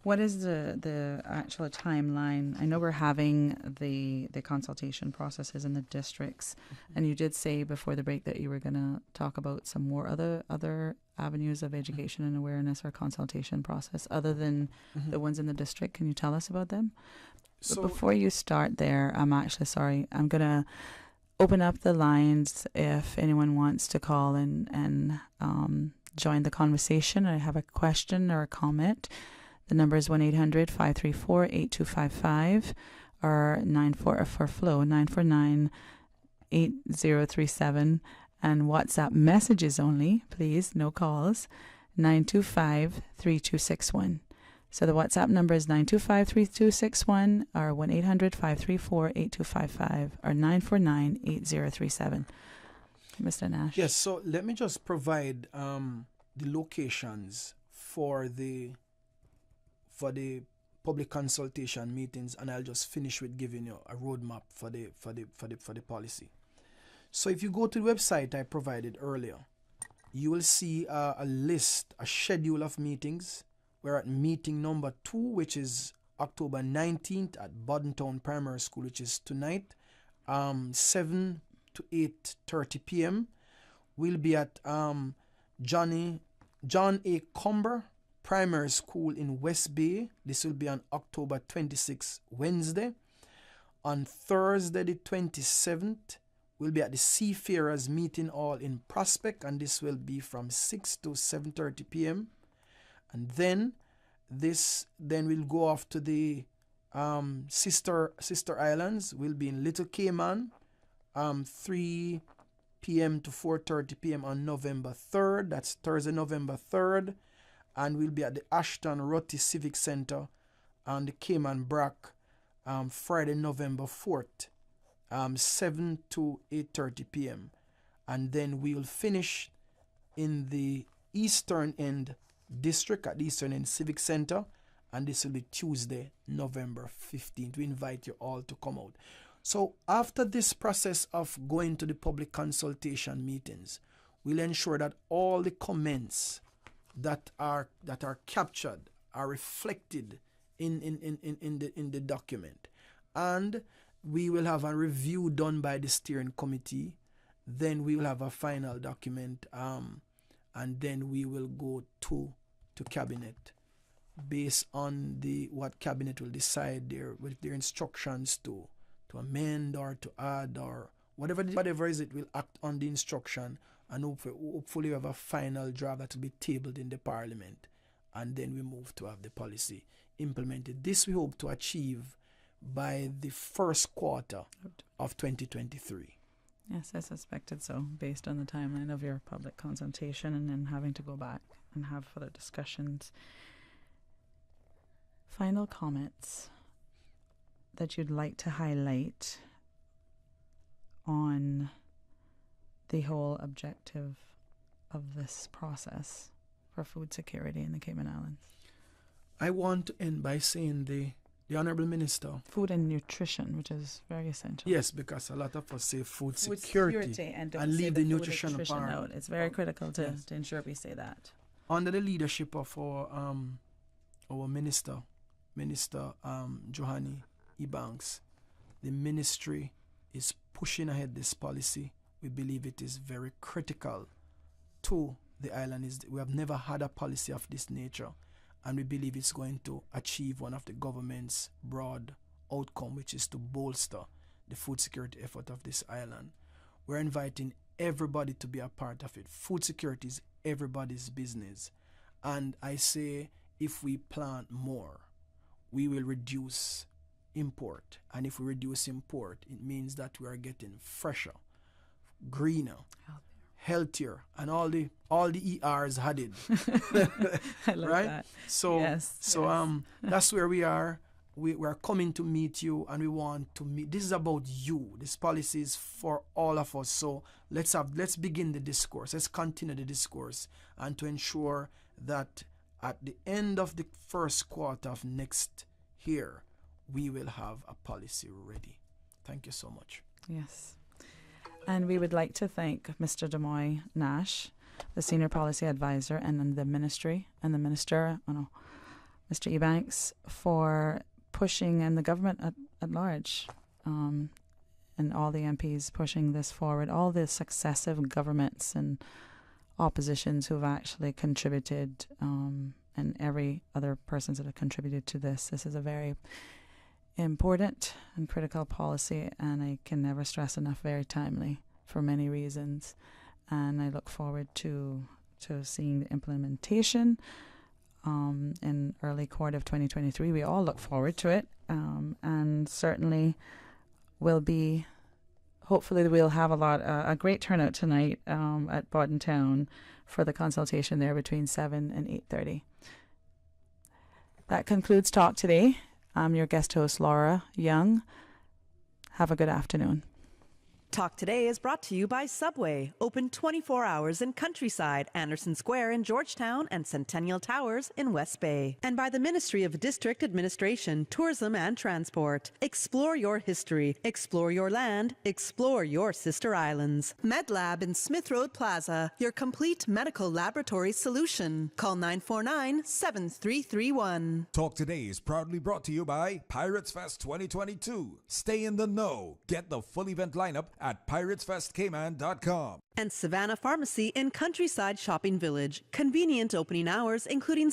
What is the actual timeline? I know we're having the consultation processes in the districts, and you did say before the break that you were going to talk about some more other avenues of education and awareness or consultation process other than the ones in the district. Can you tell us about them? So, but before you start there, I'm actually sorry. I'm going to open up the lines if anyone wants to call and join the conversation. I have a question or a comment. The number is 1-800-534-8255 or 94 for Flow 949-8037, and WhatsApp messages only, please, no calls, 925-3261. So the WhatsApp number is 925-3261 or 1-800-534-8255 or 949-8037. Mr. Nash. Yes, so let me just provide the locations for the public consultation meetings, and I'll just finish with giving you a roadmap for the policy. So if you go to the website I provided earlier, you will see a list, a schedule of meetings. We're at meeting number 2, which is October 19th at Bodentown Primary School, which is tonight, 7 to 8:30 p.m. We'll be at John A. Comber Primary School in West Bay. This will be on October 26th, Wednesday. On Thursday, the 27th, we'll be at the Seafarers Meeting Hall in Prospect, and this will be from 6 to 7:30 p.m. And then we'll go off to the sister islands. We'll be in Little Cayman, 3 p.m. to 4:30 p.m. on November 3rd. That's Thursday, November 3rd. And we'll be at the Ashton Rotty Civic Center on the Cayman Brack, Friday, November 4th, 7 to 8:30 p.m. And then we'll finish in the Eastern End District at the Eastern End Civic Center, and this will be Tuesday, November 15th. We invite you all to come out. So after this process of going to the public consultation meetings, we'll ensure that all the comments that are captured are reflected in the document, and we will have a review done by the steering committee. Then we will have a final document, and then we will go to cabinet based on what cabinet will decide with their instructions to amend or to add or whatever is it, will act on the instruction. And hopefully we have a final draft that will be tabled in the parliament, and then we move to have the policy implemented. This we hope to achieve by the first quarter of 2023. Yes, I suspected so, based on the timeline of your public consultation and then having to go back and have further discussions. Final comments that you'd like to highlight on the whole objective of this process for food security in the Cayman Islands? I want to end by saying the Honourable Minister. Food and nutrition, which is very essential. Yes, because a lot of us say food security and leave the nutrition part out. It's very critical to ensure we say that. Under the leadership of our Minister Johanny Ebanks, the ministry is pushing ahead this policy. We believe it is very critical to the island. We have never had a policy of this nature, and we believe it's going to achieve one of the government's broad outcome, which is to bolster the food security effort of this island. We're inviting everybody to be a part of it. Food security is everybody's business. And I say, if we plant more, we will reduce import. And if we reduce import, it means that we are getting fresher, greener, healthier, and all the ERs added. I love right? that. So yes. That's where we are. We are coming to meet you, and we want to meet. This is about you. This policy is for all of us. So let's begin the discourse. Let's continue the discourse, and to ensure that at the end of the first quarter of next year, we will have a policy ready. Thank you so much. Yes. And we would like to thank Mr. Demoy Nash, the Senior Policy Advisor, and then the Ministry and the Minister, Mr. Ebanks, for pushing, and the government at large, and all the MPs pushing this forward, all the successive governments and oppositions who have actually contributed, and every other persons that have contributed to this. This is a very important and critical policy, and I can never stress enough, very timely for many reasons. And I look forward to seeing the implementation in early quarter of 2023. We all look forward to it, and certainly hopefully we'll have a great turnout tonight at Bodden Town for the consultation there between 7 and 8:30. That concludes Talk Today. I'm your guest host, Laura Young. Have a good afternoon. Talk Today is brought to you by Subway, open 24 hours in Countryside, Anderson Square in Georgetown, and Centennial Towers in West Bay. And by the Ministry of District Administration, Tourism and Transport. Explore your history, explore your land, explore your sister islands. MedLab in Smith Road Plaza, your complete medical laboratory solution. Call 949-7331. Talk Today is proudly brought to you by Pirates Fest 2022. Stay in the know. Get the full event lineup at piratesfestcayman.com. And Savannah Pharmacy in Countryside Shopping Village. Convenient opening hours, including